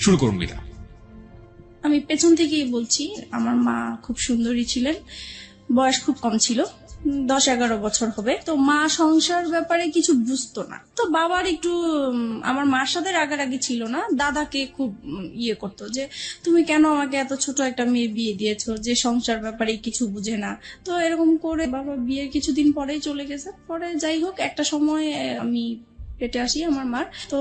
শুরু করুন বিদা। আমি পেছন থেকেই বলছি। আমার মা খুব সুন্দরী ছিলেন, বয়স খুব কম ছিল, 10-11 বছর হবে। তো মা সংসার ব্যাপারে কিছু বুঝতো না। তো বাবার একটু আমার মার সাথে রাগারাগি ছিল না, দাদাকে খুব ইয়ে করতো যে তুমি কেন আমাকে এত ছোট একটা মেয়ে বিয়ে দিয়েছো যে সংসার ব্যাপারে কিছু বুঝে না। তো এরকম করে বাবা বিয়ের কিছুদিন পরেই চলে গেছে। পরে যাই হোক, একটা সময় আমি পেটে আসি আমার মার। তো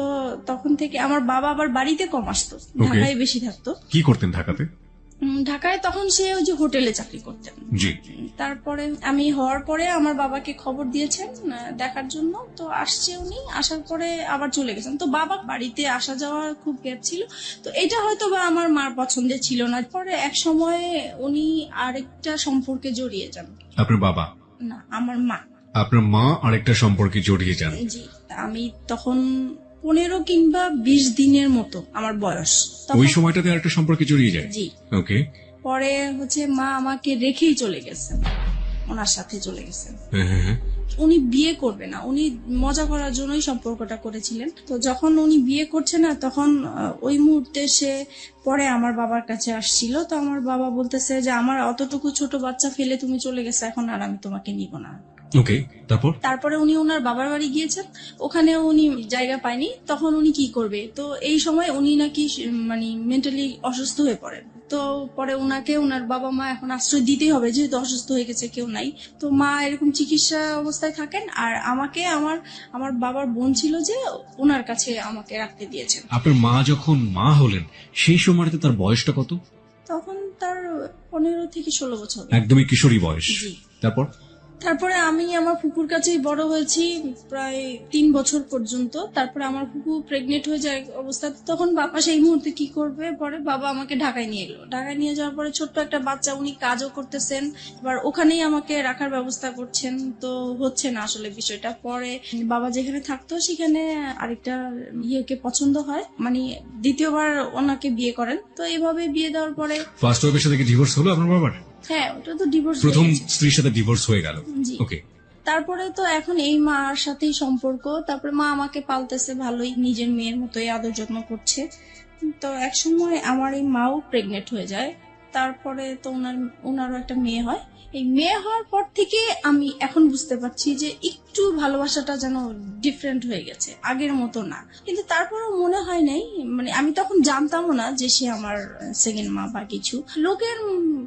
তখন থেকে আমার বাবা আবার বাড়িতে কম আসতো, ঢাকায় বেশি থাকতো। কি করতেন ঢাকাতে? ঢাকায় তখন সে ওই যে হোটেলে চাকরি করতেন। জি। তারপরে আমি হওয়ার পরে আমার বাবাকে খবর দিয়েছেন দেখার জন্য। তো আসছে উনি, আসার পরে আবার চলে গেছেন। তো বাবা বাড়িতে আসা যাওয়ার খুব গ্যাপ ছিল। তো এটা হয়তো বা আমার মার পছন্দের ছিল না। পরে এক সময় উনি আরেকটা সম্পর্কে জড়িয়ে যান। আপনার বাবা? না, আমার মা। আপনার মা আরেকটা সম্পর্কে জড়িয়ে যান? জি। আমি তখন 15 কিংবা 20 দিনের মতো আমার বয়স। ওই সময়টাতে আরেকটা সম্পর্কে জড়িয়ে যায়? জি। ওকে। পরে হচ্ছে মা আমাকে রেখেই চলে গেছেন, ওনার সাথে চলে গেছেন। উনি বিয়ে করবে না, উনি মজা করার জন্যই সম্পর্কটা করেছিলেন। তো যখন উনি বিয়ে করছে না, তখন ওই মুহূর্তে সে পরে আমার বাবার কাছে আসছিল। তো আমার বাবা বলতেছে যে আমার অতটুকু ছোট বাচ্চা ফেলে তুমি চলে গেছে, এখন আর আমি তোমাকে নিব না। ওকে, তারপরে উনি ওনার বাবার বাড়ি গিয়েছেন, ওখানে উনি জায়গা পায়নি। তখন উনি কি করবে? তো এই সময় উনি নাকি মানে মেন্টালি অসুস্থ হয়ে পড়েন। তো পরে ওনাকে ওনার বাবা মা এখন আশ্রয় দিতেই হবে, যেহেতু অসুস্থ হয়ে গেছে, কেউ নাই। তো মা এরকম চিকিৎসা অবস্থায় থাকেন। আর আমাকে আমার বাবার বোন ছিল যে ওনার কাছে আমাকে রাখতে দিয়েছেন। আপনার মা যখন মা হলেন সেই সময়টাতে তার বয়সটা কত? তখন তার 15 থেকে 16 বছর। একদমই কিশোরী বয়স। জি। তারপরে আমি আমার ফুপুর কাছেই বড় হয়েছি প্রায় 3 বছর পর্যন্ত। তারপরে আমার ফুপু প্রেগনেন্ট হয়ে যায় অবস্থা। তখন বাবা সেই মুহূর্তে কি করবে? পরে বাবা আমাকে ঢাকায় নিয়ে এলো। ঢাকায় নিয়ে যাওয়ার পরে ছোট্ট একটা বাচ্চা, উনি কাজও করতেছেন, এবার ওখানেই আমাকে রাখার ব্যবস্থা করছেন। তো হচ্ছে না আসলে বিষয়টা। পরে বাবা যেখানে থাকতো সেখানে আরেকটা ইয়েকে পছন্দ হয়, মানে দ্বিতীয়বার ওনাকে বিয়ে করেন। তো এইভাবে বিয়ে দেওয়ার পরে ফার্স্ট ওয়াইফের সাথে কি ডিভোর্স হলো আপনার বাবার? হ্যাঁ, ওটা তো ডিভোর্স। প্রথম স্ত্রীর সাথে ডিভোর্স হয়ে গেল। ওকে। তারপরে তো এখন এই মার সাথেই সম্পর্ক। তারপরে মা আমাকে পালতেছে ভালোই, নিজের মেয়ের মতোই আদর যত্ন করছে। তো এক সময় আমার এই মাও প্রেগনেন্ট হয়ে যায়। তারপরে তো ওনারও একটা মেয়ে হয়। এই মেয়ে হওয়ার পর থেকে আমি এখন বুঝতে পারছি যে একটু ভালোবাসাটা যেন ডিফারেন্ট হয়ে গেছে, আগের মতো না। কিন্তু তারপরেও মনে হয় নাই, মানে আমি তখন জানতামও না যে সে আমার সেকেন্ড মা বা কিছু, লোকের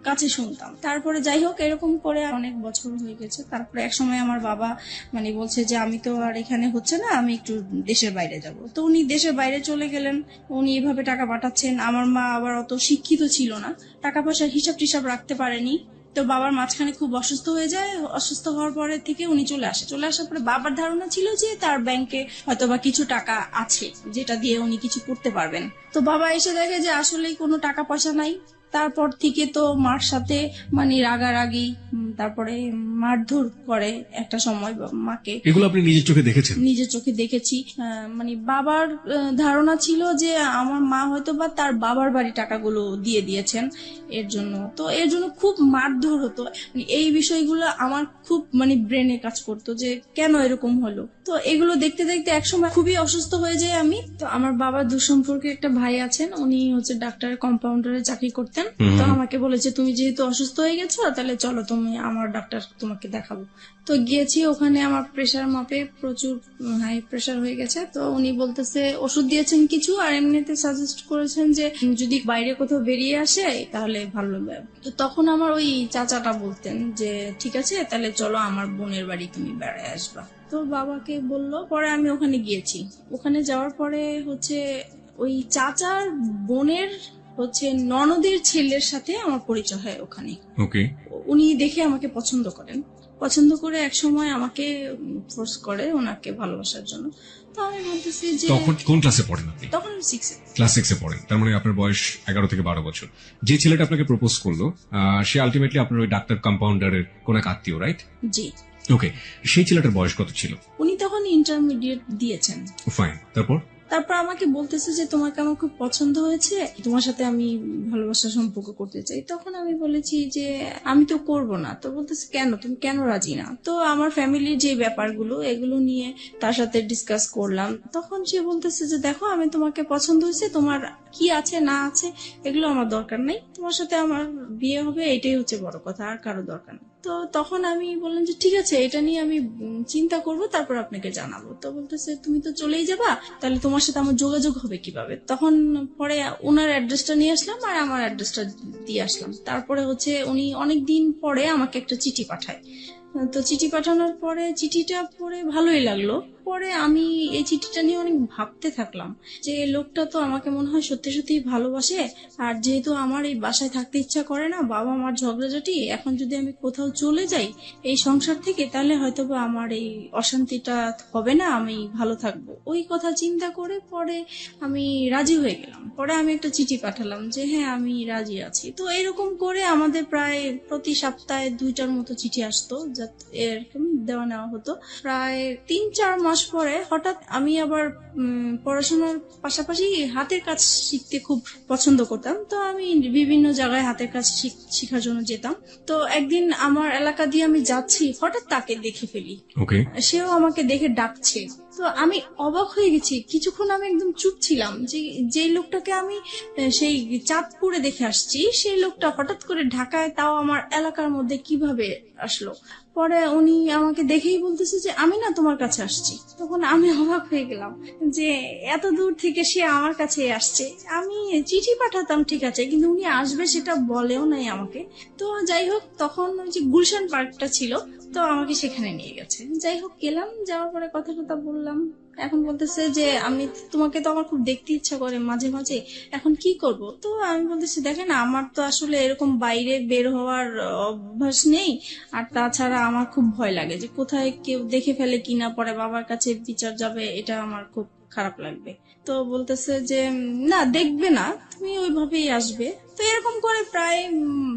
কাছে শুনতাম। তারপরে যাই হোক, এরকম করে অনেক বছর হয়ে গেছে। তারপরে এক সময় আমার বাবা মানে বলছে যে আমি তো আর এখানে হচ্ছে না, আমি একটু দেশের বাইরে যাব। তো উনি দেশের বাইরে চলে গেলেন। উনি এভাবে টাকা পাঠাচ্ছেন। আমার মা আবার অত শিক্ষিত ছিল না, টাকা পয়সার হিসাব টিসাব রাখতে পারেনি। তো বাবার মাঝখানে খুব অসুস্থ হয়ে যায়। অসুস্থ হওয়ার পরে থেকে উনি চলে আসার পরে বাবার ধারণা ছিল যে তার ব্যাংকে হয়তোবা কিছু টাকা আছে যেটা দিয়ে উনি কিছু করতে পারবেন। তো বাবা এসে দেখে যে আসলেই কোনো টাকা পয়সা নাই। তারপর থেকে তো মার সাথে মানে রাগারাগি, তারপরে মারধর করে একটা সময় মাকে। এগুলো আপনি নিজের চোখে দেখেছেন? নিজের চোখে দেখেছি। মানে বাবার ধারণা ছিল যে আমার মা হয়তো বা তার বাবার বাড়ি টাকাগুলো দিয়ে দিয়েছেন এর জন্য। তো এর জন্য খুব মারধর হতো। এই বিষয়গুলো আমার খুব মানে ব্রেনে কাজ করতো যে কেন এরকম হলো। তো এগুলো দেখতে দেখতে একসময় খুবই অসুস্থ হয়ে যায় আমি। তো আমার বাবার দুঃসম্পর্কে একটা ভাই আছেন, উনি হচ্ছে ডাক্তারের কম্পাউন্ডারে চাকরি করতেন। তো আমাকে বলেছে তুমি যেহেতু অসুস্থ হয়ে গেছো, তাহলে চলো তুমি আমার ডাক্তার তোমাকে দেখাবো। তো গিয়েছি, ওখানে আমার প্রেশার মাপে প্রচুর হাই প্রেশার হয়ে গেছে। তো উনি বলতেছে ওষুধ দিয়েছেন কিছু, আর এমনিতে সাজেস্ট করেছেন যে যদি বাইরে কোথাও বেরিয়ে আসে তাহলে ভালো হবে। তো তখন আমার ওই চাচাটা বলতেন যে ঠিক আছে, তাহলে চলো আমার বোনের বাড়ি তুমি বেড়ায় আসবা। তো বাবাকে বললো, পরে আমি ওখানে গিয়েছি। ওখানে যাওয়ার পরে হচ্ছে ওই চাচার বোনের হচ্ছে ননদের ছেলের সাথে আমার পরিচয় হয় ওখানে। ওকে। উনি দেখে আমাকে পছন্দ করে এক সময় আমাকে ফোর্স করে ওনাকে ভালোবাসার জন্য। তো আমি বলতেছি যে তখন কোন ক্লাসে পড়েন আপনি? তখন 6 ক্লাস 6 পড়েন। তার মানে আপনার বয়স 11 থেকে 12 বছর। যে ছেলেটা আপনাকে প্রপোজ করলো সে আলটিমেটলি আপনার ওই ডাক্তার কম্পাউন্ডারের কোন এক আত্মীয়, রাইট? জি। ওকে। সেই ছেলেটার বয়স কত ছিল? উনি তখন ইন্টারমিডিয়েট দিয়েছেন। ফাইন। তারপর আমাকে বলতেছে যে তোমাকে আমার খুব পছন্দ হয়েছে, তোমার সাথে আমি ভালোবাসার সম্পর্ক করতে চাই। তখন আমি বলেছি যে আমি তো করব না। তো বলতেছে কেন, তুমি কেন রাজি না? তো আমার ফ্যামিলির যে ব্যাপারগুলো এগুলো নিয়ে তার সাথে ডিসকাস করলাম। তখন সে বলতেছে যে দেখো, আমি তোমাকে পছন্দ হয়েছে, তোমার কি আছে না আছে এগুলো আমার দরকার নেই, তোমার সাথে আমার বিয়ে হবে এটাই হচ্ছে বড় কথা, আর কারো দরকার নেই। তো তখন আমি বললাম যে ঠিক আছে, এটা নিয়ে আমি চিন্তা করব, তারপর আপনাকে জানাবো। তো বলতেছে তুমি তো চলেই যাবা, তাহলে তোমার সাথে আমার যোগাযোগ হবে কিভাবে? তখন পরে ওনার অ্যাড্রেসটা নিয়ে আসলাম আর আমার অ্যাড্রেসটা দিয়ে আসলাম। তারপরে হচ্ছে উনি অনেকদিন পরে আমাকে একটা চিঠি পাঠায়। তো চিঠি পাঠানোর পরে চিঠিটা পড়ে ভালোই লাগলো। পরে আমি এই চিঠিটা নিয়ে অনেক ভাবতে থাকলাম যে লোকটা তো আমাকে মনে হয় সত্যি সত্যি ভালোবাসে। আর যেহেতু আমার এই বাসায় থাকতে ইচ্ছা করে না, বাবা মার ঝগড়াঝাটি, এখন যদি আমি কোথাও চলে যাই এই সংসার থেকে, তাহলে হয়তো বা আমার এই অশান্তিটা হবে না, আমি ভালো থাকবো। ওই কথা চিন্তা করে পরে আমি রাজি হয়ে গেলাম। পরে আমি একটা চিঠি পাঠালাম যে হ্যাঁ আমি রাজি আছি। তো এরকম করে আমাদের প্রায় প্রতি সপ্তাহে 2টার মতো চিঠি আসতো, এরকম দেওয়া নেওয়া হতো। প্রায় 3-4 মাস পরে হঠাৎ আমি আবার পড়াশোনার পাশাপাশি হাতের কাজ শিখতে খুব পছন্দ করতাম। তো আমি বিভিন্ন জায়গায় হাতের কাজ শেখার জন্য যেতাম। তো একদিন আমার এলাকা দিয়ে আমি যাচ্ছি, হঠাৎ তাকে দেখে ফেলি। ওকে। সেও আমাকে দেখে ডাকছে। তো আমি অবাক হয়ে গেছি। কিছুক্ষণ আমি একদম চুপ ছিলাম যে যেই লোকটাকে আমি সেই চাঁদপুরে দেখে আসছি, সেই লোকটা হঠাৎ করে ঢাকায়, তাও আমার এলাকার মধ্যে কিভাবে আসলো? পরে উনি আমাকে দেখেই বলতেছে যে আমি না তোমার কাছে আসছি। তখন আমি অবাক হয়ে গেলাম যে এত দূর থেকে সে আমার কাছে আসছে। আমি চিঠি পাঠাতাম ঠিক আছে, কিন্তু উনি আসবে সেটা বলেও নাই আমাকে। তো যাই হোক, তখন ওই যে গুলশান পার্কটা ছিল, তো আমাকে সেখানে নিয়ে গেছে। যাই হোক গেলাম, যাওয়ার পরে কথা টথা বললাম। এখন বলতেছে যে আমি তোমাকে তো আমার খুব দেখতে ইচ্ছা করে মাঝে মাঝে, এখন কি করব? তো আমি বলতেছি দেখেন, আমার তো আসলে এরকম বাইরে বের হওয়ার অভ্যাস নেই, আর তাছাড়া আমার খুব ভয় লাগে যে কোথায় কেউ দেখে ফেলে কিনা, পরে বাবার কাছে বিচার যাবে, এটা আমার খুব খারাপ লাগবে। তো বলতেছে যে না, দেখবে না, তুমি ওইভাবেই আসবে। তো এরকম করে প্রায়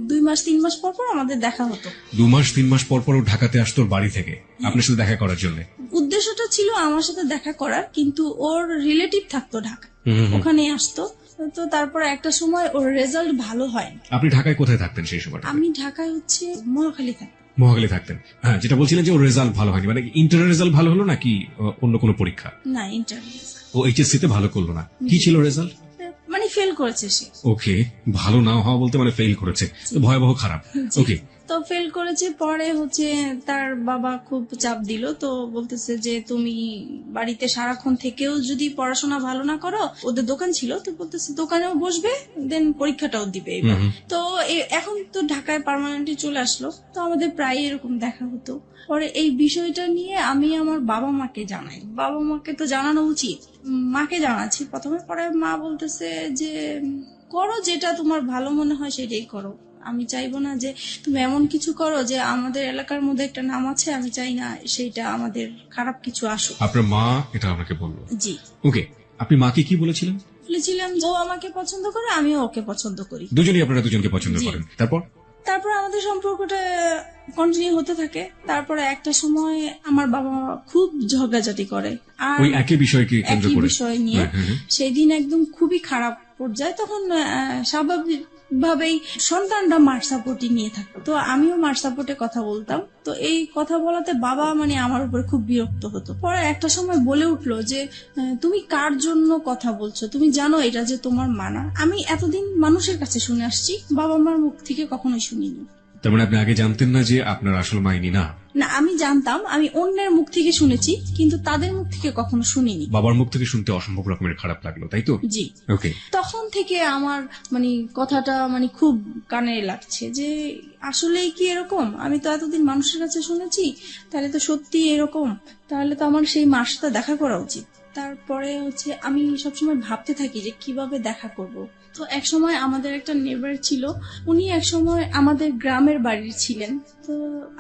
2-3 মাস পর পর আমাদের দেখা হতো। 2-3 মাস পর পর ও ঢাকাতে আসতো ওর বাড়ি থেকে আপনার সাথে দেখা করার জন্য? উদ্দেশ্যটা ছিল আমার সাথে দেখা করার, কিন্তু ওর রিলেটিভ থাকতো ঢাকা, ওখানে আসতো। তো তারপরে একটা সময় ওর রেজাল্ট ভালো হয়। আপনি ঢাকায় কোথায় থাকতেন সেই সময়টা? আমি ঢাকায় হচ্ছে মহাখালী থাকতাম। মহাখালী থাকতেন। হ্যাঁ, যেটা বলছিলেন যে ওর রেজাল্ট ভালো হয়নি, মানে ইন্টারের রেজাল্ট ভালো হলো নাকি অন্য কোনো পরীক্ষা? না, ইন্টারভিউ। ও এইচএসসি তে ভালো করলো না, কি ছিল রেজাল্ট? মানে ফেল করেছে সে। ওকে, ভালো না হওয়া বলতে মানে ফেল করেছে, তো ভয়াবহ খারাপ। ওকে। তো ফেল করেছে। পরে হচ্ছে তার বাবা খুব চাপ দিল। তো বলতেছে যে তুমি বাড়িতে সারাক্ষণ থেকেও যদি পড়াশোনা ভালো না করো, ওদের দোকান ছিল, তো বলতেছে দোকানেও বসবে, দেন পরীক্ষাটাও দিবে এবার। তো এখন তো ঢাকায় পার্মানেন্টলি চলে আসলো, তো আমাদের প্রায় এরকম দেখা হতো। পরে এই বিষয়টা নিয়ে আমি আমার বাবা মাকে জানাই। বাবা মাকে তো জানানো উচিত, মাকে জানাচ্ছি প্রথমে। পরে মা বলতেছে যে করো, যেটা তোমার ভালো মনে হয় সেটাই করো। আমি চাইবো না যে তুমি এমন কিছু করো যে আমাদের এলাকার মধ্যে একটা নাম আছে, আমি চাই না সেইটা আমাদের খারাপ কিছু আসুক। আপনার মা এটা আপনাকে বললো? জি। ওকে, আপনি মাকে কি বলেছিলেন? বলেছিলাম ও আমাকে পছন্দ করে, আমিও ওকে পছন্দ করি। দুজনেই আপনারা দুজনকে পছন্দ করেন। তারপর আমাদের সম্পর্কটা কন্টিনিউ হতে থাকে। তারপরে একটা সময় আমার বাবা খুব ঝগড়াঝাটি করে, আর ওই একই বিষয়কে কেন্দ্র করে, বিষয় নিয়ে। সেই দিন একদম খুবই খারাপ পর্যায়ে। তখন স্বাভাবিক ভাবেই সন্তানরা মার সাপোর্টই নিয়ে থাকতো, তো আমিও মার সাপোর্টে কথা বলতাম। তো এই কথা বলাতে বাবা মানে আমার উপর খুব বিরক্ত হতো। পরে একটা সময় বলে উঠলো যে তুমি কার জন্য কথা বলছো, তুমি জানো এটা যে তোমার মানা? আমি এতদিন মানুষের কাছে শুনে আসছি, বাবা মার মুখ থেকে কখনোই শুনিনি। তার মানে আপনি আগে জানতেন না যে আপনার আসল মাইনি না? না, আমি জানতাম, আমি অন্যের মুখ থেকে শুনেছি, কিন্তু তাদের মুখ থেকে কখনো শুনিনি। বাবার মুখ থেকে শুনতে অসম্ভব রকমের খারাপ লাগলো, তাই তো? জি। ওকে। তখন থেকে আমার মানে কথাটা মানে খুব কানে লাগছে যে আসলেই কি এরকম? আমি তো এতদিন মানুষের কাছে শুনেছি, তাহলে তো সত্যি এরকম, তাহলে তো আমার সেই মার সাথে দেখা করা উচিত। তারপরে হচ্ছে আমি সবসময় ভাবতে থাকি যে কিভাবে দেখা করব। তো এক সময় আমাদের একটা নেবার ছিল, উনি এক সময় আমাদের গ্রামের বাড়ির ছিলেন। তো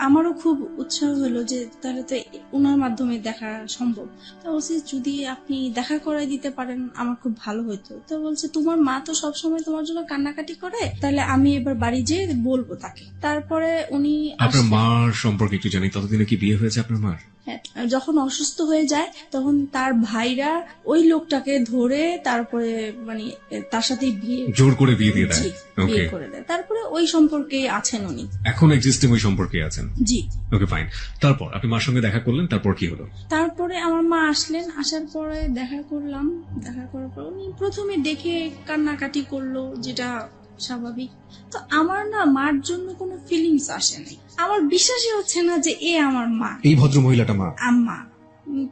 আমারও খুব উৎসাহ হলো যে তাহলে তো উনার মাধ্যমে দেখা সম্ভব। তো বলছে যদি আপনি দেখা করাই দিতে পারেন আমার খুব ভালো হতো। তো বলছে তোমার মা তো সবসময় তোমার জন্য কান্নাকাটি করে, তাহলে আমি এবার বাড়ি যেয়ে বলবো তাকে। তারপরে উনি আপনার মার সম্পর্কে একটু জানি, ততদিনে কি বিয়ে হয়েছে আপনার মার? হ্যাঁ, যখন অসুস্থ হয়ে যায় তখন তার ভাইরা ওই লোকটাকে ধরে তারপরে মানে তার সাথে বিয়ে জোর করে বিয়ে দিয়ে দেয়। জি, ওকে, বিয়ে করে দেয়। তারপরে ওই সম্পর্কে আছেন উনি। এখন এক্সিস্টিং ওই সম্পর্কে আছেন। জি। ওকে, ফাইন। তারপর আপনি মার সঙ্গে দেখা করলেন, তারপর কি হলো? তারপরে আমার মা আসলেন, আসার পরে দেখা করলাম, দেখা করার পর উনি প্রথমে দেখে কান্নাকাটি করলো, যেটা স্বাভাবিক। তো আমার না মার জন্য কোনো ফিলিংস আসে নাই, আমার বিশ্বাসই হচ্ছে না যে এ আমার মা, এই ভদ্র মহিলাটা মা। আম্মা।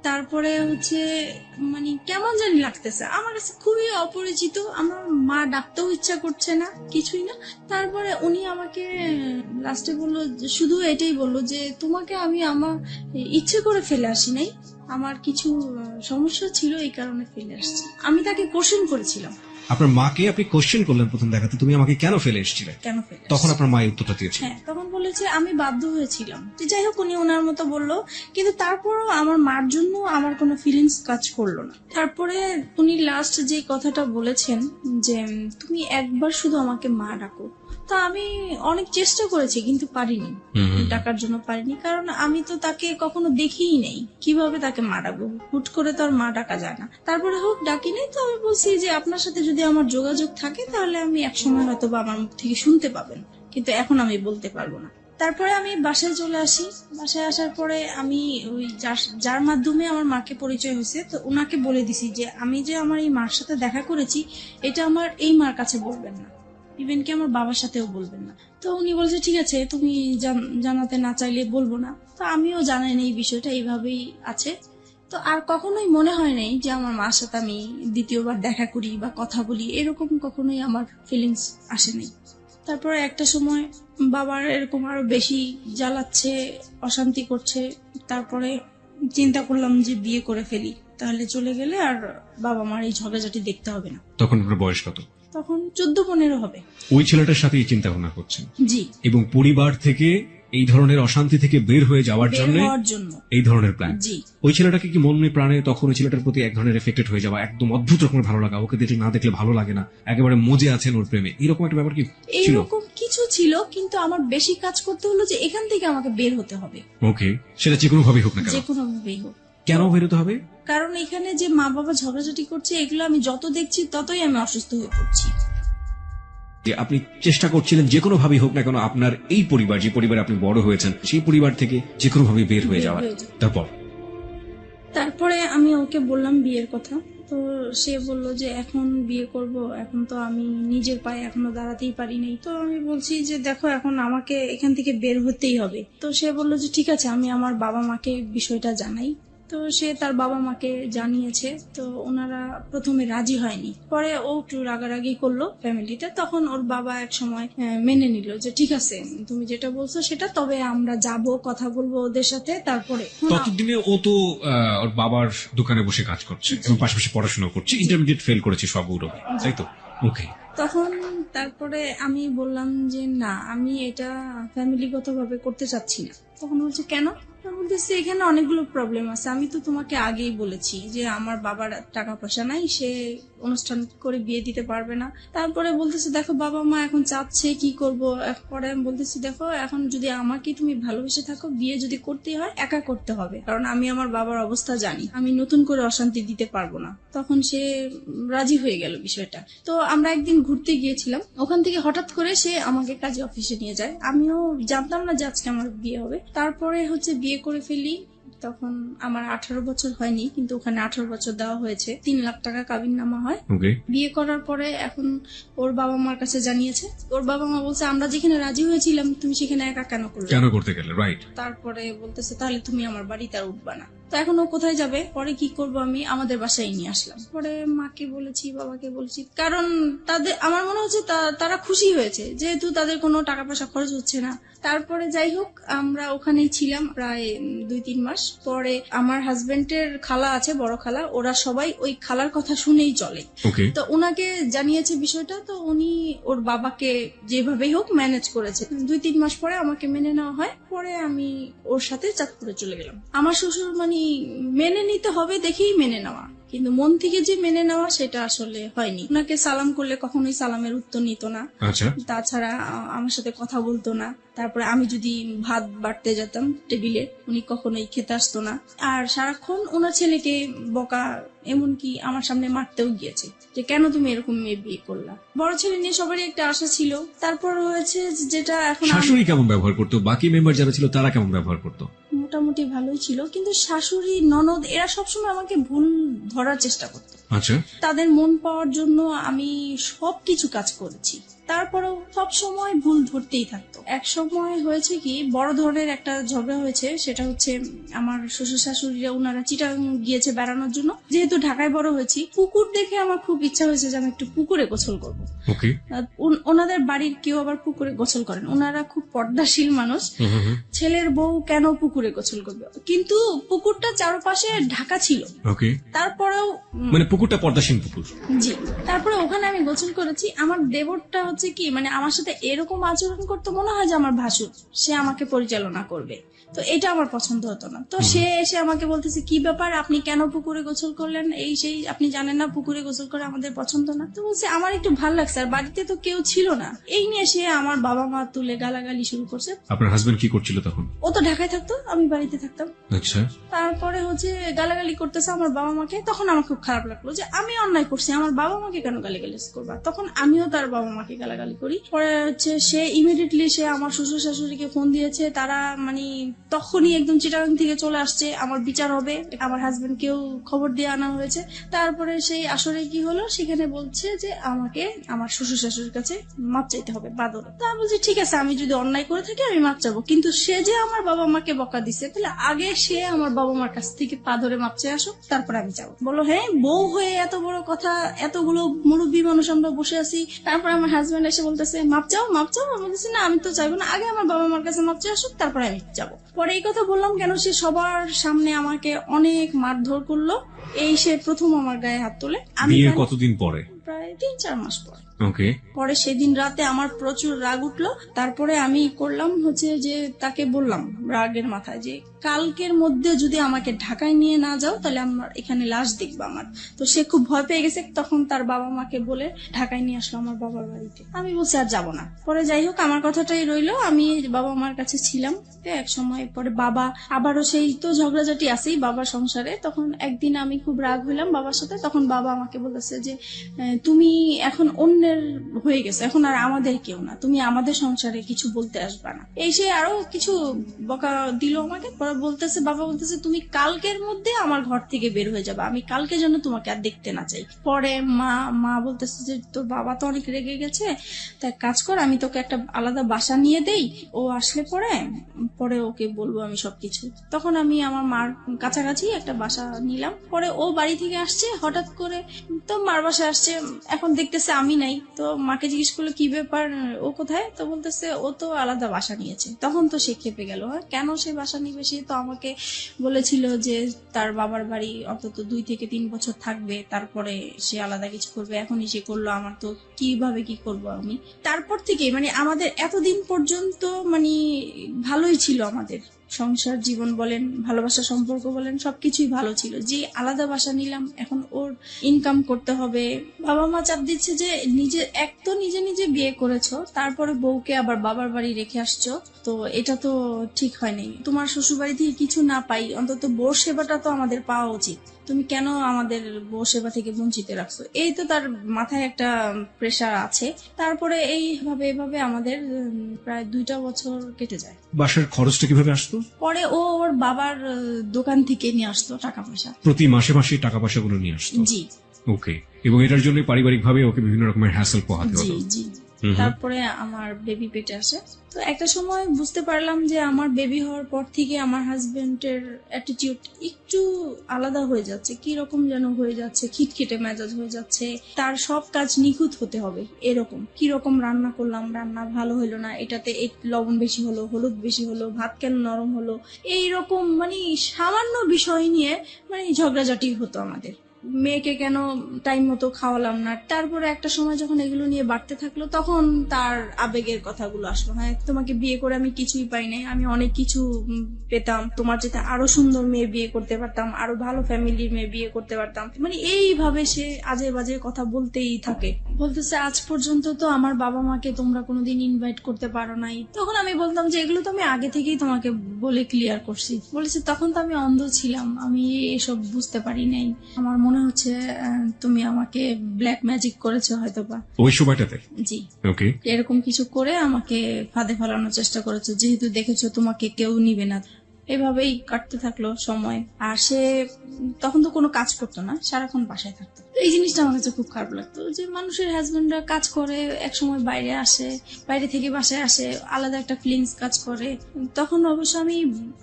তারপরে হচ্ছে মানে কেমন জানি লাগতেছে আমার কাছে, খুবই অপরিচিত। আমার মা ডাকতেও ইচ্ছা করছে না, কিছুই না। তারপরে উনি আমাকে লাস্টে বললো, শুধু এটাই বললো যে তোমাকে আমি আমার ইচ্ছে করে ফেলে আসি নাই, আমার কিছু সমস্যা ছিল এই কারণে ফেলে আসছি। আমি তাকে কোশ্চেন করেছিলাম, আপনার মাকে আপনি কোশ্চেন করলেন প্রথম দেখাতে, তুমি আমাকে কেন ফেলে এসেছিলে? কেন ফেলে তখন আসছি? আপনার মা এই উত্তরটা দিয়েছিল। হ্যাঁ, তখন বলেছে আমি বাধ্য হয়েছিলাম। তো যাই হোক, উনি ওনার মতো বললো, কিন্তু তারপরও আমার মার জন্য আমার কোনো ফিলিংস কাজ করলো না। তারপরে উনি লাস্ট যে কথাটা বলেছেন যে তুমি একবার শুধু আমাকে মা ডাকো। তো আমি অনেক চেষ্টা করেছি কিন্তু পারিনি, ডাকার জন্য পারিনি, কারণ আমি তো তাকে কখনো দেখিই নেই, কিভাবে তাকে মা ডাকবো? হুট করে তো আর মা ডাকা যায় না। তারপরে হোক ডাকি নেই, তো আমি বলছি যে আপনার সাথে যদি আমার যোগাযোগ থাকে তাহলে আমি একসময় হয়তো বা আমার মুখ থেকে শুনতে পাবেন, কিন্তু এখন আমি বলতে পারবো না। তারপরে আমি বাসায় চলে আসি। বাসায় আসার পরে আমি ওই যার মাধ্যমে আমার মাকে পরিচয় হয়েছে, তো ওনাকে বলে দিছি যে আমি যে আমার এই মার সাথে দেখা করেছি এটা আমার এই মার কাছে বলবেন না, ইভেন কি আমার বাবার সাথেও বলবেন না। তো উনি বলছে ঠিক আছে, তুমি জানাতে না চাইলে বলবো না। তো আমিও জানাই না এই বিষয়টা, এইভাবেই আছে। তো আর কখনোই মনে হয় নাই যে আমার মার সাথে আমি দ্বিতীয়বার দেখা করি বা কথা বলি, এরকম কখনোই আমার ফিলিংস আসে নাই। তারপরে একটা সময় বাবার এরকম আরো বেশি জ্বালাচ্ছে, অশান্তি করছে। তারপরে চিন্তা করলাম যে বিয়ে করে ফেলি, তাহলে চলে গেলে আর বাবা মার এই ঝগড়াঝাটি দেখতে হবে না। তখন আপনার বয়স কত? তখন 14-15 হবে। ওই ছেলেটার সাথে এই চিন্তা ভাবনা করছেন, জি, এবং পরিবার থেকে এই ধরনের অশান্তি থেকে বের হয়ে যাওয়ার বের জন্য হওয়ার জন্য। এই ধরনের প্ল্যান। জি, ওই ছেলেটাকে কি মনে প্রাণে তখন ওই ছেলেটার প্রতি এক ধরনের এফেক্টেড হয়ে যাওয়া, একদম অদ্ভুত রকমের ভালো লাগা, ওকে দেখলে না দেখলে ভালো লাগে না, একেবারে মজে আছেন ওর প্রেমে, এরকম একটা ব্যাপার কি ছিল? এইরকম কিছু ছিল, কিন্তু আমার বেশি কাজ করতে হলো যে এখান থেকে আমাকে বের হতে হবে, ওকে, সেটা যে কোনো ভাবে হোক না কেন। যে কোনো ভাবেই হোক। কেন বেরোতে হবে? কারণ এখানে যে মা বাবা ঝগড়াঝাটি করছে, এগুলো আমি যত দেখছি ততই আমি অসুস্থ হয়ে পড়ছি। যে আপনি চেষ্টা করছিলেন যে কোনো ভাবেই হোক না কেন আপনার এই পরিবার, যে পরিবারে আপনি বড় হয়েছেন, সেই পরিবার থেকে যে কোনো ভাবে বের হয়ে যাওয়ার। তারপর তারপরে আমি ওকে বললাম বিয়ের কথা। তো সে বলল যে এখন বিয়ে করব, এখন তো আমি নিজের পায়ে এখনো দাঁড়াতেই পারি নাই। তো আমি বলছি যে দেখো, এখন আমাকে এখান থেকে বের হতেই হবে। তো সে বলল যে ঠিক আছে, আমি আমার বাবা মাকে বিষয়টা জানাই। তো সে তার বাবা মাকে জানিয়েছে। তো ওনারা প্রথমে রাজি হয়নি, পরে ও একটু রাগারাগি করলো ফ্যামিলিতে। তখন ওর বাবা এক সময় মেনে নিল যে ঠিক আছে, তুমি যেটা বলছো সেটা, তবে আমরা যাব, কথা বলবো ওদের সাথে। তারপরে ততদিনে ও তো ওর বাবার দোকানে বসে কাজ করছে এবং পাশাপাশি পড়াশোনা করছে, ইন্টারমিডিয়েট ফেল করেছে সবগুলো, তাই তো? ওকে। তখন তারপরে আমি বললাম যে না, আমি এটা ফ্যামিলিগত ভাবে করতে চাচ্ছি না। তখন বলছে কেন? বলতেছে এখানে অনেকগুলো প্রবলেম আছে, আমি তো তোমাকে আগেই বলেছি যে আমার বাবার টাকা পয়সা নাই, সে অনুষ্ঠান করে বিয়ে দিতে পারবে না। তারপরে বলতেছে দেখো, বাবা মা এখন চাচ্ছে, কি করব? পরে আমি বলতেছি দেখো, এখন যদি আমাকে তুমি ভালোবেসে থাকো, বিয়ে যদি করতে হয় একা করতে হবে, কারণ আমি আমার বাবার অবস্থা জানি, আমি নতুন করে অশান্তি দিতে পারবো না। তখন সে রাজি হয়ে গেল বিষয়টা। তো আমরা একদিন ঘুরতে গিয়েছিলাম, ওখান থেকে হঠাৎ করে সে আমাকে কাজে অফিসে নিয়ে যায়। আমিও জানতাম না যে আজকে আমার বিয়ে হবে। তারপরে হচ্ছে বিয়ে করে ফেলি। তখন আমার 18 বছর হয়নি, কিন্তু ওখানে 18 বছর দেওয়া হয়েছে। 3 লাখ টাকা কাবিননামা হয়। বিয়ে করার পরে এখন ওর বাবা মার কাছে জানিয়েছে। ওর বাবা মা বলছে আমরা যেখানে রাজি হয়েছিলাম তুমি সেখানে একা কেন করতে গেলে? রাইট। তারপরে বলতেছে তাহলে তুমি আমার বাড়িতে আর উঠবা না। তো এখন ও কোথায় যাবে? পরে কি করব, আমি আমাদের বাসায় নিয়ে আসলাম। পরে মাকে বলেছি, বাবাকে বলেছি, কারণ তাদের, আমার মনে হচ্ছে তারা খুশি হয়েছে, যেহেতু তাদের কোনো টাকা পয়সা খরচ হচ্ছে না। তারপরে যাই হোক, আমরা ওখানেই ছিলাম প্রায় 2-3 মাস। পরে আমার হাজবেন্ডের খালা আছে, বড় খালা, ওরা সবাই ওই খালার কথা শুনেই চলে। তো ওনাকে জানিয়েছে বিষয়টা। তো উনি ওর বাবাকে যেভাবেই হোক ম্যানেজ করেছে। 2-3 মাস পরে আমাকে মেনে নেওয়া হয়। পরে আমি ওর সাথে চাঁদপুরে চলে গেলাম। আমার শ্বশুর মানে মেনে নিতে হবে দেখেই মেনে নেওয়া, কিন্তু মন থেকে যে মেনে নেওয়া সেটা আসলে হয়নি। ওনাকে সালাম করলে কখনোই সালামের উত্তর নিত না। আচ্ছা। তাছাড়া আমার সাথে কথা বলতো না। তারপরে আমি যদি ভাত বাড়তে যেতাম টেবিলে, উনি কখনোই খেতে আসতো না। আর সারাক্ষণ ওনার ছেলেকে বকা, এমনকি আমার সামনে মারতেও গিয়েছে যে কেন তুমি এরকম মেয়ে বিয়ে করলা। বড় ছেলে নিয়ে সবারই একটা আশা ছিল। তারপর হয়েছে যেটা এখন শাশুড়ি কেমন ব্যবহার করতো, বাকি মেম্বার যারা ছিল তারা কেমন ব্যবহার করতো? মোটামুটি ভালোই ছিল, কিন্তু শাশুড়ি ননদ এরা সবসময় আমাকে ভুল ধরার চেষ্টা করতো। আচ্ছা। তাদের মন পাওয়ার জন্য আমি সবকিছু কাজ করেছি, তারপরেও সব সময় ভুল ধরতেই থাকতো। এক সময় হয়েছে কি, বড় ধরনের একটা ঝগড়া হয়েছে। সেটা হচ্ছে আমার শ্বশুর শাশুড়িরা ওনারা চিটাগাং গিয়েছে বেড়ানোর জন্য। যেহেতু ঢাকায় বড় হয়েছি, পুকুর দেখে আমার খুব ইচ্ছা হয়েছে যে আমি একটু পুকুরে গোসল করবো। ওকে। ওনাদের বাড়ির কেউ আবার পুকুরে গোসল করেন, ওনারা খুব পর্দাশীল মানুষ। ছেলের বউ কেন পুকুরে গোসল করবে, কিন্তু পুকুরটা চারপাশে ঢাকা ছিল। ওকে। তারপরেও মানে পুকুরটা পর্দাসীন পুকুর। জি, তারপরে ওখানে আমি গোসল করেছি। আমার দেবরটা হচ্ছে কি, মানে আমার সাথে এরকম আচরণ করতে মনে হয় যে আমার ভাসুর, সে আমাকে পরিচালনা করবে। তো এটা আমার পছন্দ হতো না। তো সে এসে আমাকে বলতেছে, কি ব্যাপার, আপনি কেন পুকুরে গোসল করলেন, এই সেই, আপনি জানেন না পুকুরে গোসল করে আমাদের পছন্দ না। তো বলছে আমার একটু ভাল লাগছে, আর বাড়িতে তো কেউ ছিল না। এই নিয়ে সে আমার বাবা মা তুলে গালাগালি শুরু করছে। আপনার হাজবেন্ড কি করছিল তখন? ও তো ঢাকায় থাকতো, আমি বাড়িতে থাকতাম। আচ্ছা। তারপরে হচ্ছে গালাগালি করতেছে আমার বাবা মাকে। তখন আমার খুব খারাপ লাগলো যে আমি অন্যায় করছি, আমার বাবা মাকে কেন গালিগালি করবা। তখন আমিও তার বাবা মাকে গালাগালি করি। পরে হচ্ছে সে ইমিডিয়েটলি সে আমার শ্বশুর শাশুড়িকে ফোন দিয়েছে। তারা মানে তখনই একদম চিটাগাং থেকে চলে আসছে, আমার বিচার হবে। আমার হাজবেন্ড কেউ খবর দিয়ে আনা হয়েছে। তারপরে সেই আসরে কি হলো, সেখানে বলছে যে আমাকে আমার শ্বশুর শাশুড়ির কাছে মাপ চাইতে হবে বাদরে। তা আমি বলছি ঠিক আছে, আমি যদি অন্যায় করে থাকি আমি মাপ চাবো, কিন্তু সে যে আমার বাবা মাকে বকা দিছে, তাহলে আগে সে আমার বাবা মার কাছ থেকে পা ধরে মাপ চেয়ে আসো, তারপরে আমি যাবো। বলো হ্যাঁ, বউ হয়ে এত বড় কথা, এতগুলো মুরব্বী মানুষ আমরা বসে আছি। তারপর আমার হাজবেন্ড এসে বলতেছে মাপ চাও মাপ চাও। আমি বলতেছি না, আমি তো চাইবো না, আগে আমার বাবা মার কাছে মাপ চেয়ে আসুক, তারপরে আমি যাবো। পরে এই কথা বললাম কেন, সে সবার সামনে আমাকে অনেক মারধর করলো। এই সে প্রথম আমার গায়ে হাত তোলে। আমি বিয়ের কতদিন পরে? প্রায় 3-4 মাস পরে। ওকে। পরে সেদিন রাতে আমার প্রচুর রাগ উঠলো। তারপরে আমি করলাম হচ্ছে যে তাকে বললাম রাগের মাথায় যে কালকের মধ্যে যদি আমাকে ঢাকায় নিয়ে না যাও, তাহলে আমার এখানে লাশ দেখবো আমার। তো সে খুব ভয় পেয়ে গেছে। তখন তার বাবা মাকে বলে ঢাকায় নিয়ে আসলো আমার বাবার বাড়িতে। আমি বলছি আর যাবো না। পরে যাই হোক, আমার কথাটাই রইলো, আমি বাবা মার কাছে ছিলাম। এক সময় পরে বাবা আবারও সেই তো ঝগড়াঝাটি আছেই বাবার সংসারে। তখন একদিন আমি খুব রাগ হইলাম বাবার সাথে। তখন বাবা আমাকে বলেছে যে তুমি এখন অন্যের হয়ে গেছে, এখন আর আমাদের কেউ না, তুমি আমাদের সংসারে কিছু বলতে আসবা না। এই সে আরো কিছু বকা দিল আমাকে। পরে বলতেছে, বাবা বলতেছে তুমি কালকের মধ্যে আমার ঘর থেকে বের হয়ে যাবে, আমি কালকে যেন তোমাকে আর দেখতে না চাই। পরে মা বলতেছে যে তোর বাবা তো অনেক রেগে গেছে, তাই কাজ কর, আমি তোকে একটা আলাদা বাসা নিয়ে দেই, ও আসলে পরে ওকে বলবো আমি সবকিছু। তখন আমি আমার মার কাছাকাছি একটা বাসা নিলাম। পরে ও বাড়ি থেকে আসছে হঠাৎ করে, তো মার বাসায় আসছে। এখন দেখতেছে আমি নাই। তো মাকে জিজ্ঞেস করলো কি ব্যাপার, ও কোথায়? তো বলতেছে ও তো আলাদা বাসা নিয়েছে। তখন তো সে খেপে গেল, কেন সে বাসা নিবে? সে তো আমাকে বলেছিল যে তার বাবার বাড়ি অন্তত 2 থেকে 3 বছর থাকবে, তারপরে সে আলাদা কিছু করবে। এখনই সে করলো, আমার তো কিভাবে কি করব আমি। তারপর থেকে মানে আমাদের এতদিন পর্যন্ত মানে ভালোই ছিল, আমাদের সংসার জীবন বলেন, ভালোবাসা সম্পর্ক বলেন, সবকিছুই ভালো ছিল। যে আলাদা বাসা নিলাম, এখন ওর ইনকাম করতে হবে, বাবা মা চাপ দিচ্ছে যে নিজে নিজে বিয়ে করেছো, তারপরে বউকে আবার বাবার বাড়ি রেখে আসছো, তো এটা তো ঠিক হয়নি। তোমার শ্বশুর বাড়ি থেকে কিছু না পাই, অন্তত বউ সেবাটা তো আমাদের পাওয়া উচিত, তুমি কেন আমাদের বউ সেবা থেকে বঞ্চিত রাখছো? এই তো তার মাথায় একটা প্রেশার আছে। তারপরে এভাবে আমাদের প্রায় 2টা বছর কেটে যায়। বাসার খরচটা কিভাবে আসতো? পরে ও ওর বাবার দোকান থেকে নিয়ে আসতো টাকা পয়সা, প্রতি মাসে মাসে টাকা পয়সা গুলো নিয়ে আসতো। জি। ওকে। এবং এটার জন্য পারিবারিক ভাবে ওকে বিভিন্ন রকমের হ্যাসেল পোহাতে জি হতো। জি। তারপরে আমার বেবি পেটে আসে। তো একটা সময় বুঝতে পারলাম যে আমার বেবি হওয়ার পর থেকে আমার হাজবেন্ডের অ্যাটিটিউড একটু আলাদা হয়ে যাচ্ছে, কি রকম যেন হয়ে যাচ্ছে, খিটখিটে মেজাজ হয়ে যাচ্ছে। তার সব কাজ নিখুঁত হতে হবে এরকম। কি রকম রান্না করলাম, রান্না ভালো হলো না, এটাতে লবণ বেশি হলো, হলুদ বেশি হলো, ভাত কেন নরম হলো, এইরকম মানে সামান্য বিষয় নিয়ে মানে ঝগড়াঝাটি হতো আমাদের। মেয়েকে কেন টাইম মতো খাওয়ালাম না। তারপরে একটা সময় যখন এগুলো নিয়ে বাড়তে থাকলো তখন তার আবেগের কথাগুলো আসলো, হ্যাঁ তোমাকে বিয়ে করে আমি কিছুই পাই নাই, আমি অনেক কিছু পেতাম, তোমার যেটা আরো সুন্দর মেয়ে বিয়ে করতে পারতাম, আরো ভালো ফ্যামিলির মেয়ে বিয়ে করতে পারতাম। মানে এইভাবে সে আজে বাজে কথা বলতেই থাকে, বলতেছে আজ পর্যন্ত তো আমার বাবা মাকে তোমরা কোনোদিন ইনভাইট করতে পারো নাই। তখন আমি বলতাম যে এগুলো তো আমি আগে থেকেই তোমাকে বলে ক্লিয়ার করছি। বলেছে তখন তো আমি অন্ধ ছিলাম, আমি এসব বুঝতে পারি নাই, আমার মনে হচ্ছে তুমি আমাকে ব্ল্যাক ম্যাজিক করেছো হয়তোবা। ওই সময়টাতে? জি, ওকে। এরকম কিছু করে আমাকে ফাঁদে ফেলানোর চেষ্টা করেছে, যেহেতু দেখেছো তোমাকে কেউ নিবে না। এভাবেই কাটতে থাকলো সময়। আর সে তখন তো কোনো কাজ করতো না, সারাক্ষণ বাসায় থাকতো। এই জিনিসটা আমার কাছে খুব খারাপ লাগতো যে মানুষের হাজবেন্ডরা কাজ করে, এক সময় বাইরে আসে, বাইরে থেকে বাসায় আসে, আলাদা একটা ফিলিংস কাজ করে। তখন অবশ্য আমি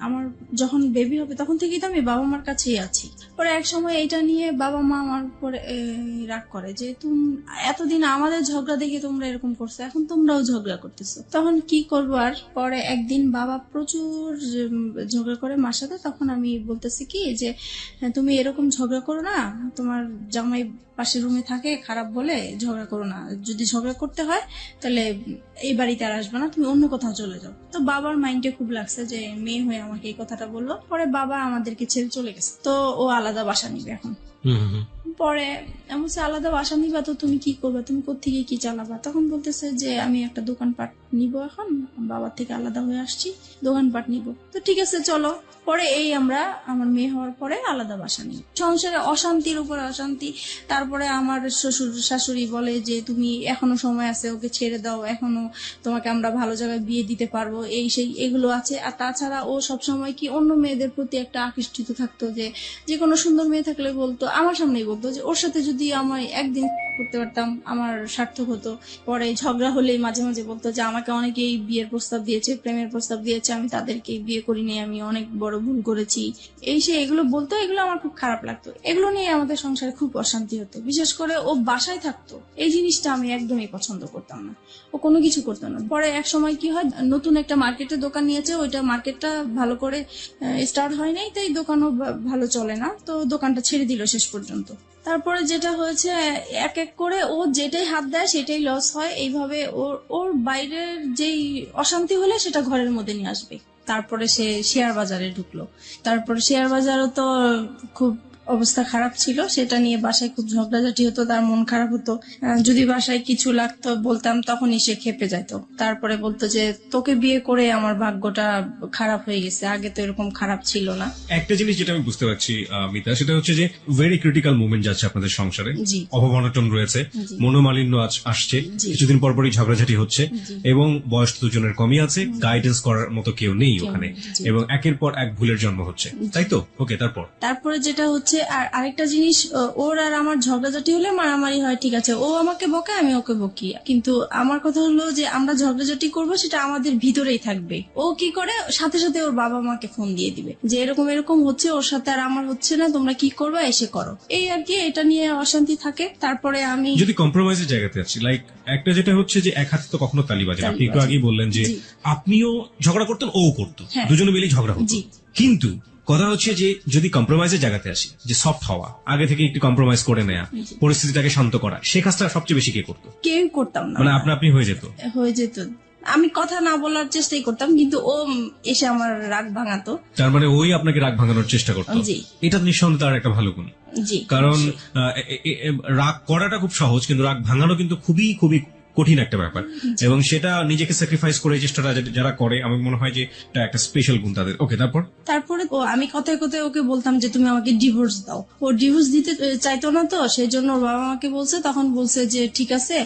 আমার যখন বেবি হবে তখন থেকেই তো আমি বাবা মার কাছেই আছি। পরে এক সময় এটা নিয়ে বাবা মা আমার উপরে রাগ করে যে তুমি এতদিন আমাদের ঝগড়া দেখে তোমরা এরকম করছো, এখন তোমরাও ঝগড়া করতেছো। তখন কি করবো আর, পরে একদিন বাবা প্রচুর ঝগড়া করে মার সাথে। তখন আমি বলতেছি কি যে তুমি এরকম ঝগড়া করো না, তোমার জামাই পাশের রুমে থাকে, খারাপ বলে ঝগড়া করো না, যদি ঝগড়া করতে হয় তাহলে এই বাড়িতে আর আসবে না, তুমি অন্য কোথাও চলে যাও। তো বাবার মাইন্ডে খুব লাগছে যে মেয়ে হয়ে আমাকে এই কথাটা বললো। পরে বাবা আমাদেরকে ছেড়ে চলে গেছে, তো ও আলাদা বাসা নিবে এখন। পরে এমন আলাদা বাসা নিবা তো তুমি কি করবা, তুমি কোত্থেকে কি চালাবা? তখন বলতেছে যে আমি একটা দোকানপাট নিব, এখন বাবার থেকে আলাদা হয়ে আসছি, দোকানপাট নিব। তো ঠিক আছে চলো। পরে এই আমরা আমার মেয়ে হওয়ার পরে আলাদা বাসা নিই। সংসারে অশান্তির উপর অশান্তি। তারপরে আমার শ্বশুর শাশুড়ি বলে যে তুমি এখনো সময় আছে, ওকে ছেড়ে দাও, এখনো তোমাকে আমরা ভালো জায়গায় বিয়ে দিতে পারবো, এই সেই এগুলো আছে। আর তাছাড়া ও সবসময় কি অন্য মেয়েদের প্রতি একটা আকৃষ্টিত থাকতো, যে কোনো সুন্দর মেয়ে থাকলে বলতো, আমার সামনেই বলতো যে ওর সাথে যদি আমি একদিন করতে পারতাম আমার সার্থক হতো। পরে ঝগড়া হলেই মাঝে মাঝে বলতো যে আমাকে অনেকেই বিয়ের প্রস্তাব দিয়েছে, প্রেমের প্রস্তাব দিয়েছে, আমি তাদেরকে বিয়ে করিনি, আমি অনেক বড় ভুল করেছি, এই সে এগুলো বলতো। এগুলো আমার খুব খারাপ লাগতো, এগুলো নিয়ে আমাদের সংসারে খুব অশান্তি হতো। বিশেষ করে ও বাসায় থাকতো, এই জিনিসটা আমি একদমই পছন্দ করতাম না, ও কোনো কিছু করতো না। পরে এক সময় কি হয়, নতুন একটা মার্কেটে দোকান নিয়েছে, ওইটা মার্কেটটা ভালো করে স্টার্ট হয় নাই, তাই দোকানও ভালো চলে না, তো দোকানটা ছেড়ে দিল শেষ পর্যন্ত। তারপরে যেটা হয়েছে, এক এক করে ও যেটাই হাত দেয় সেটাই লস হয়। এইভাবে ওর বাইরের যেই অশান্তি হলে সেটা ঘরের মধ্যে নিয়ে আসবে। তারপরে সে শেয়ার বাজারে ঢুকলো। তারপরে শেয়ার বাজারও তো খুব অবস্থা খারাপ ছিল, সেটা নিয়ে বাসায় খুব ঝগড়াঝাটি হতো, তার মন খারাপ হতো। যদি বাসায় কিছু লাগতো বলতাম, তখনই সে খেপে যেত। তারপরে বলতো যে তোকে বিয়ে করে আমার ভাগ্যটা খারাপ হয়ে গেছে, আগে তো এরকম খারাপ ছিল না। একটা জিনিস যেটা আমি বুঝতে পারছি মিতা, সেটা হচ্ছে যে ভেরি ক্রিটিক্যাল মুভমেন্ট যাচ্ছে আপনাদের সংসারে, অভাব-অনটন রয়েছে, মনোমালিন্য আসছে, কিছুদিন পর পরই ঝগড়াঝাটি হচ্ছে, এবং বয়স দুজনের কমই আছে, গাইডেন্স করার মতো কেউ নেই ওখানে, এবং একের পর এক ভুলের জন্ম হচ্ছে, তাই তো? ওকে, তারপরে যেটা হচ্ছে, আর আরেকটা জিনিস, ওর আর আমার ঝগড়াঝাটি হলে মারামারি হয়, ঠিক আছে, ও আমাকে বকে, আমি ওকে বকি, কিন্তু আমার কথা হলো যে আমরা ঝগড়াঝাটি করবো সেটা আমাদের ভিতরেই থাকবে। ও কি করে, সাথে সাথে ওর বাবা মাকে ফোন দিয়ে দিবে যে এরকম এরকম হচ্ছে, ওর সাথে আর আমার হচ্ছে না, তোমরা কি করবা, এসে করো, এই আর কি। এটা নিয়ে অশান্তি থাকে। তারপরে আমি যদি কম্প্রোমাইজের জায়গাতে আছি, লাইক একটা যেটা হচ্ছে যে এক হাতে তো কখনো তালি বাজে না। আপনি একটু আগেই বললেন যে আপনিও ঝগড়া করতেন, ও করতো, দুজনে মিলেই ঝগড়া হতো, কিন্তু কথা হচ্ছে যে যদি কম্প্রোমাইজের জায়গাতে আসি, যে সফট হওয়া, আগে থেকে একটু কম্প্রোমাইজ করে নেয়া, পরিস্থিতিটাকে শান্ত করা, সে কাজটা সবচেয়ে বেশি কে করতো? কেউ করতাম না, মানে আপনি হয়ে যেত। আমি কথা না বলার চেষ্টাই করতাম, কিন্তু ও এসে আমার রাগ ভাঙাতো। তার মানে ওই আপনাকে রাগ ভাঙানোর চেষ্টা করতো? জি। এটা নিঃসন্দেহে তার একটা ভালো গুণ। জি। কারণ রাগ করাটা খুব সহজ, কিন্তু রাগ ভাঙানো কিন্তু খুবই খুবই কঠিন একটা ব্যাপার, এবং সেটা নিজেকে স্যাক্রিফাইস করে চেষ্টাটা যারা করে, আমার মনে হয় যে এটা একটা স্পেশাল গুণ তাদের। ওকে, তারপরে আমি কথায় কথায় ওকে বলতাম যে তুমি আমাকে ডিভোর্স দাও। ও ডিভোর্স দিতে চাইতো না, তো সেই জন্য ওর বাবা আমাকে বলছে, তখন বলছে যে ঠিক আছে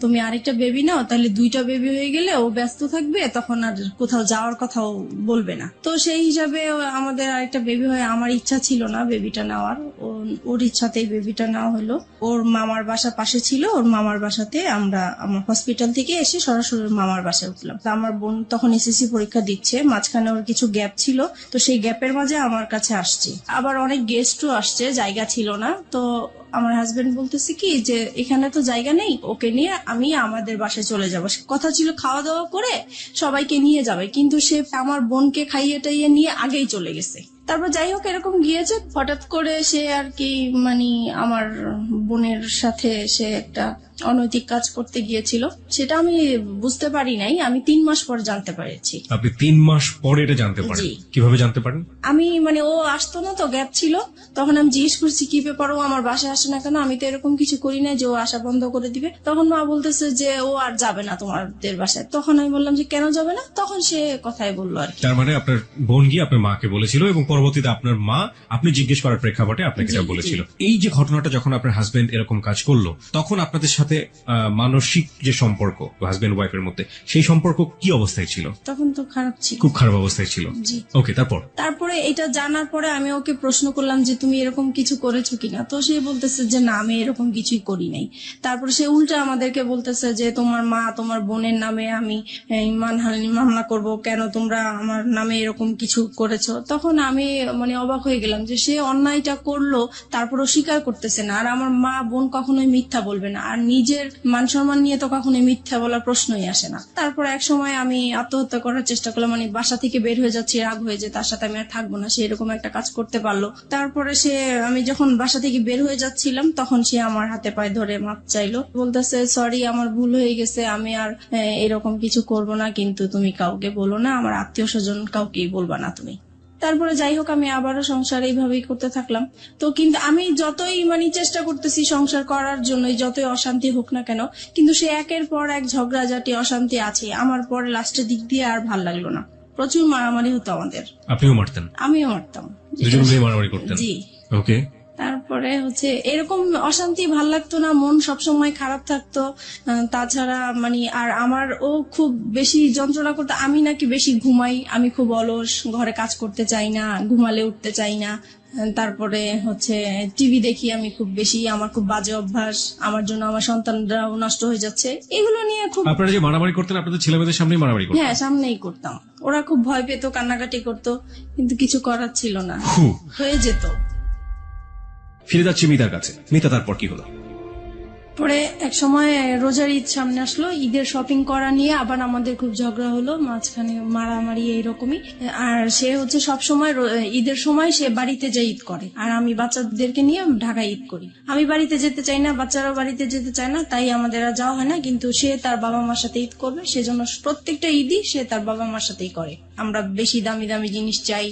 তুমি আরেকটা বেবি নাও, তাহলে 2টা বেবি হয়ে গেলে ও ব্যস্ত থাকবে, তখন আর কোথাও যাওয়ার কথাও বলবে না। তো সেই হিসাবে আমাদের আরেকটা বেবি হয়। আমার ইচ্ছা ছিল না বেবিটা নেওয়ার, ওর ইচ্ছাতেই বেবিটা নেওয়া হলো। ওর মামার বাসা পাশে ছিল, ওর মামার বাসাতে আমরা হসপিটাল থেকে এসে সরাসরি মামার বাসায় উঠলাম। আমার বোন তখন এসএসসি পরীক্ষা দিচ্ছে, মাঝখানে ওর কিছু গ্যাপ ছিল, তো সেই গ্যাপের মাঝে আমার কাছে আসছে। আবার অনেক গেস্টও আসছে, জায়গা ছিল না। তো আমার হাজবেন্ড বলতেছে কি যে এখানে তো জায়গা নেই, ওকে নিয়ে আমি আমাদের বাসায় চলে যাব। কথা ছিল খাওয়া দাওয়া করে সবাইকে নিয়ে যাবে, কিন্তু সে আমার বোনকে খাইয়ে টাইয়ে নিয়ে আগেই চলে গেছে। তারপর যাই হোক এরকম গিয়েছে, হঠাৎ করে সে আর কি মানে আমার বোনের সাথে সে একটা অনৈতিক কাজ করতে গিয়েছিল, সেটা আমি বুঝতে পারি নাই, আমি 3 মাস পর জানতে পেরেছি। আপনি 3 মাস পরে এটা জানতে পারেন? জি। কিভাবে জানতে পারেন? আমি মানে ও আসতো না তো, গ্যাপ ছিল, তখন আমি জিজ্ঞেস করছি কি ব্যাপার, ও আমার বাসায় আসে না কেন, আমি তো এরকম কিছু করি না যে ও আসা বন্ধ করে দিবে। তখন মা বলতেছে যে ও আর যাবে না তোমাদের বাসায়। তখন আমি বললাম যে কেন যাবে না, তখন সে কথাই বললো আর কি। তার মানে আপনার বোন গিয়ে আপনার মাকে বলেছিল এবং পরবর্তীতে আপনার মা আপনি জিজ্ঞেস করার প্রেক্ষাপটে আপনাকে এটা বলেছিল। এই যে ঘটনাটা যখন আপনার হাজবেন্ড এরকম কাজ করলো, তখন আপনাদের সাথে মানসিক যে সম্পর্ক হাজবেন্ড ওয়াইফের মধ্যে, সেই সম্পর্ক কি অবস্থায় ছিল? তখন তো খারাপ ছিল, খুব খারাপ অবস্থায় ছিল। জি। ওকে, তারপরে এটা জানার পরে আমি ওকে প্রশ্ন করলাম যে তুমি এরকম কিছু করেছো কিনা, তো সে বলতেছে যে না আমি এরকম কিছুই করি নাই। তারপরে সে উল্টা আমাদেরকে বলতেছে যে তোমার মা তোমার বোনের নামে আমি মানহানি মামলা করব, কেন তোমরা আমার নামে এরকম কিছু করেছো। তখন আমি মানে অবাক হয়ে গেলাম যে সে অন্যায়টা করলো, তারপরও স্বীকার করতেছে না। আর আমার মা বোন কখনোই মিথ্যা বলবে না, আর নিজের মান সম্মান নিয়ে তো কখনোই মিথ্যা বলার প্রশ্নই আসে না। তারপর এক সময় আমি আত্মহত্যা করার চেষ্টা করলাম, মানে বাসা থেকে বের হয়ে যাচ্ছি, রাগ হয়ে যে তার সাথে আমি আর থাকবো না, সে এরকম একটা কাজ করতে পারলো। তারপরে আমি যখন বাসা থেকে বের হয়ে যাচ্ছিলাম তখন সে আমার হাতে পায়ে ধরে মাপ চাইলো, বলতেছে সরি আমার ভুল হয়ে গেছে, আমি আর এরকম কিছু করব না, কিন্তু তুমি কাউকে বলো না, আমার আত্মীয় স্বজন কাউকেই বলবা না তুমি। তারপরে যাই হোক আমি আবারও সংসার এইভাবেই করতে থাকলাম। তো কিন্তু আমি যতই মানে চেষ্টা করতেছি সংসার করার জন্য, যতই অশান্তি হোক না কেন, কিন্তু সে একের পর এক ঝগড়াঝাটি অশান্তি আছে। আমার পরে লাস্টের দিক দিয়ে আর ভাল লাগলো না, প্রচুর মারামারি হতো আমাদের। আপনিও মারতেন? আমিও মারতাম, দুজন মিলে মারামারি করতেন? জি। ওকে। তারপরে এরকম অশান্তি ভাল লাগতো না, মন সবসময় খারাপ থাকতো। তাছাড়া মানে আর আমার ও খুব বেশি যন্ত্রণা করতো, আমি নাকি বেশি ঘুমাই, আমি খুব অলস, ঘরে কাজ করতে চাই না, ঘুমালে উঠতে চাই না। তারপরে টিভি দেখি আমি খুব বেশি, আমার খুব বাজে অভ্যাস, আমার জন্য আমার সন্তানরাও নষ্ট হয়ে যাচ্ছে, এগুলো নিয়ে খুব। আপনারা যে মারামারি করতেন আপনাদের ছেলেমেয়েদের সামনেই মারামারি করতেন? হ্যাঁ, সামনেই করতাম। ওরা খুব ভয় পেত, কান্নাকাটি করতো, কিন্তু কিছু করার ছিল না, হয়ে যেত। ফিরে যাচ্ছি মিতার কাছে। মিতা, তারপর কি হলো? পরে এক সময় রোজার ঈদ সামনে আসলো, ঈদের শপিং করা নিয়ে আবার আমাদের খুব ঝগড়া হলো, মাঝখানে মারামারি এইরকমই। আর সে সব সময় ঈদের সময় সে বাড়িতে যায় ঈদ করে, আর আমি বাচ্চাদেরকে নিয়ে ঢাকায় ঈদ করি। আমি বাড়িতে যেতে চাই না, বাচ্চারাও বাড়িতে যেতে চায় না, তাই আমাদের আর যাওয়া হয় না। কিন্তু সে তার বাবা মার সাথে ঈদ করবে, সেজন্য প্রত্যেকটা ঈদই সে তার বাবা মার সাথেই করে। আমরা বেশি দামি দামি জিনিস চাই,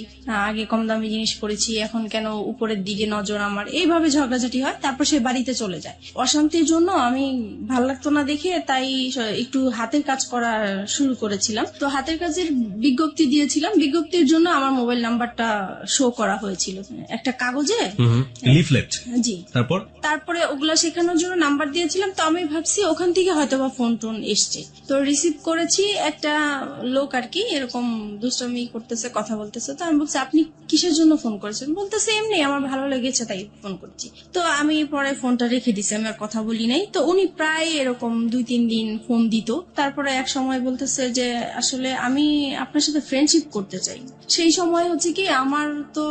আগে কম দামি জিনিস পড়েছি, এখন কেন উপরের দিকে নজর আমার, এইভাবে ঝগড়াঝাটি হয়। তারপর সে বাড়িতে চলে যায়। অশান্তির জন্য আমি ভাল লাগতো না দেখে তাই একটু হাতের কাজ করা শুরু করেছিলাম। তো হাতের কাজের বিজ্ঞপ্তি দিয়েছিলাম, বিজ্ঞপ্তির জন্য আমার মোবাইল নাম্বারটা শো করা হয়েছিল একটা কাগজে, লিফলেট। জি। তারপরে ওগুলা শেখানোর জন্য নাম্বার দিয়েছিলাম। তো আমি ভাবছি ওখান থেকে হয়তো বা ফোন টোন এসছে, তো রিসিভ করেছি। একটা লোক আর কি এরকম দুষ্টামি করতেছে, কথা বলতেছে। তো আমি বলছি আপনি কিসের জন্য ফোন করেছেন? বলতেছে এমনি আমার ভালো লেগেছে তাই ফোন করছি। তো আমি পরে ফোনটা রেখে দিছি, আমি আর কথা বলি নাই। তো উনি প্রায় এরকম 2-3 দিন ফোন দিত। তারপরে এক সময় বলতেছে যে আসলে আমি আপনার সাথে ফ্রেন্ডশিপ করতে চাই। সেই সময় কি আমার তো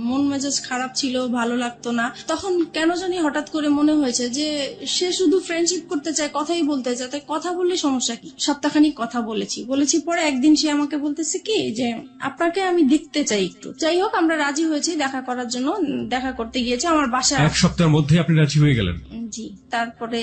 মন মেজাজ খারাপ ছিল, ভালো লাগতো না। তখন কেন জানি হঠাৎ করে মনে হয়েছে যে সে শুধু ফ্রেন্ডশিপ করতে চায়, কথাই বলতে চায়, তাই কথা বললে সমস্যা কি। সপ্তাহখানিক কথা বলেছি পরে একদিন সে আমাকে বলতেছে কি যে আপনাকে আমি দেখতে চাই একটু। যাই হোক আমরা রাজি হয়েছি দেখা করার জন্য, দেখা করতে গিয়েছে আমার বাসায়। 1 সপ্তাহের মধ্যে আপনি রাজি হয়ে গেলেন? জি। তারপরে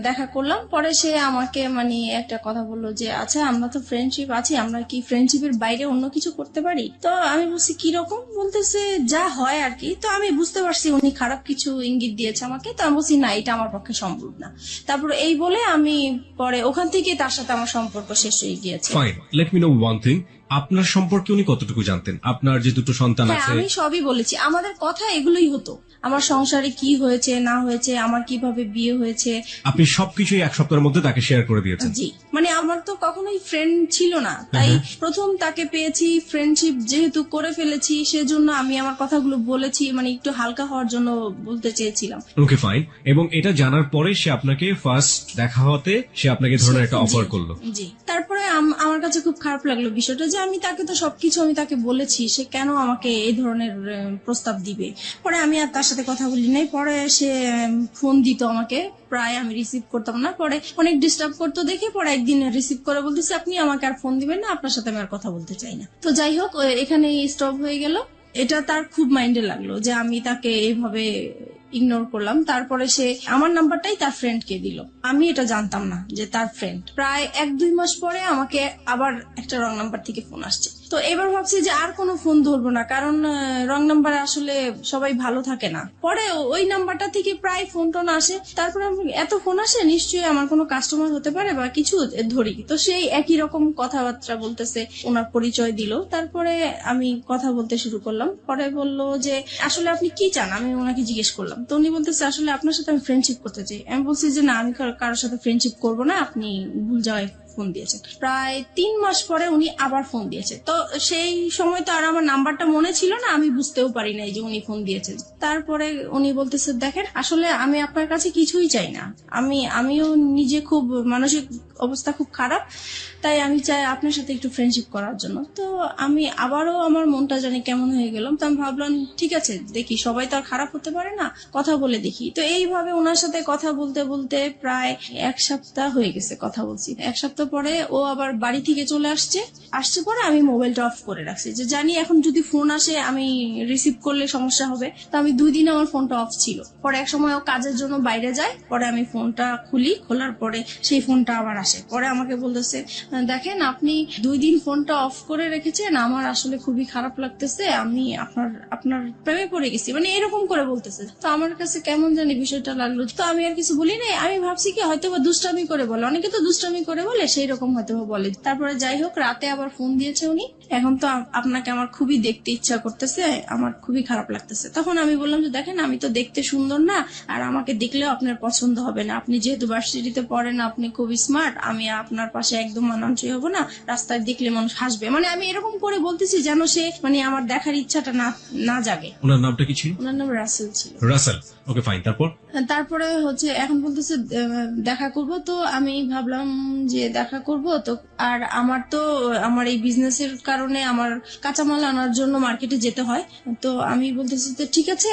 দেখা করলাম, পরে সে আমাকে মানে একটা কথা বললো যে আচ্ছা আমরা তো ফ্রেন্ডশিপ আছি, আমরা কি ফ্রেন্ডশিপের বাইরে অন্য কিছু করতে পারি? তো আমি বলছি কিরকম? বলতেছে যা হয় আর কি। তো আমি বুঝতে পারছি উনি খারাপ কিছু ইঙ্গিত দিয়েছে আমাকে। তো আমি বলছি না, এটা আমার পক্ষে সম্ভব না। তারপর এই বলে আমি পরে ওখান থেকে তার সাথে আমার সম্পর্ক শেষ হয়ে গিয়েছে। Fine, let me no one thing, আপনার সম্পর্কে উনি কতটুকু জানতেন? আপনার যে 2টো সন্তান আছে? আমি সবই বলেছি, আমাদের কথা এগুলোই হতো, আমার সংসারে কি হয়েছে না হয়েছে, আমার কিভাবে বিয়ে হয়েছে। আপনি সবকিছুই 1 সপ্তাহের মধ্যে তাকে শেয়ার করে দিয়েছেন? জি। মানে আমার তো কখনোই ফ্রেন্ড ছিল না, তাই প্রথম তাকে পেয়েছি, ফ্রেন্ডশিপ যেহেতু করে ফেলেছি সেজন্য আমি আমার কথাগুলো বলেছি, মানে একটু হালকা হওয়ার জন্য বলতে চেয়েছিলাম। Okay fine. এবং এটা জানার পরে সে আপনাকে ফার্স্ট দেখা হতে সে আপনাকে ধরনের একটা অফার করলো? জি। তারপরে আমার কাছে খুব খারাপ লাগলো বিষয়টা, যে আমি তাকে তো সবকিছু আমি তাকে বলেছি, সে কেন আমাকে এই ধরনের প্রস্তাব দিবে। পরে আমি আর তার সাথে কথা বলি নাই। পরে সে ফোন দিত আমাকে, প্রায় আমি রিসিভ করতাম না। পরে অনেক ডিস্টার্ব করতো দেখে পরে একদিন রিসিভ করে বলতেছে আপনি আমাকে আর ফোন দিবেন না, আপনার সাথে আমি আর কথা বলতে চাই না। তো যাই হোক এখানে স্টপ হয়ে গেল। এটা তার খুব মাইন্ডে লাগলো যে আমি তাকে এইভাবে ইগনোর করলাম। তারপরে সে আমার নাম্বারটাই তার ফ্রেন্ডকে দিল, আমি এটা জানতাম না যে তার ফ্রেন্ড। প্রায় 1-2 মাস পরে আমাকে আবার একটা রং নাম্বার থেকে ফোন আসছে। তো এবার ভাবছি যে আর কোনো ফোন ধরবো না, কারণ রং নাম্বারে আসলে সবাই ভালো থাকে না। পরে ওই নাম্বারটা থেকে প্রায় ফোন টোন আসে। তারপরে এত ফোন আসে, নিশ্চয়ই আমার কোনো কাস্টমার হতে পারে বা কিছু, ধরি। তো সেই একই রকম কথাবার্তা বলতেছে, ওনার পরিচয় দিল। তারপরে আমি কথা বলতে শুরু করলাম। পরে বলল যে আসলে আপনি কি চান, আমি ওনাকে জিজ্ঞেস করলাম। তো উনি বলতেছে আসলে আপনার সাথে আমি ফ্রেন্ডশিপ করতে চাই। আমি বলছি যে না, আমি কারোর সাথে ফ্রেন্ডশিপ করবো না, আপনি ভুল জায়গায় ফোন দিয়েছেন। প্রায় 3 মাস পরে উনি আবার ফোন দিয়েছে। তো সেই সময় তো আর আমার নাম্বারটা মনে ছিল না, আমি বুঝতেও পারি নাই যে উনি ফোন দিয়েছেন। তারপরে উনি বলতেছে দেখেন আসলে আমি আপনার কাছে কিছুই চাই না, আমিও নিজে খুব মানসিক অবস্থা খুব খারাপ, তাই আমি চাই আপনার সাথে একটু ফ্রেন্ডশিপ করার জন্য। তো আমি আবারও আমার মনটা জানি কেমন হয়ে গেলাম। তো আমি ভাবলাম ঠিক আছে, দেখি, সবাই তো আর খারাপ হতে পারে না, কথা বলে দেখি। তো এইভাবে ওনার সাথে কথা বলতে বলতে প্রায় 1 সপ্তাহ হয়ে গেছে কথা বলছি। 1 সপ্তাহ পরে ও আবার বাড়ি থেকে চলে আসছে পরে আমি মোবাইলটা অফ করে রাখছি, যে জানি এখন যদি ফোন আসে আমি রিসিভ করলে সমস্যা হবে। তো আমি 2 দিন আমার ফোনটা অফ ছিল। পরে এক সময় ও কাজের জন্য বাইরে যায়, পরে আমি ফোনটা খোলার পরে সেই ফোনটা আবার আসে। পরে আমাকে বলতেছে দেখেন আপনি 2 দিন ফোনটা অফ করে রেখেছেন, আমার আসলে খুবই খারাপ লাগতেছে, আমি আপনার প্রেমে পড়ে গেছি, মানে এরকম করে বলতেছে। তো আমার কাছে কেমন জানি বিষয়টা লাগলো। তো আমি আর কিছু বলি নাই, আমি ভাবছি কি হয়তো বা দুষ্টামি করে বলে, অনেকে তো দুষ্টামি করে বলে, সেই রকম হয়তো বলে। তারপরে যাই হোক, রাতে আবার ফোন দিয়েছে উনি, এখন তো আপনাকে আমার খুবই দেখতে ইচ্ছা করতেছে, আমার খুবই খারাপ লাগতেছে। তখন আমি বললাম যে দেখেন আমি তো দেখতে সুন্দর না, আর আমাকে দেখলেও আপনার পছন্দ হবে না, আপনি যেহেতু ভার্সিটিতে পড়েন, আপনি খুবই স্মার্ট, আমি আপনার পাশে একদম মানানসই হবো না, রাস্তায় দেখলে মানুষ হাসবে, মানে আমি এরকম করে বলতেছি যেন সে মানে আমার দেখার ইচ্ছাটা না জাগে। ওনার নামটা কি ছিল? ওনার নাম রাসেল ছিল। Russell, okay fine. তারপরে হচ্ছে এখন বলতেছে দেখা করব। তো আমি ভাবলাম যে দেখা করব তো, আর আমার এই বিজনেসের কারণে আমার কাঁচামাল আনার জন্য মার্কেটে যেতে হয়। তো আমি বলতেছি তো ঠিক আছে,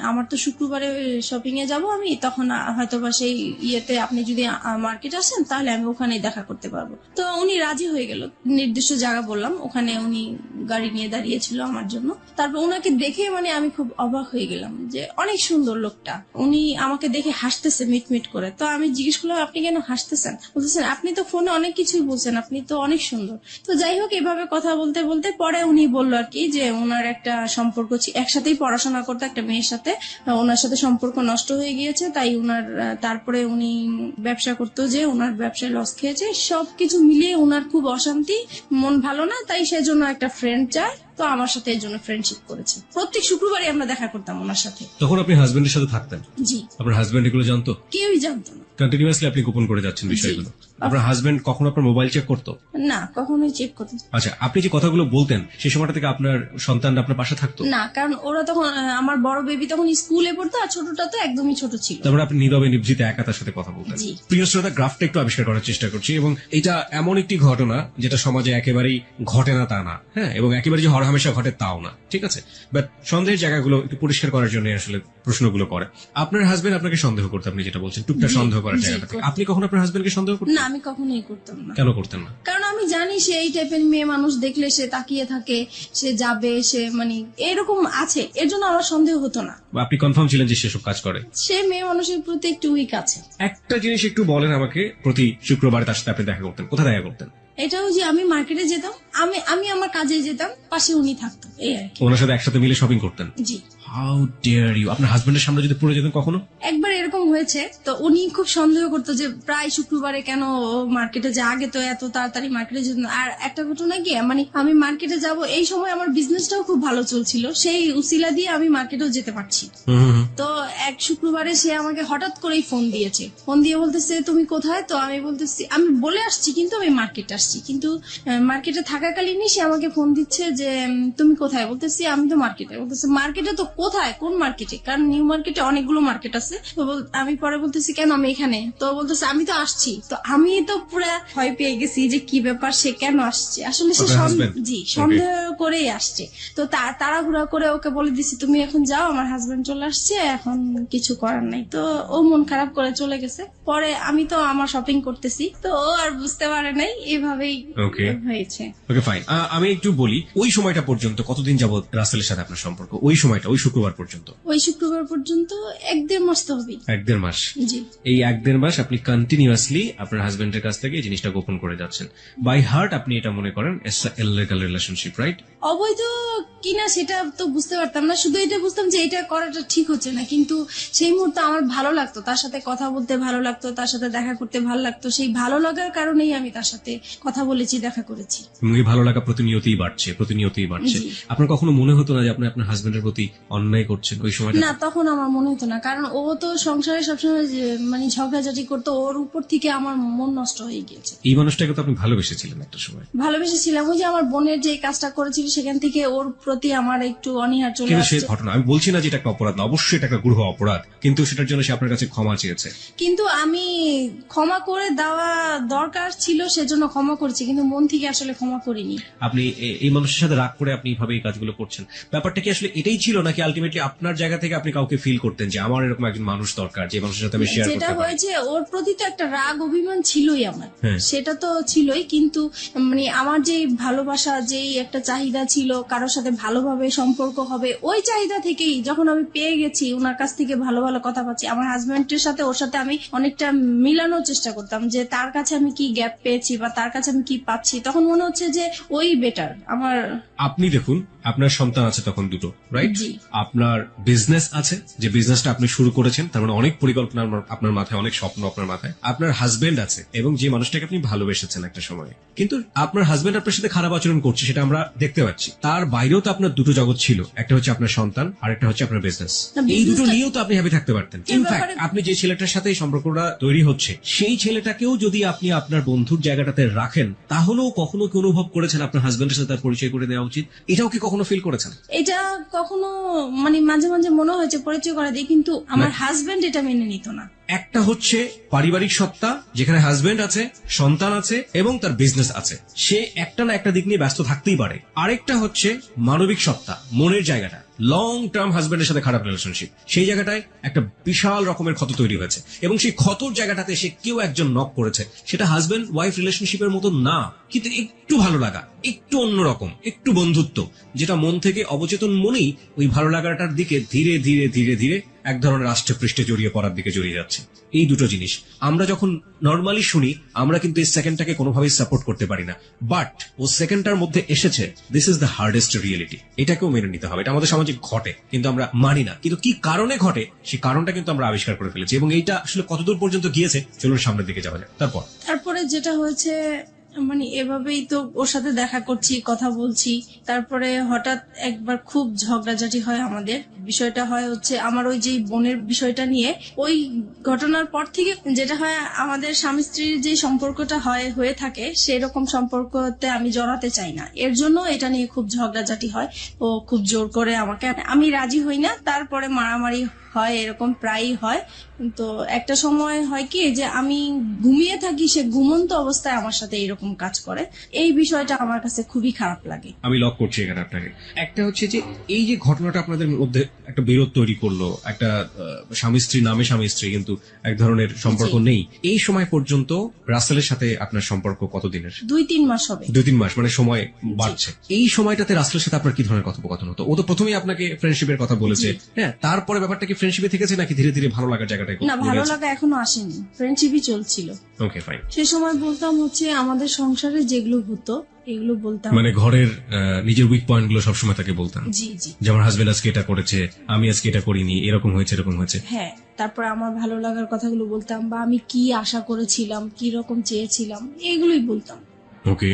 আমার তো শুক্রবারে শপিং এ যাব আমি, তখন হয়তোবা সেই ইয়েতে আপনি যদি মার্কেট আসেন তাহলে আমি ওখানেই দেখা করতে পারবো। তো উনি রাজি হয়ে গেল। নির্দিষ্ট জায়গা বললাম, ওখানে উনি গাড়ি নিয়ে দাঁড়িয়েছিল আমার জন্য। তারপর ওনাকে দেখে মানে আমি খুব অবাক হয়ে গেলাম যে অনেক সুন্দর লোকটা। উনি আমাকে দেখে হাসতেছে মিটমিট করে। তো আমি জিজ্ঞেস করলাম আপনি কেন হাসতেছেন? বলতেছেন আপনি তো ফোনে অনেক কিছুই বলছেন, আপনি তো অনেক সুন্দর। তো যাই হোক, এভাবে কথা বলতে বলতে পরে উনি বললো আর কি যে ওনার একটা সম্পর্ক, একসাথেই পড়াশোনা করতে একটা মেয়ের সাথে, ওনার সাথে সম্পর্ক নষ্ট হয়ে গিয়েছে, তাই তারপরে উনি ব্যবসা করতো, যে ওনার ব্যবসায় লস খেয়েছে, সবকিছু মিলিয়ে ওনার খুব অশান্তি, মন ভালো না, তাই সেজন্য একটা ফ্রেন্ড চায়। তো আমার সাথে এই জন্য ফ্রেন্ডশিপ করেছে। প্রত্যেক শুক্রবারই আমরা দেখা করতাম ওনার সাথে। তখন আপনি হাজবেন্ডের সাথে থাকতেন? জি। আপনার হাজবেন্ড এগুলো জানতো? কেউই জানতো না। কন্টিনিউয়াসলি আপনি গোপন করে যাচ্ছেন বিষয়গুলো? আপনার হাজবেন্ড কখনো আপনার মোবাইল চেক করতো? না, কখনোই চেক করতো। আচ্ছা, আপনি যে কথাগুলো বলতেন সেই সময়টা থেকে আপনার সন্তান আপনার পাশে থাকতো? না, কারণ ওরা তখন, আমার বড় বেবি তখন স্কুলে পড়তো, আর ছোটটা তো একদমই ছোট ছিল। তারপরে আপনি নীরবে নিভৃতে একা তার সাথে কথা বলতেন। প্রিয় শ্রোতা, গ্রাফটা একটু আবিষ্কার করার চেষ্টা করছি, এবং এটা এমন একটি ঘটনা যেটা সমাজে একেবারেই ঘটে না তা না, হ্যাঁ, এবং একেবারে যে হরহামেশা ঘটে তাও না, ঠিক আছে? বাট সন্দেহের জায়গাগুলো একটু পরিষ্কার করার জন্য আসলে প্রশ্নগুলো করে। আপনার হাজবেন্ড আপনাকে সন্দেহ করতে, আপনি যেটা বলছেন, টুকটাক সন্দেহ করার জায়গাটা থেকে আপনি কখন আপনার হাজবেন্ডকে সন্দেহ করতেন? না, আমি কখনোই করতাম না। কেন করতেন না? কারণ আমি জানি সে এই টাইপের মেয়ে মানুষ, দেখলে সে তাকিয়ে থাকে, সে যাবে, সে মানে এরকম আছে, এর জন্য আমার সন্দেহ হতো না। আপনি কনফার্ম ছিলেন যে সেসব কাজ করে? সে মেয়ে মানুষের প্রতি একটু উইক আছে। একটা জিনিস একটু বলেন আমাকে, প্রতি শুক্রবারে তার সাথে আপনি দেখা করতেন, কোথায় দেখা করতেন? এটাও যে আমি মার্কেটে যেতাম, আমি আমার কাজে যেতাম, পাশে উনি থাকতো, এই আর কি। ওনার সাথে একসাথে মিলে শপিং করতেন? জি। How dare you! আপনার হাজবেন্ডের সামনে যদি পড়ে যেতেন কখনো? একবার এরকম হয়েছে, তো উনি খুব সন্দেহ করতো যে প্রায় শুক্রবারে কেন মার্কেটে যায়, আগে তো এত তাড়াতাড়ি মার্কেটে যেত না। আর একটা ঘটনা কি, মানে আমি মার্কেটে যাব, এই সময় আমার বিজনেসটাও খুব ভালো চলছিল, সেই উসিলা দিয়ে আমি মার্কেটেও যেতে পারছি। তো এক শুক্রবারে সে আমাকে হঠাৎ করেই ফোন দিয়েছে, ফোন দিয়ে বলতেছে তুমি কোথায়? তো আমি বলতেছি আমি বলে আসছি, কিন্তু আমি মার্কেটে আসছি, কিন্তু মার্কেটে থাকাকালীনই সে আমাকে ফোন দিচ্ছে যে তুমি কোথায়? বলতেছি আমি তো মার্কেটে। বলতেছে মার্কেটে তো কোথায়, কোন মার্কেটে? কারণ নিউ মার্কেটে অনেকগুলো মার্কেট আছে। তো আমি পরে বলতেছি কেন, আমি এখানে। তো বলতেছে আমি তো আসছি। তো আমি তো পুরো ভয় পেয়ে গেছি যে কি ব্যাপার, সে কেন আসছে। আসলে সে সন্দেহ করেই আসছে। তো তাড়াহুড়া করে ওকে বলে দিছি তুমি এখন যাও, আমার হাজবেন্ড চলে আসছে, এখন কিছু করার নাই। তো ও মন খারাপ করে চলে গেছে। পরে আমি তো আমার শপিং করতেছি, তো ও আর বুঝতে পারে নাই, এভাবেই হয়েছে। ওকে ফাইন, আমি একটু বলি ওই সময়টা পর্যন্ত কতদিন যাবত রাসেলের সাথে আপনার সম্পর্ক? ওই সময়টা ওই শুক্রবার পর্যন্ত? ওই শুক্রবার পর্যন্ত 1-1.5 মাস তো হবে। 1-1.5 মাস? জি। এই 1-1.5 মাস আপনি কন্টিনিউয়াসলি আপনার হাজবেন্ডের কাছ থেকে এই জিনিসটা গোপন করে যাচ্ছেন। বাই হার্ট আপনি এটা মনে করেন ইললিগাল রিলেশনশিপ, রাইট? অবৈধ কিনা সেটা তো বুঝতে পারতাম না, শুধু এটা বুঝতাম যে এটা করাটা ঠিক হচ্ছে না। কিন্তু সেই মুহূর্তে আমার ভালো লাগতো, তার সাথে কথা বলতে ভালো লাগতো, তার সাথে দেখা করতে ভালো লাগতো। সেই ভালো লাগার কারণেই আমি তার সাথে কথা বলেছি, দেখা করেছি। এই ভালো লাগা প্রতিনিয়তই বাড়ছে। আপনার কখনো মনে হতো না যে আপনি আপনার হাজবেন্ডের প্রতি অন্যায় করছেন ওই সময়টা? না, তখন আমার মনে হতো না, কারণ ও তো সংসারে সবসময় মানে ঝগড়াঝাটি করতো, ওর উপর থেকে আমার মন নষ্ট হয়ে গিয়েছে। এই মানুষটাকে তো আপনি ভালোবেসেছিলেন একটা সময়? ভালোবেসেছিলাম, ওই যে আমার বোনের যে কাজটা করেছিল সেখান থেকে ওর প্রতি আমার একটু অনীহা চলে কিন্তু আসছে। সেই ঘটনা আমি বলছি না যে এটা একটা অপরাধ না, অবশ্যই এটা একটা গূঢ় অপরাধ, কিন্তু সেটার জন্য সে আপনার কাছে ক্ষমা চেয়েছে। কিন্তু আমি ক্ষমা করে দেওয়া দরকার ছিল সেজন্য ক্ষমা করেছি, কিন্তু মন থেকে আসলে ক্ষমা করিনি। আপনি এই মানুষের সাথে রাগ করে আপনি এইভাবে এই কাজগুলো করছেন, ব্যাপারটা কি আসলে এটাই ছিল, নাকি আলটিমেটলি আপনার জায়গা থেকে আপনি কাউকে ফিল করতেন যে আমার এরকম একজন মানুষ দরকার যে মানুষের সাথে আমি শেয়ার করতে যেটা পারি? হয়েছে, ওর প্রতি তো একটা রাগ অভিমান ছিলই আমার, হ্যাঁ। সেটা তো ছিলই, কিন্তু মানে আমার যে ভালোবাসা, যেই একটা চাহিদা ছিল কারোর সাথে ভালোভাবে সম্পর্ক হবে, ওই চাহিদা থেকেই যখন আমি পেয়ে গেছি, ওনার কাছ থেকে ভালো ভালো কথা পাচ্ছি, আমার হাজবেন্ডের সাথে ওর সাথে আমি অনেকটা মিলানোর চেষ্টা করতাম যে তার কাছে আমি কি গ্যাপ পেয়েছি বা তার কাছে আমি কি পাচ্ছি, তখন মনে হচ্ছে যে ওই বেটার আমার। আপনি দেখুন, আপনার সন্তান আছে তখন দুটো, রাইট? জি। আপনার বিজনেস আছে, যে বিজনেসটা আপনি শুরু করেছেন, তার মানে অনেক পরিকল্পনা আপনার মাথায়, অনেক স্বপ্ন আপনার মাথায়। আপনার হাজবেন্ড আছে এবং যে মানুষটাকে আপনি ভালোবেসেছেন একটা সময়ে, কিন্তু আপনার হাজবেন্ড আপনার সাথে খারাপ আচরণ করছে, সেটা আমরা দেখতে পাচ্ছি। তার বাইরেও তো আপনার দুটো জগৎ ছিল, একটা হচ্ছে আপনার সন্তান আর একটা হচ্ছে আপনার বিজনেস। এই দুটো নিয়েও তো আপনি হ্যাপি থাকতে পারতেন। ইনফ্যাক্ট আপনি যে ছেলেটার সাথে এই সম্পর্কটা তৈরি হচ্ছে, সেই ছেলেটাকেও যদি আপনি আপনার বন্ধুর জায়গাটাতে রাখেন, তাহলেও কখনো কি অনুভব করেছেন আপনার হাজবেন্ডের সাথে তার পরিচয় করে দেওয়া উচিত? এটাও কি কখনো ফিল করেছেন? এটা কখনো মানে মাঝে মাঝে মনে হয়েছে পরিচয় করা দিই, কিন্তু আমার হাজবেন্ড এটা মেনে নিত না। একটা হচ্ছে পারিবারিক সত্তা, যেখানে হাজবেন্ড আছে, সন্তান আছে এবং তার বিজনেস আছে, সে একটা না একটা দিক নিয়ে ব্যস্ত থাকতেই পারে। আরেকটা হচ্ছে মানবিক সত্তা, মনের জায়গাটা, লং টার্ম হাজবেন্ডের সাথে খারাপ রিলেশনশিপ, সেই জায়গাটায় একটা বিশাল রকমের ক্ষত তৈরি হয়েছে, এবং সেই ক্ষতর জায়গাটাতে সে কেউ একজন নক করেছে। সেটা হাজবেন্ড ওয়াইফ রিলেশনশিপের মতো না, কিন্তু একটু ভালো লাগা, একটু অন্যরকম, একটু বন্ধুত্ব, যেটা মন থেকে অবচেতন মনেই ওই ভালো লাগাটার দিকে ধীরে ধীরে ধীরে ধীরে এক ধরনের রাষ্ট্রে পৃষ্ঠে জড়িয়ে পড়ার দিকে জড়িয়ে যাচ্ছে। এই দুটো জিনিস আমরা যখন নর্মালি শুনি, আমরা কিন্তু এই সেকেন্ডটাকে কোনোভাবেই সাপোর্ট করতে পারি না, বাট ও সেকেন্ডটার মধ্যে এসেছে, this is the hardest reality. এটাকেও মেনে নিতে হবে, এটা আমাদের সমাজে ঘটে কিন্তু আমরা মানি না। কিন্তু কি কারণে ঘটে, সেই কারণটা কিন্তু আমরা আবিষ্কার করে ফেলেছি, এবং এইটা আসলে কতদূর পর্যন্ত গিয়েছে, চলুন সামনের দিকে যাওয়া যায়। তারপরে যেটা হয়েছে, মানে এভাবেই তো ওর সাথে দেখা করছি, কথা বলছি, তারপরে হঠাৎ একবার খুব ঝগড়াঝাটি হয় আমাদের। বিষয়টা হয় হচ্ছে আমার ওই যে বোনের বিষয়টা নিয়ে। ওই ঘটনার পর থেকে যেটা হয়, আমাদের স্বামী স্ত্রীর যে সম্পর্কটা হয়ে থাকে, সেরকম সম্পর্কতে আমি জড়াতে চাই না। এর জন্য এটা নিয়ে খুব ঝগড়াঝাটি হয়। ও খুব জোর করে আমাকে, আমি রাজি হই না, তারপরে মারামারি হয়, এরকম প্রায়ই হয়। তো একটা সময় হয় কি, যে আমি ঘুমিয়ে থাকি, সে ঘুমন্ত অবস্থায় আমার সাথে এরকম কাজ করে। এই বিষয়টা আমার কাছে খুবই খারাপ লাগে। আমি লক করছি এখানে আপনাকে। একটা হচ্ছে যে এই যে ঘটনাটা আপনাদের মধ্যে একটা বিরোধ তৈরি করলো, একটা স্বামী স্ত্রী নামে স্বামী স্ত্রী কিন্তু এক ধরনের সম্পর্ক নেই, এই সময় পর্যন্ত রাসেলের সাথে আপনার সম্পর্ক কতদিনের? 2-3 মাস হবে। 2-3 মাস, মানে সময় বাড়ছে। এই সময়টাতে রাসেলের সাথে আপনার কি ধরনের কথোপকথন হতো? ও তো প্রথমেই আপনাকে ফ্রেন্ডশিপের কথা বলেছে, হ্যাঁ, তারপরে ব্যাপারটা কি ফ্রেন্ডশিপে থেকেছে নাকি ধীরে ধীরে ভালো লাগার জায়গাটা? না, ভালো লাগা এখনো আসেনি, ফ্রেন্ডশিপই চলছিল। Okay fine. সে সময় বলতাম হচ্ছে আমাদের সংসারে যেগুলো হতো এগুলো বলতাম, মানে ঘরের নিজের উইক পয়েন্ট গুলো সবসময় তাকে বলতাম। জি জি। যেমন হাজবেন্ড আজকে এটা করেছে, আমি আজকে এটা করিনি, এরকম হয়েছে এরকম হয়েছে। হ্যাঁ, তারপর আমার ভালো লাগার কথাগুলো বলতাম, বা আমি কি আশা করেছিলাম, কি রকম চেয়েছিলাম, এগুলোই বলতাম। ওকে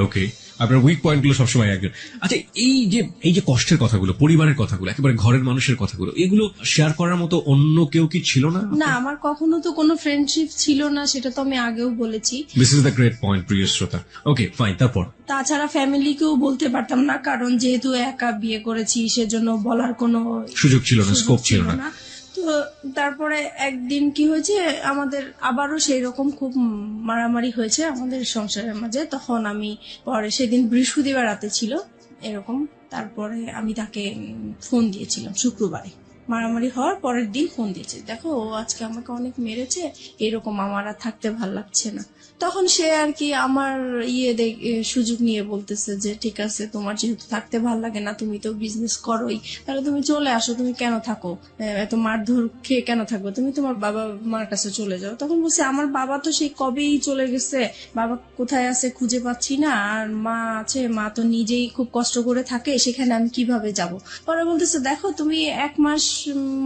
ওকে, আপনার উইক পয়েন্ট গুলো সবসময় একজন। আচ্ছা, এই যে কষ্টের কথাগুলো, পরিবারের কথাগুলো, একেবারে ঘরের মানুষের কথাগুলো, এগুলো শেয়ার করার মতো অন্য কেউ কি ছিল না? না, আমার কখনো তো কোনো ফ্রেন্ডশিপ ছিল না, সেটা তো আমি আগেও বলেছি। This is the great point, প্রিয় শ্রোতা। ওকে ফাইন, তারপর? তাছাড়া ফ্যামিলিকেও বলতে পারতাম না, কারণ যেহেতু একা বিয়ে করেছি, সেজন্য বলার কোনো সুযোগ ছিল না, স্কোপ ছিল না। তো তারপরে একদিন কি হয়েছে, আমাদের আবারও সেই রকম খুব মারামারি হয়েছে আমাদের সংসারের মাঝে। তখন আমি পরে, সেদিন বৃহস্পতিবার রাতে ছিল এরকম, তারপরে আমি তাকে ফোন দিয়েছিলাম শুক্রবারে। মারামারি হওয়ার পরের দিন ফোন দিয়েছে, দেখো ও আজকে আমাকে অনেক মেরেছে, এরকম আমার আর থাকতে ভাল লাগছে না। তখন সে আর কি আমার সুযোগ নিয়ে বলতেছে যে ঠিক আছে, তোমার যেহেতু থাকতে ভাল লাগে না, তুমি তো বিজনেস করোই, তাহলে তুমি চলে আসো, তুমি কেন থাকো, এত মারধর খেয়ে কেন থাকবো, তুমি তোমার বাবা মার কাছে চলে যাও। তখন বলছে আমার বাবা তো সেই কবেই চলে গেছে, বাবা কোথায় আছে খুঁজে পাচ্ছি না, আর মা আছে, মা তো নিজেই খুব কষ্ট করে থাকে, সেখানে আমি কিভাবে যাব। পরে বলতেছে দেখো তুমি 1 মাস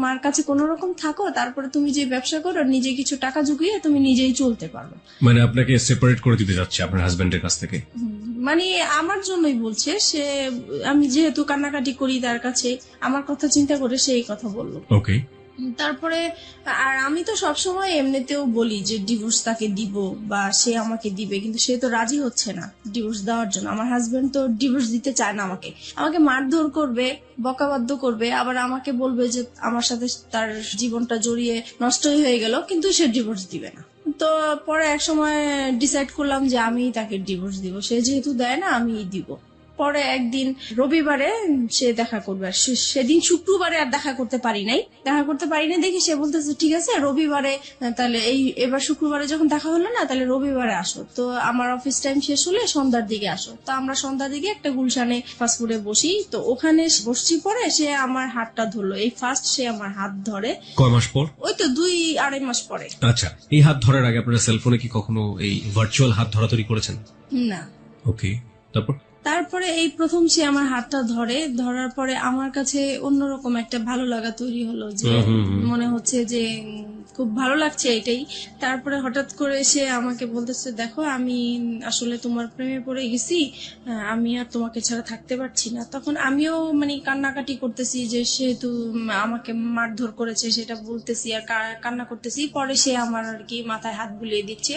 মার কাছে কোনো রকম থাকো, তারপরে তুমি যে ব্যবসা করো, নিজে কিছু টাকা জুগিয়ে তুমি নিজেই চলতে পারো। মানে আপনাকে সেপারেট করে দিতে যাচ্ছে আপনার হাজবেন্ডের কাছ থেকে? মানে আমার জন্যই বলছে সে, আমি যেহেতু কান্নাকাটি করি তার কাছে, আমার কথা চিন্তা করে সেই কথা বললো। ওকে। তারপরে আর আমি তো সবসময় এমনিতেও বলি যে ডিভোর্স তাকে দিব বা সে আমাকে দিবে, কিন্তু সে তো রাজি হচ্ছে না ডিভোর্স দেওয়ার জন্য। আমার হাজবেন্ড তো ডিভোর্স দিতে চায় না, আমাকে মারধর করবে, বকাবাদ্য করবে, আবার আমাকে বলবে যে আমার সাথে তার জীবনটা জড়িয়ে নষ্টই হয়ে গেল, কিন্তু সে ডিভোর্স দিবে না। তো পরে এক সময় ডিসাইড করলাম যে আমি তাকে ডিভোর্স দিব, সে যেহেতু দেয় না আমি দিব। পরে একদিন রবিবারে সে দেখা করবে, আর সেদিন শুক্রবারে আর দেখা করতে পারি নাই দেখি সে বলতেছে ঠিক আছে রবিবারে, তাহলে এবার শুক্রবারে যখন দেখা হলো না, তাহলে রবিবারে আসো। তো আমার অফিস টাইম শেষ হলে সন্ধ্যার দিকে আসো। তো আমরা সন্ধ্যার দিকে একটা গুলশানে ফাস্টফুডে বসি, তো ওখানে বসছি। পরে সে আমার হাতটা ধরলো, এই ফার্স্ট সে আমার হাত ধরে। কয় মাস পর? ওই তো 2-2.5 মাস পরে। আচ্ছা, এই হাত ধরার আগে আপনারা সেলফোনে কি কখনো এই ভার্চুয়াল হাত ধরাধরি করেছেন? না। ওকে, তারপরে এই প্রথম সে আমার হাতটা ধরার পরে আমার কাছে অন্যরকম একটা ভালো লাগা তৈরি হলো, যে মনে হচ্ছে যে খুব ভালো লাগছে এটাই। তারপরে হঠাৎ করে সে আমাকে বলতেছে দেখো আমি আসলে তোমার প্রেমে পড়ে গেছি, আমি আর তোমাকে ছাড়া থাকতে পারছি না। তখন আমিও মানে কান্নাকাটি করতেছি, যে সেহেতু আমাকে মারধর করেছে সেটা বলতেছি আর কান্না করতেছি। পরে সে আমার আর কি মাথায় হাত বুলিয়ে দিচ্ছে,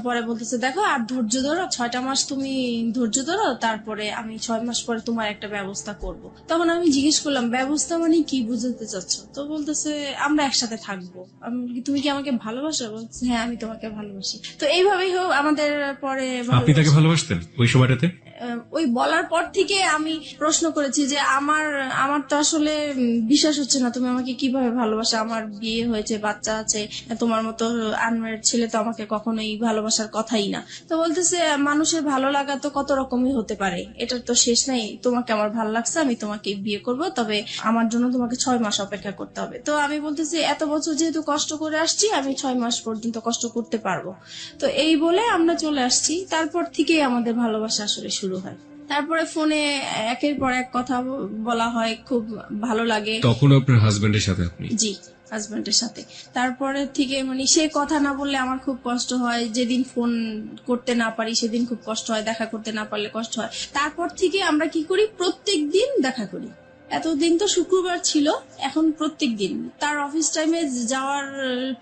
পরে বলতেছে দেখো আর ধৈর্য ধরো, 6টা মাস তুমি ধৈর্য ধরো, তারপরে আমি 6 মাস পরে তোমার একটা ব্যবস্থা করব। তখন আমি জিজ্ঞেস করলাম ব্যবস্থা মানে কি বুঝাতে চাচ্ছ? তো বলতেছে আমরা একসাথে থাকবো। তুমি কি আমাকে ভালোবাসো? বলছে হ্যাঁ আমি তোমাকে ভালোবাসি। তো এইভাবেই হোক আমাদের পরে। আপনি তাকে ভালোবাসতেন ওই সময়টাতে? ওই বলার পর থেকে আমি প্রশ্ন করেছি যে আমার তো আসলে বিশ্বাস হচ্ছে না, তুমি আমাকে কিভাবে ভালোবাসো, আমার বিয়ে হয়েছে, বাচ্চা আছে, তোমার মতো আনম্যারিড ছেলে তো আমাকে কখনোই ভালোবাসার কথাই না। তো বলতেছে মানুষের ভালো লাগা তো কত রকমই হতে পারে, এটার তো শেষ নাই, তোমাকে আমার ভালো লাগছে, আমি তোমাকে বিয়ে করব, তবে আমার জন্য তোমাকে 6 মাস অপেক্ষা করতে হবে। তো আমি বলতেছি এত বছর যেহেতু কষ্ট করে আসছি, আমি 6 মাস পর্যন্ত কষ্ট করতে পারবো। তো এই বলে আমরা চলে আসছি। তারপর থেকেই আমাদের ভালোবাসা আসলে শুরু হয়। তারপরে ফোনে একের পর এক কথা বলা হয়, খুব ভালো লাগে। তখন আপনার হাজবেন্ডের সাথে? আপনি? জি, হাজবেন্ডের সাথে। তারপরে থেকে মানে সে কথা না বললে আমার খুব কষ্ট হয়, যেদিন ফোন করতে না পারি সেদিন খুব কষ্ট হয়, দেখা করতে না পারলে কষ্ট হয়। তারপর থেকে আমরা কি করি, প্রত্যেক দিন দেখা করি। এতদিন তো শুক্রবার ছিল, এখন প্রত্যেক দিন তার অফিস টাইমে যাওয়ার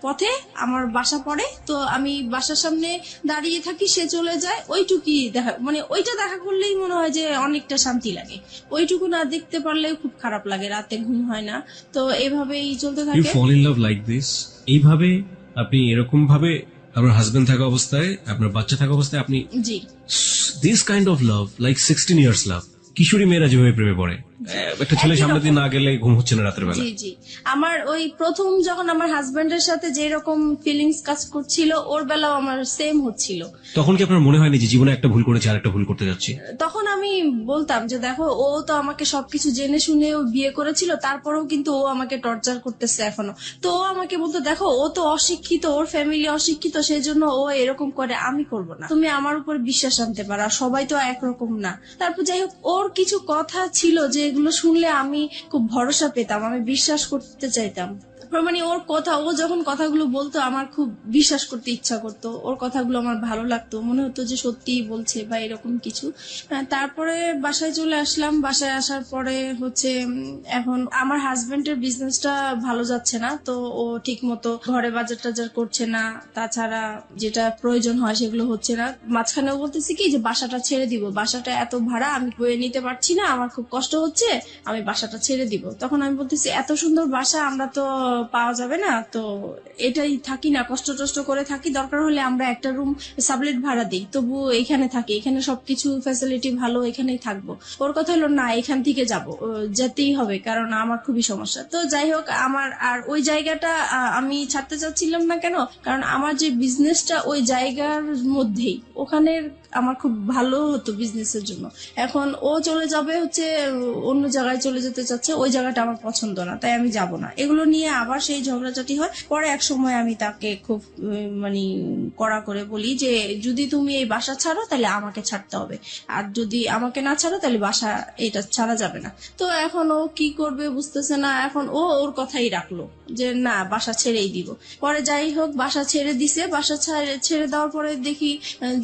পথে আমার বাসা পড়ে, তো আমি বাসার সামনে দাঁড়িয়ে থাকি, সে চলে যায়, ওইটুকুই দেখা, মানে ওইটা দেখা করলেই মনে হয় যে অনেকটা শান্তি লাগে। ওইটুকু না দেখতে পারলেও খুব খারাপ লাগে, রাতে ঘুম হয় না। তো এভাবেই চলতে থাকে। You fall in love like this? এইভাবে আপনি এরকম ভাবে আপনার হাজবেন্ড থাকা অবস্থায়, আপনার বাচ্চা থাকা অবস্থায় আপনি? জি। This kind of love, like 16 years love. কিশোরী মেয়েরা যেভাবে প্রেমে পড়ে, একটা ছেলে সামনে দিয়ে না গেলে ঘুম হচ্ছে না রাতের বেলা। জি জি, আমার ওই প্রথম যখন আমার হাজবেন্ডের সাথে যে রকম ফিলিংস কাজ করছিল, ওর বেলাও আমার সেম হচ্ছিল। তখন কি আপনার মনে হয়নি যে জীবনে একটা ভুল করেছে আর একটা ভুল করতে যাচ্ছি? তখন আমি বলতাম যে দেখো ও তো আমাকে সবকিছু জেনে শুনে ও বিয়ে করেছিল, তারপরেও কিন্তু ও আমাকে টর্চার করতেছে এখনো। তো ও আমাকে বলতো দেখো ও তো অশিক্ষিত, ওর ফ্যামিলি অশিক্ষিত, সেই জন্য ও এরকম করে, আমি করব না, তুমি আমার উপর বিশ্বাস আনতে পারো, সবাই তো একরকম না। তারপর যাই হোক, ওর কিছু কথা ছিল যে এগুলো শুনলে আমি খুব ভরসা পেতাম, আমি বিশ্বাস করতে চাইতাম। মানে ওর কথা, ও যখন কথাগুলো বলতো আমার খুব বিশ্বাস করতে ইচ্ছা করতো, ওর কথাগুলো আমার ভালো লাগতো, মনে হতো যে সত্যিই বলছে বা এরকম কিছু। তারপরে বাসায় চলে আসলাম। বাসায় আসার পরে হচ্ছে এখন আমার হাজবেন্ডের বিজনেসটা ভালো যাচ্ছে না, তো ও ঠিক মতো ঘরে বাজার টাজার করছে না, তাছাড়া যেটা প্রয়োজন হয় সেগুলো হচ্ছে না। মাঝখানেও বলতেছি কি যে বাসাটা ছেড়ে দিব, বাসাটা এত ভাড়া আমি বয়ে নিতে পারছি না, আমার খুব কষ্ট হচ্ছে, আমি বাসাটা ছেড়ে দিব। তখন আমি বলতেছি এত সুন্দর বাসা, আমরা তো পাওয়া যাবে না, তো এটাই থাকি না, কষ্ট টষ্ট করে থাকি, দরকার হলে আমরা একটা রুম সাবলেট ভাড়া দিই, তবু এখানে থাকি, এখানে সবকিছু ফ্যাসিলিটি ভালো, এখানেই থাকবো। ওর কথা হলো না, এখান থেকে যাবো, যেতেই হবে, কারণ আমার খুবই সমস্যা। তো যাই হোক, আমার আর ওই জায়গাটা আমি ছাড়তে চাচ্ছিলাম না। কেন? কারণ আমার যে বিজনেসটা ওই জায়গার মধ্যেই, ওখানের আমার খুব ভালো হতো বিজনেসের জন্য। এখন ও চলে যাবে হচ্ছে অন্য জায়গায় চলে যেতে চাচ্ছে, ওই জায়গাটা আমার পছন্দ না, তাই আমি যাব না। এগুলো নিয়ে আবার সেই ঝগড়াঝাটি হয়। পরে এক সময় আমি তাকে খুব মানে কড়া করে বলি যে যদি তুমি এই বাসা ছাড়ো তাহলে আমাকে ছাড়তে হবে, আর যদি আমাকে না ছাড়ো তাহলে বাসা এটা ছাড়া যাবে না। তো এখন ও কি করবে বুঝতেছে না, এখন ও ওর কথাই রাখলো যে না, বাসা ছেড়েই দিব। পরে যাই হোক, বাসা ছেড়ে দিছে। বাসা ছেড়ে দেওয়ার পরে দেখি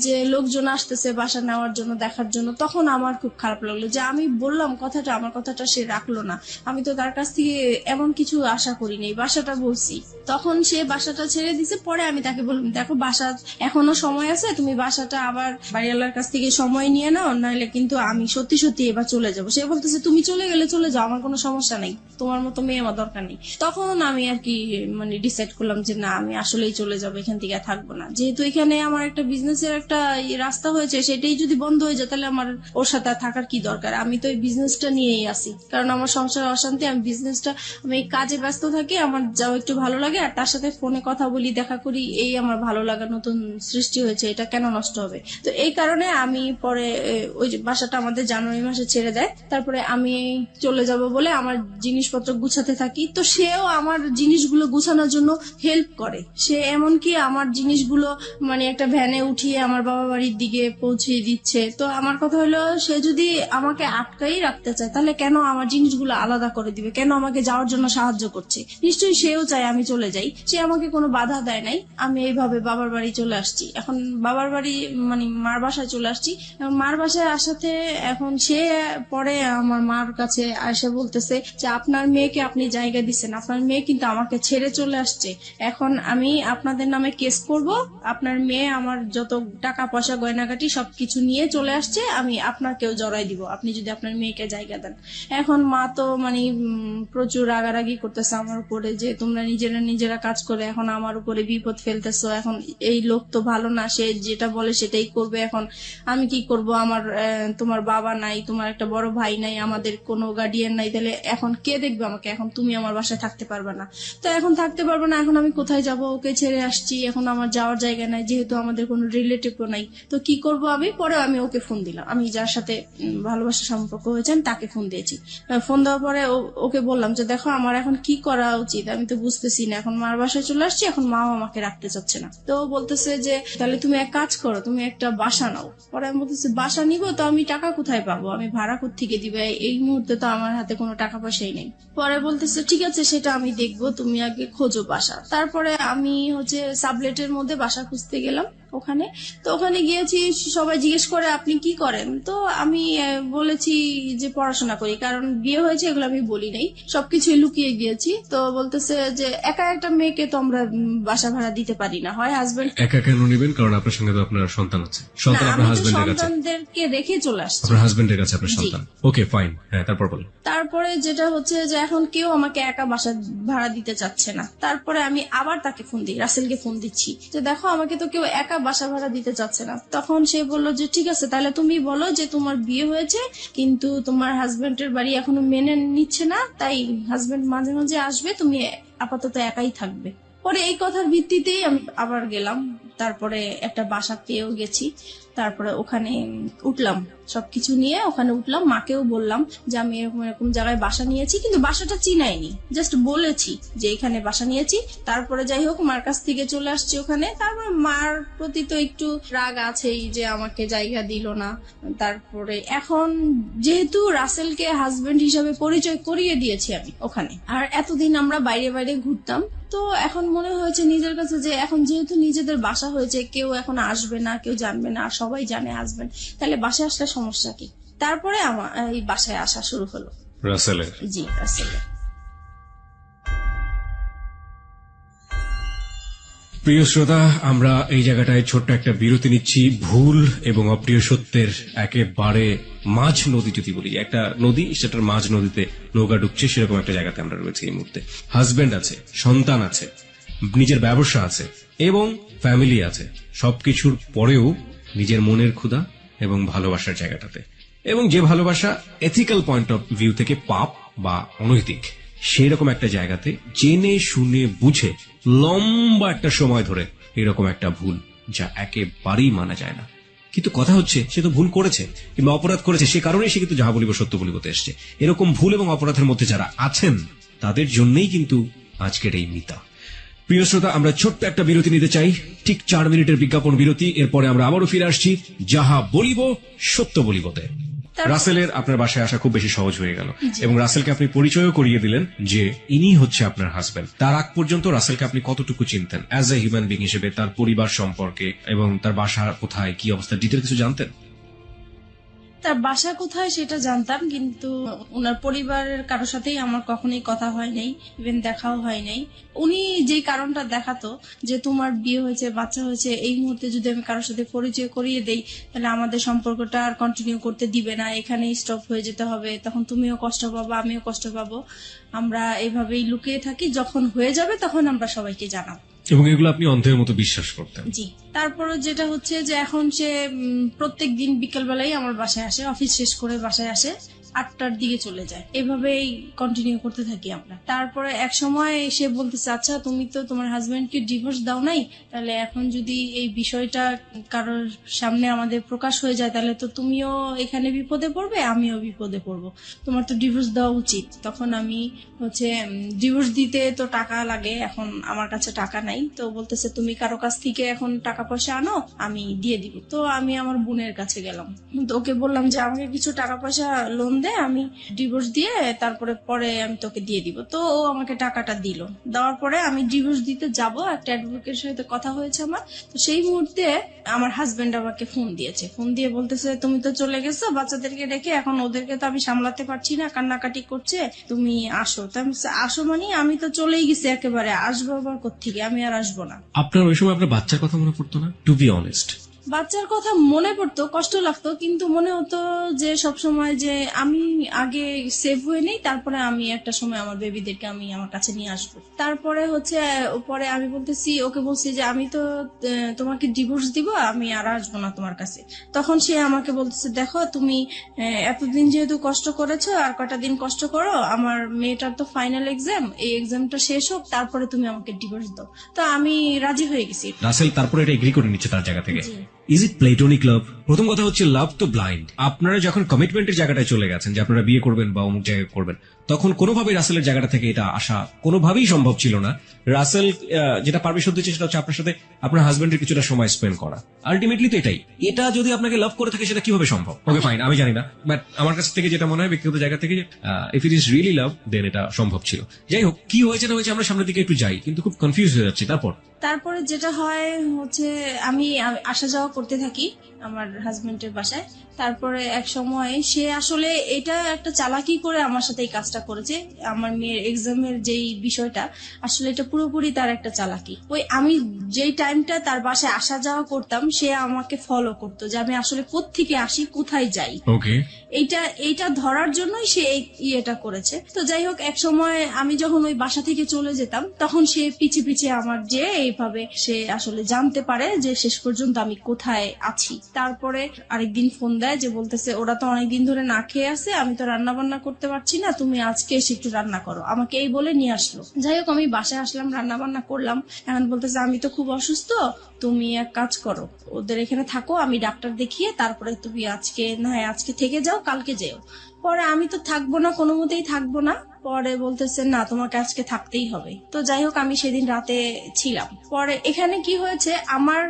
যে লোকজন আসতেছে বাসা নেওয়ার জন্য, দেখার জন্য। তখন আমার খুব খারাপ লাগলো যে আমি বললাম কথাটা, আমার কথাটা সে রাখলো না। আমি তো তার কাছ থেকে এমন কিছু আশা করিনি, বাসাটা বলছি। তখন সে বাসাটা ছেড়ে দিছে। পরে আমি তাকে বললাম, দেখো বাসা এখনো সময় আছে, তুমি বাসাটা আবার বাড়িওয়ালার কাছ থেকে সময় নিয়ে নাও, নাহলে কিন্তু আমি সত্যি সত্যি এবার চলে যাবো। সে বলতেছে তুমি চলে গেলে চলে যাও, আমার কোনো সমস্যা নেই, তোমার মতো মেয়ে আমার দরকার নেই। তখন আমি আর কি মানে ডিসাইড করলাম যে না, আমি আসলেই চলে যাবো, এখান থেকে আর থাকবো না। যেহেতু এখানে আমার একটা বিজনেসের একটা রাস্তা হয়েছে, সেটাই যদি বন্ধ হয়ে যায় তাহলে আমার ওর সাথে থাকার কি দরকার। আমি তো এই বিজনেসটা নিয়েই আসি, কারণ আমার সংসার অশান্তি। আমি বিজনেসটা, আমি কাজে ব্যস্ত থাকি, আমার যাও একটু ভালো লাগে, আর তার সাথে ফোনে কথা বলি, দেখা করি, এই আমার ভালো লাগা নতুন সৃষ্টি হয়েছে, এটা কেন নষ্ট হবে। তো এই কারণে আমি পরে ওই যে বাসাটা আমাদের জানুয়ারি মাসে ছেড়ে দেয়। তারপরে আমি চলে যাব বলে আমার জিনিসপত্র গুছাতে থাকি। তো সেও আমার জিনিসগুলো গুছানোর জন্য হেল্প করে। সে এমনকি আমার জিনিসগুলো মানে একটা ভ্যানে উঠিয়ে আমার বাবা বাড়ির দিকে পৌঁছে দিচ্ছে। তো আমার কথা হলো, সে যদি আমাকে আটকাই রাখতে চায় তাহলে কেন আমার জিনিসগুলো আলাদা করে দিবে, কেন আমাকে যাওয়ার জন্য সাহায্য করছে? নিশ্চয়ই সেও চায় আমি চলে যাই, সে আমাকে কোনো বাধা দেয় নাই। আমি এইভাবে বাবার বাড়ি চলে আসছি। এখন বাবার বাড়ি মানে মার বাসায় চলে আসছি। মার বাসায় আসাতে এখন সে পরে আমার মার কাছে এসে বলতেছে যে আপনার মেয়েকে আপনি জায়গা দিচ্ছেন, আপনার মেয়ে কিন্তু আমাকে ছেড়ে চলে আসছে, এখন আমি আপনাদের নামে কেস করব, আপনার মেয়ে আমার যত টাকা পয়সা গয়নাগাটি সবকিছু নিয়ে চলে আসছে, আমি আপনাকেও জড়াই দিব আপনি যদি আপনার মেয়েকে জায়গা দেন। এখন মা তো মানে প্রচুর রাগারাগি করতেছে আমার উপরে যে তোমরা নিজেরা কাজ করে এখন আমার উপরে বিপদ ফেলতেছো, এখন এই লোক তো ভালো না, সে যেটা বলে সেটাই করবে, এখন আমি কি করব? আমার তোমার বাবা নাই, তোমার একটা বড় ভাই নাই, আমাদের কোনো গার্ডিয়ান নাই, তাহলে এখন কে দেখবে আমাকে? এখন তুমি আমার বাসায় থাকতে পারবে না। তো এখন থাকতে পারবে না, এখন আমি কোথায় যাব? ওকে ছেড়ে আসছি, এখন আমার যাওয়ার জায়গা নাই, যেহেতু আমাদের কোনো রিলেটিভও নাই। তো কি করব আমি? পরে আমি ওকে ফোন দিলাম, আমি যার সাথে ভালোবাসার সম্পর্ক হয়েছে তাকে ফোন দিয়েছি। ফোন দেওয়ার পরে ওকে বললাম যে দেখো আমার এখন কি করা উচিত, আমি তো বুঝতেছি না, এখন মার বাসায় চলে আসছি, এখন মাও আমাকে রাখতে চাচ্ছে না। তো বলতেছে যে তাহলে তুমি এক কাজ করো, তুমি একটা বাসা নাও। পরে আমি বলতেছি বাসা নিবো তো আমি টাকা কোথায় পাবো, আমি ভাড়া কোত্থেকে দিবে, এই মুহূর্তে তো আমার হাতে কোনো টাকা পয়সাই নেই। পরে বলতেছে ঠিক আছে, সেটা আমি দেখবো, তুমি আগে খোঁজো বাসা। তারপরে আমি হচ্ছে সাবলেটের মধ্যে বাসা খুঁজতে গেলাম ওখানে। তো ওখানে গিয়েছি, সবাই জিজ্ঞেস করে আপনি কি করেন? তো আমি বলেছি যে পড়াশোনা করি, কারণ বিয়ে হয়েছে এগুলো আমি বলি নাই, সবকিছুই লুকিয়ে গিয়েছি। তো বলতেছে যে একা একটা মেয়েকে তো আমরা বাসা ভাড়া দিতে পারি না, হয় হাজবেন্ড। একা কেন নিবেন? কারণ আপনার সঙ্গে তো আপনার সন্তান আছে। সন্তান আপনার হাজবেন্ডের কাছে, সন্তানদেরকে রেখে চলে আসছে আপনার হাজবেন্ডের কাছে আপনার সন্তান। ওকে ফাইন, হ্যাঁ তারপর বলুন। তারপরে যেটা হচ্ছে যে এখন কেউ আমাকে একা বাসা ভাড়া দিতে চাচ্ছে না। তারপরে আমি আবার তাকে ফোন দিই, রাসেলকে ফোন দিচ্ছি যে দেখো আমাকে তো কেউ একা বাসা ভাড়া দিতে চাচ্ছে না। তখন সে বললো যে ঠিক আছে, তাহলে তুমি বলো যে তোমার বিয়ে হয়েছে কিন্তু তোমার হাজবেন্ডের বাড়ি এখনো মেনে নিচ্ছে না, তাই হাজবেন্ড মাঝে মাঝে আসবে, তুমি আপাতত একাই থাকবে। পরে এই কথার ভিত্তিতেই আমি আবার গেলাম, তারপরে একটা বাসা পেয়েও গেছি। তারপরে ওখানে উঠলাম, সবকিছু নিয়ে ওখানে উঠলাম, মাকেও বললাম যে আমি এরকম এরকম জায়গায় বাসা নিয়েছি, কিন্তু বাসাটা চিনাইনি, জাস্ট বলেছি যে এখানে বাসা নিয়েছি। তারপরে যাই হোক মার কাছ থেকে চলে আসছি ওখানে। তারপরে মার প্রতি তো একটু রাগ আছেই যে আমাকে জায়গা দিল না। তারপরে এখন যেহেতু রাসেলকে হাজবেন্ড হিসাবে পরিচয় করিয়ে দিয়েছি আমি ওখানে, আর এতদিন আমরা বাইরে বাইরে ঘুরতাম, তো এখন মনে হয়েছে নিজের কাছে যে এখন যেহেতু নিজেদের বাসা হয়েছে, কেউ এখন আসবে না, কেউ জানবে না, আর সবাই জানে হাজবেন্ড, তাহলে বাসায় আসলে সমস্যা কি? তারপরে আমার এই বাসায় আসা শুরু হলো রাসেলের। জি, রাসেলের। প্রিয় শ্রোতা, আমরা এই জায়গাটায় ছোট্ট একটা বিরতি নিচ্ছি। ভুল এবং অপ্রিয় সত্যের একেবারে মাঝ নদী যদি বলি, একটা নদী, সেটার মাঝ নদীতে নৌকা ডুবছে, সেরকম একটা জায়গাতে আমরা রয়েছি এই মুহূর্তে। হাজবেন্ড আছে, সন্তান আছে, নিজের ব্যবসা আছে এবং ফ্যামিলি আছে, সবকিছুর পরেও নিজের মনের ক্ষুধা এবং ভালোবাসার জায়গাটাতে, এবং যে ভালোবাসা এথিক্যাল পয়েন্ট অফ ভিউ থেকে পাপ বা অনৈতিক, সেই রকম একটা জায়গাতে জেনে শুনে বুঝে লম্বা একটা সময় ধরে এরকম একটা ভুল, যা একেবারেই মানা যায় না। কিন্তু কথা হচ্ছে, সে তো ভুল করেছে কিংবা অপরাধ করেছে, সে কারণেই সে কিন্তু যাহা বলিব সত্য বলিবতে এসছে। এরকম ভুল এবং অপরাধের মধ্যে যারা আছেন, তাদের জন্যই কিন্তু আজকের এই মিতা। প্রিয় শ্রোতা, আমরা ছোট্ট একটা বিরতি নিতে চাই, ঠিক 4 মিনিটের বিজ্ঞাপন বিরতি। এরপরে আমরা আবারও ফিরে আসছি যাহা বলিব সত্য বলিবতে। রাসেলের আপনার বাসায় আসা খুব বেশি সহজ হয়ে গেল, এবং রাসেলকে আপনি পরিচয়ও করিয়ে দিলেন যে ইনি হচ্ছে আপনার হাজবেন্ড। তার আগ পর্যন্ত রাসেলকে আপনি কতটুকু চিনতেন অ্যাজ এ হিউম্যান বিং হিসেবে, তার পরিবার সম্পর্কে এবং তার বাসা কোথায়, কি অবস্থা, ডিটেল কিছু জানতেন? তার বাসা কোথায় সেটা জানতাম, কিন্তু ওনার পরিবারের কারোর সাথেই আমার কখনোই কথা হয় নাই, ইভেন দেখাও হয় নাই। উনি যে কারণটা দেখাতো যে তোমার বিয়ে হয়েছে, বাচ্চা হয়েছে, এই মুহূর্তে যদি আমি কারোর সাথে পরিচয় করিয়ে দেই, তাহলে আমাদের সম্পর্কটা আর কন্টিনিউ করতে দিবে না, এখানেই স্টপ হয়ে যেতে হবে, তখন তুমিও কষ্ট পাবো, আমিও কষ্ট পাবো, আমরা এইভাবেই লুকিয়ে থাকি, যখন হয়ে যাবে তখন আমরা সবাইকে জানাবো। এবং এগুলো আপনি অন্ধের মতো বিশ্বাস করতেন? জি। তারপরে যেটা হচ্ছে যে এখন সে প্রত্যেক দিন বিকেল বেলায় আমার বাসায় আসে, অফিস শেষ করে বাসায় আসে, 8টার দিকে চলে যায়, এভাবেই কন্টিনিউ করতে থাকি আমরা। তারপরে এক সময় সে বলতেছে, আচ্ছা তুমি তো তোমার হাজবেন্ডকে ডিভোর্স দাও নাই, তাহলে এখন যদি এই বিষয়টা কারোর সামনে আমাদের প্রকাশ হয়ে যায়, তাহলে তো তুমিও এখানে বিপদে পড়বে, আমিও বিপদে পড়বো, তোমার তো ডিভোর্স দেওয়া উচিত। তখন আমি হচ্ছে ডিভোর্স দিতে তো টাকা লাগে, এখন আমার কাছে টাকা নাই, তো বলতেছে তুমি কারো কাছ থেকে এখন টাকা পয়সা আনো, আমি দিয়ে দিব। তো আমি আমার বোনের কাছে গেলাম, তো ওকে বললাম যে আমাকে কিছু টাকা পয়সা লোন দে, আমি ডিভোর্স দিয়ে তারপরে পরে আমি তোকে দিয়ে দিব। তো ও আমাকে টাকাটা দিল, দেওয়ার পরে আমি ডিভোর্স দিতে যাব, একটা অ্যাডভোকেটের সাথে কথা হয়েছে আমার। তো সেই মুহূর্তে আমার হাজবেন্ড আমাকে ফোন দিয়েছে, ফোন দিয়ে বলতেছে তুমি তো চলে গেছো বাচ্চাদেরকে রেখে, এখন ওদেরকে তো আমি সামলাতে পারছি না, কান্নাকাটি করছে, তুমি আসো। তো আমি আসো মানে আমি তো চলেই গেছি একেবারে, আসবো আবার কোত্থেকে, আমি আর আসবো না। আপনার ওই সময় আপনার বাচ্চার কথা মনে পড়তো না? টু বি অনেস্ট, বাচ্চার কথা মনে পড়তো, কষ্ট লাগতো, কিন্তু মনে হতো যে সবসময় যে আমি আগে সেভ হয়ে নেই, তারপরে আমি একটা সময় আমার বেবিদেরকে আমি আমার কাছে নিয়ে আসবো। তারপরে হচ্ছে পরে আমি বলতেছি, ওকে বলছি যে আমি তো তোমাকে ডিভোর্স দিব, আমি আর আসবো না তোমার কাছে। তখন সে আমাকে বলতেছে, দেখো তুমি এতদিন যেহেতু কষ্ট করেছো, আর কটা দিন কষ্ট করো, আমার মেয়েটার তো ফাইনাল এক্সাম, এই এক্সামটা শেষ হোক, তারপরে তুমি আমাকে ডিভোর্স দাও। তো আমি রাজি হয়ে গেছি। রাসেল তারপরে এটা এগ্রি করে নিচ্ছে তার জায়গা থেকে। ইজ ইট প্লেটোনিক লাভ? প্রথম কথা হচ্ছে, লাভ তো ব্লাইন্ড। আপনারা যখন কমিটমেন্টের জায়গাটায় চলে গেছেন যে আপনারা বিয়ে করবেন বা অমুক জায়গায় করবেন, তখন কোনোভাবেই রাসেলের জায়গাটা থেকে এটা আসা কোনোভাবেই সম্ভব ছিল না। রাসেল যেটা পারমিশন দিচ্ছে সেটা হচ্ছে আপনার সাথে আপনার হাজবেন্ডের কিছুটা সময় স্পেন্ড করা। আলটিমেটলি তো এটাই। এটা যদি আপনাকে লাভ করে থাকে, সেটা কিভাবে সম্ভব? ওকে ফাইন, আমি জানি না, বাট আমার কাছ থেকে যেটা মনে হয় ব্যক্তিগত জায়গা থেকে, if it is really love, then এটা সম্ভব ছিল। যাই হোক, কি হয়েছে না হয়েছে আমরা সামনের দিকে একটু যাই, কিন্তু খুব কনফিউজ হয়ে যাচ্ছি। তারপরে যেটা হয় হচ্ছে আমি আসা যাওয়া করতে থাকি আমার হাজবেন্ডের বাসায়। তারপরে এক সময় সে আসলে এটা একটা চালাকি করে আমার সাথে এই কাজটা করেছে। আমার মেয়ের এক্সামের যেই বিষয়টা, আসলে এটা পুরোপুরি তার একটা চালাকি। ওই আমি যেই টাইমটা তার বাসায় আসা যাওয়া করতাম, সে আমাকে ফলো করতো যে আমি আসলে কোত্থেকে আসি, কোথায় যাই। এইটা ধরার জন্যই সে ইয়েটা করেছে। তো যাই হোক, এক সময় আমি যখন ওই বাসা থেকে চলে যেতাম, তখন সে পিছে পিছে আমার যে এইভাবে সে আসলে জানতে পারে যে শেষ পর্যন্ত আমি কোথায় আছি। তারপরে আরেকদিন ফোন দেয় যে বলতেছে, ওরা তো অনেকদিন ধরে না খেয়ে আছে, আমি তো রান্না বান্না করতে পারছি না, তুমি আজকে এসে একটু রান্না করো, আমাকে এই বলে নিয়ে আসলো। যাই হোক, আমি বাসায় আসলাম, রান্না বান্না করলাম। এখন বলতেছে, আমি তো খুব অসুস্থ, তুমি এক কাজ করো, ওদের এখানে থাকো, আমি ডাক্তার দেখিয়ে তারপরে তুমি আজকে থেকে যাও, কালকে যেও। পরে আমি তো থাকবো না, কোনো মতেই থাকবো না। পরে বলতেছে, না তোমাকে আজকে থাকতেই হবে। তো যাই হোক, আমি সেদিন রাতে ছিলাম। পরে এখানে কি হয়েছে, আমার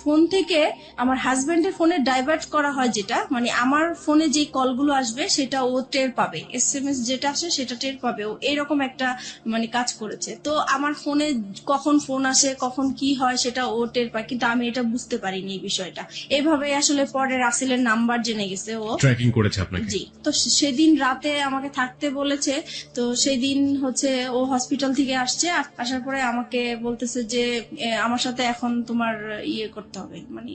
ফোন থেকে আমার হাজবেন্ডের ফোনে ডাইভার্ট করা হয়, যেটা মানে আমার ফোনে যে কলগুলো আসবে সেটা ও টের পাবে, SMS যেটা আসে সেটা টের পাবে, ও এরকম একটা মানে কাজ করেছে। তো আমার ফোনে কখন ফোন আসে কখন কি হয় সেটা ও টের পায়, কিন্তু আমি এটা বুঝতে পারিনি এই বিষয়টা। এভাবে আসলে পরে রাসেলের নাম্বার জেনে গেছে ও, ট্র্যাকিং করেছে আপনাকে। জি। তো সেদিন রাতে আমাকে থাকতে বলেছে, তো সেদিন হচ্ছে ও হসপিটাল থেকে আসছে, আসার পরে আমাকে বলতেছে যে আমার সাথে এখন তোমার ইয়ে করতে হবে, মানে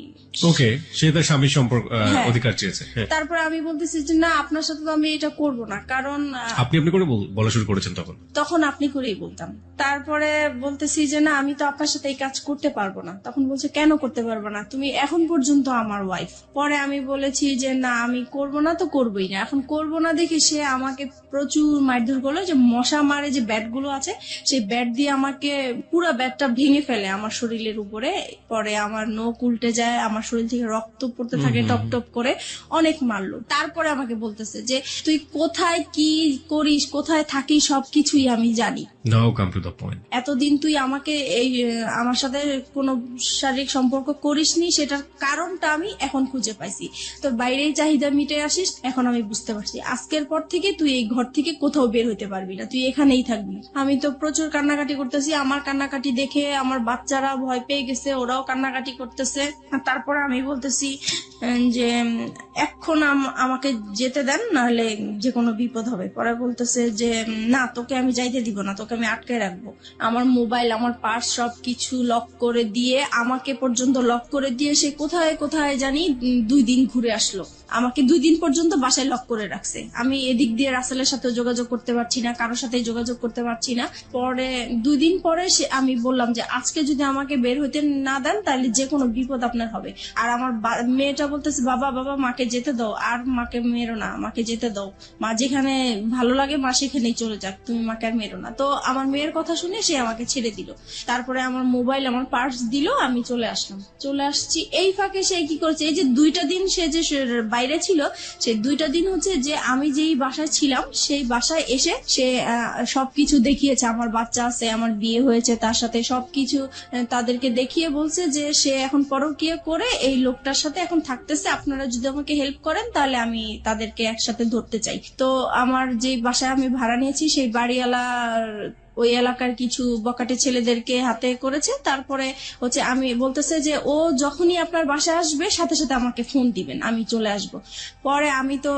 ওকে, সে তার স্বামীর সম্পর্ক হ্যাঁ। অধিকার চেয়েছে। হ্যাঁ। তারপরে আমি বলতেছি যে না, আপনার সাথে তো আমি এটা করব না, কারণ আপনি করে বলা শুরু করেছেন তখন? তখন আপনি করেই বলতাম। তারপরে বলতেছি যে না, আমি তো আপনার সাথে এই কাজ করতে পারবো না। তখন বলছে কেন করতে পারবো না, তুমি এখন পর্যন্ত আমার ওয়াইফ। পরে আমি বলেছি যে না, আমি করব না তো করবোই না। এখন করব না দেখে সে আমাকে প্রচুর মারধর করলো, যে মশা মারে যে ব্যাট গুলো আছে সেই ব্যাট দিয়ে আমাকে পুরো ব্যাটটা ভেঙে ফেলে আমার শরীরের উপরে। পরে আমার নখ উল্টে যায়, আমার শরীর থেকে রক্ত পড়তে থাকে টপ টপ করে, অনেক মারলো। তারপরে আমাকে বলতেছে যে তুই কোথায় কি করিস, কোথায় থাকিস, সবকিছুই আমি জানি। নাও কাম টু দ্য পয়েন্ট। এতদিন তুই আমাকে এই আমার সাথে কোনো শারীরিক সম্পর্ক করিসনি, সেটার কারণটা আমি এখন খুঁজে পাইছি। তোর বাইরেই চাহিদা মিটে আসিস, এখন আমি বুঝতে পারছি। আজকের পর থেকে তুই এই ঘর থেকে কোথাও বের হইতে পারবি না, তুই এখানেই থাকবি। আমি তো প্রচুর কান্নাকাটি করতেছি, আমার কান্নাকাটি দেখে আমার বাচ্চারা ভয় পেয়ে গেছে, ওরাও কান্নাকাটি করতেছে। আর তারপরে আমি বলতেছি যে এখন আমাকে যেতে দেন, নাহলে যে কোনো বিপদ হবে। পরে বলতেছে যে না, তোকে আমি যাইতে দিব না, তোকে আমি আটকে রাখবো। আমার মোবাইল, আমার পার্স সবকিছু লক করে দিয়ে, আমাকে পর্যন্ত লক করে দিয়ে সে কোথায় কোথায় জানি 2 দিন ঘুরে আসলো। আমাকে 2 দিন পর্যন্ত বাসায় লক করে রাখছে। আমি এদিক দিয়ে রাসেলের সাথে যোগাযোগ করতে পারছি না, কারোর সাথে যোগাযোগ করতে পারছি না। পরে 2 দিন পরে আমি বললাম যে আজকে যদি আমাকে বের হইতে না দেন তাহলে যে কোনো বিপদ আপনার হবে। আর আমার মেয়েটা বলতেছে বাবা বাবা মাকে যেতে দাও, আর মাকে মেরো না, মাকে যেতে দাও, মা যেখানে ভালো লাগে মা সেখানেই চলে যাক, তুমি মাকে আর মেরো না। তো আমার মেয়ের কথা শুনে সে আমাকে ছেড়ে দিল। তারপরে আমার মোবাইল, আমার পার্স দিল, আমি চলে আসছি। এই ফাঁকে সে কি করেছে, এই যে 2টা দিন সে যে বাইরে ছিল, সেই 2টা দিন হচ্ছে যে আমি যেই বাসায় ছিলাম সেই বাসায় এসে সে সবকিছু দেখিয়েছে। আমার বাচ্চা আছে, আমার বিয়ে হয়েছে, তার সাথে সবকিছু তাদেরকে দেখিয়ে বলছে যে সে এখন পরকীয়া করে এই লোকটার সাথে এখন থাকতেছে, আপনারা যদি আমাকে হেল্প করেন তাহলে আমি তাদেরকে একসাথে ধরতে চাই। তো আমার যে বাসায় আমি ভাড়া নিয়েছি সেই বাড়িওয়ালার ওই এলাকার কিছু বকাটে ছেলেদেরকে হাতে করেছে। তারপরে হচ্ছে আমি বলতেছে যে ও যখনই আপনার বাসায় আসবে সাথে সাথে আমাকে ফোন দিবেন, আমি চলে আসব। পরে আমি তো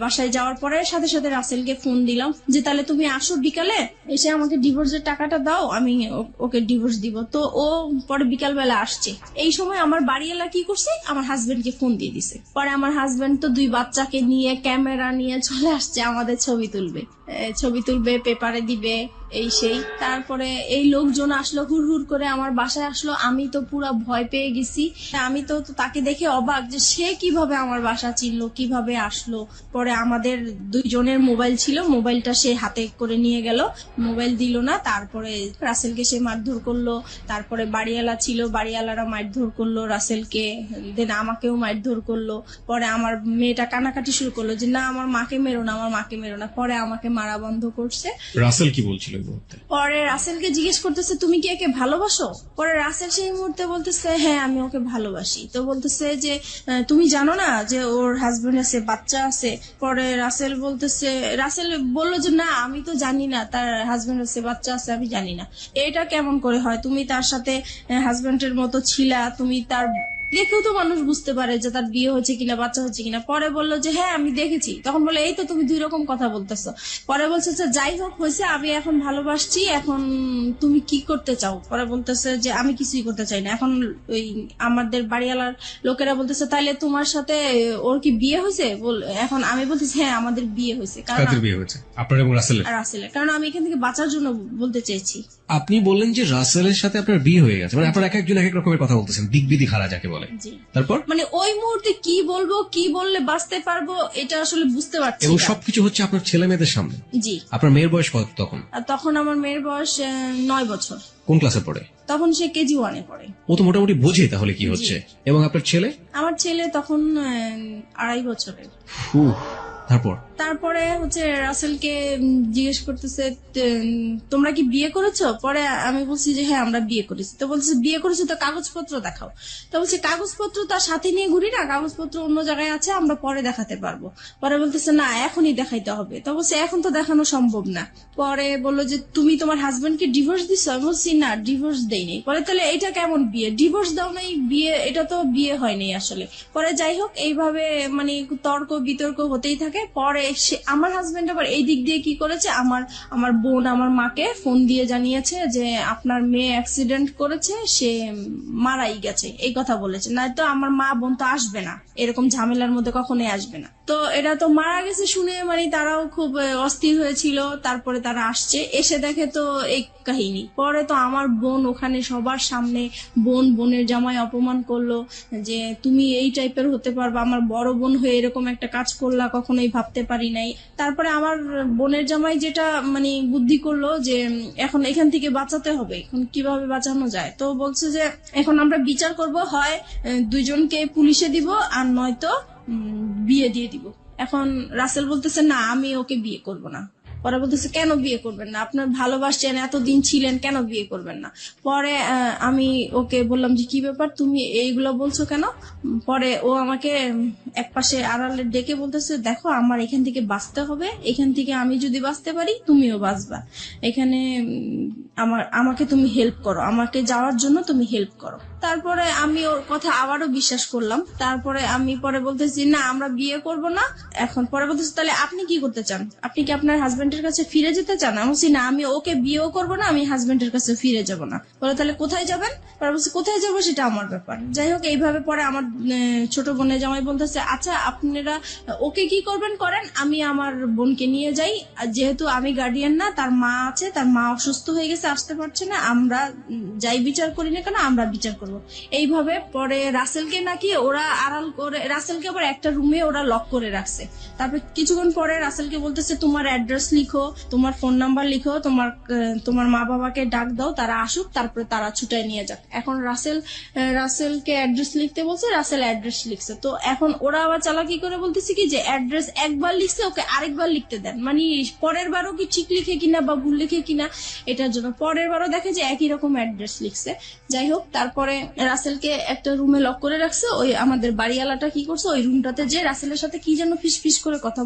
বাসায় যাওয়ার পরে সাথে সাথে রাসেলকে ফোন দিলাম যে তাহলে তুমি আসো বিকালে, এসে আমাকে ডিভোর্সের টাকাটা দাও, আমি ওকে ডিভোর্স দিব। তো ও পরে বিকাল বেলা আসছে। এই সময় আমার বাড়িওয়ালা কি করছে, আমার হাজবেন্ডকে ফোন দিয়ে দিছে। পরে আমার হাজবেন্ড তো 2 বাচ্চাকে নিয়ে ক্যামেরা নিয়ে চলে আসছে, আমাদের ছবি তুলবে, পেপারে দিবে, এই সেই। তারপরে এই লোকজন আসলো, হুড় হুড় করে আমার বাসায় আসলো। আমি তো পুরো ভয় পেয়ে গেছি। আমি তো তাকে দেখে অবাক যে সে কিভাবে আমার বাসা চিনলো, কিভাবে আসলো। পরে আমাদের 2 জনের মোবাইল ছিল, মোবাইলটা সে হাতে করে নিয়ে গেল, মোবাইল দিল না। তারপরে রাসেলকে সে মারধর করলো। তারপরে বাড়িওয়ালা ছিল, বাড়িওয়ালারা মারধর করলো রাসেলকে, দেন আমাকেও মারধর করলো। পরে আমার মেয়েটা কান্নাকাটি শুরু করলো যে না, আমার মাকে মেরো না, আমার মাকে মেরো না। পরে আমাকে মারা বন্ধ করছে। রাসেল কি বলছিল? পরে রাসেলকে জিজ্ঞেস করতেছে তুমি কি একে ভালোবাসো? পরে রাসেল সেই মুহূর্তে বলতেছে হ্যাঁ, আমি ওকে ভালোবাসি। তো বলতেছে যে তুমি জানো না যে ওর হাজবেন্ড আছে, বাচ্চা আছে? পরে রাসেল বললো যে না, আমি তো জানি না তার হাজবেন্ড আছে, বাচ্চা আছে, আমি জানি না। এটা কেমন করে হয়? তুমি তার সাথে হাজবেন্ডের মতো ছিলা, তুমি তার দেখেও তো মানুষ বুঝতে পারে যে তার বিয়ে হয়েছে কিনা, বাচ্চা হচ্ছে কিনা। পরে বললো যে হ্যাঁ আমি দেখেছি। তখন বলে এই তো তুমি 2 রকম কথা বলতেছো। পরে বলছে যে যাই হোক হয়েছে, আমি এখন ভালোবাসছি, এখন তুমি কি করতে চাও? পরে বলতেছে যে আমি কিছুই করতে চাই না। এখন ওই আমাদের বাড়িওয়ালার লোকেরা বলতেছে তাইলে তোমার সাথে ওর কি বিয়ে হয়েছে? এখন আমি বলতেছি হ্যাঁ আমাদের বিয়ে হয়েছে। কাদের বিয়ে হয়েছে? আপনার এবং রাসেলের? রাসেলের, কারণ আমি এখান থেকে বাঁচার জন্য বলতে চেয়েছি। আপনি বললেন যে রাসেলের সাথে আপনার বিয়ে হয়ে গেছে, মানে আপনার এক একজন এক এক রকমের কথা বলতেছেন, দিকবিদি খারা যাকে বলে। তারপর মানে ওই মুহূর্তে কি বলবো, কি বললে বাঁচতে পারবো, এটা আসলে বুঝতে পারছি। এবং সবকিছু হচ্ছে আপনার ছেলে মেয়েদের সামনে। জি। আপনার মেয়ের বয়স কত তখন? তখন আমার মেয়ের বয়স 9 বছর। কোন ক্লাসে পড়ে? তখন সে কেজি 1-এ পড়ে। ও তো মোটামুটি বোঝে তাহলে কি হচ্ছে। এবং আপনার ছেলে? আমার ছেলে তখন 2.5 বছরের। তারপরে হচ্ছে রাসেলকে জিজ্ঞেস করতেছে তোমরা কি বিয়ে করেছো? পরে আমি বলছি যে হ্যাঁ আমরা বিয়ে করেছি। তো বলছে বিয়ে করেছো তো কাগজপত্র দেখাও। তো বলছে কাগজপত্র তার সাথে নিয়ে ঘুরি না, কাগজপত্র অন্য জায়গায় আছে, আমরা পরে দেখাতে পারবো। পরে বলতেছে না এখনই দেখাইতে হবে। তো বলছে এখন তো দেখানো সম্ভব না। পরে বললো যে তুমি তোমার হাজবেন্ডকে ডিভোর্স দিছো? আমি বলছি না ডিভোর্স দেইনি। পরে তাহলে এটা কেমন বিয়ে? ডিভোর্স দাও নাই বিয়ে? এটা তো বিয়ে হয়নি আসলে। পরে যাই হোক এইভাবে মানে তর্ক বিতর্ক হতেই থাকে। পরে আমার হাজবেন্ড আবার এই দিক দিয়ে কি করেছে, আমার বোন আমার মাকে ফোন দিয়ে জানিয়েছে যে আপনার মেয়ে অ্যাক্সিডেন্ট করেছে, সে মারাই গেছে, এই কথা বলেছে। না তো আমার মা বোন তো আসবে না, এরকম ঝামেলার মধ্যে কখনোই আসবে না। তো এটা তো মারা গেছে শুনে মানে তারাও খুব অস্থির হয়েছিল। তারপরে তারা আসছে, এসে দেখে তো এই কাহিনী। পরে তো আমার বোন ওখানে সবার সামনে বোনের জামাই অপমান করলো যে তুমি এই টাইপের হতে পারবা, আমার বড় বোন হয়ে এরকম একটা কাজ করলা, কখনোই ভাবতে পারি নাই। তারপরে আমার বোনের জামাই যেটা মানে বুদ্ধি করলো যে এখন এখান থেকে বাঁচাতে হবে, এখন কিভাবে বাঁচানো যায়। তো বলছে যে এখন আমরা বিচার করব, হয় দুইজনকে পুলিশে দিব আর নয়তো বিয়ে দিয়ে দিব। এখন রাসেল বলতেছে না আমি ওকে বিয়ে করব না। পরে বলতেছে কেন বিয়ে করবেন না? আপনার ভালোবাসছেন, এতদিন ছিলেন, কেন বিয়ে করবেন না? পরে আমি ওকে বললাম যে কি ব্যাপার তুমি এইগুলো বলছো কেন? পরে ও আমাকে একপাশে আড়ালে ডেকে বলতেছে দেখো আমার এখান থেকে বাঁচতে হবে, এখান থেকে আমি যদি বাঁচতে পারি তুমিও বাঁচবা, এখানে আমাকে তুমি হেল্প করো, আমাকে যাওয়ার জন্য তুমি হেল্প করো। তারপরে আমি ওর কথা আবারও বিশ্বাস করলাম। তারপরে আমি পরে বলতেছি না আমরা বিয়ে করব না। এখন পরে বলতেছি তাহলে আপনি কি করতে চান? আপনি কি আপনার হাজবেন্ডের কাছে ফিরে যেতে চান? আমি বলছি না আমি ওকে বিয়েও করবো না, আমি হাজবেন্ডের কাছে ফিরে যাব না। বলে তাহলে কোথায় যাবেন? পরে বলছি কোথায় যাবো সেটা আমার ব্যাপার। যাই হোক এইভাবে পরে আমার ছোট বোনের জামাই বলতেছে আচ্ছা আপনারা ওকে কি করবেন করেন, আমি আমার বোনকে নিয়ে যাই, যেহেতু আমি গার্ডিয়ান না, তার মা আছে, তার মা অসুস্থ হয়ে গেছে আসতে পারছে না, আমরা যাই বিচার করি না কেন আমরা বিচার করবো। এইভাবে পরে রাসেলকে নাকি ওরা আড়াল করে, রাসেলকে আবার একটা রুমে ওরা লক করে রাখছে। তারপর কিছুক্ষণ পরে রাসেলকে বলতেছে তোমার অ্যাড্রেস লিখো, তোমার ফোন নাম্বার লিখো, তোমার মা বাবাকে ডাক দাও, তারা আসুক, তারপরে তারা ছুটাই নিয়ে যাক। এখন রাসেলকে অ্যাড্রেস লিখতে বলছে, রাসেল অ্যাড্রেস লিখছে। তো এখন ওরা আবার চালাকি করে বলতেছে কি যে অ্যাড্রেস একবার লিখছে ওকে আরেকবার লিখতে দেন, মানে পরের বারও কি ঠিক লিখে কিনা বা ভুল লিখে কিনা এটার জন্য পরের বারও দেখে যে একই রকম অ্যাড্রেস লিখছে। যাই হোক তারপরে রাসেলকে একটা রুমে লক করে রাখছে। ওই আমাদের বাড়িওয়ালাটা কি করছে, ওই রুমটাতে যে রাসেলের সাথে কি যেন ফিস করে কথা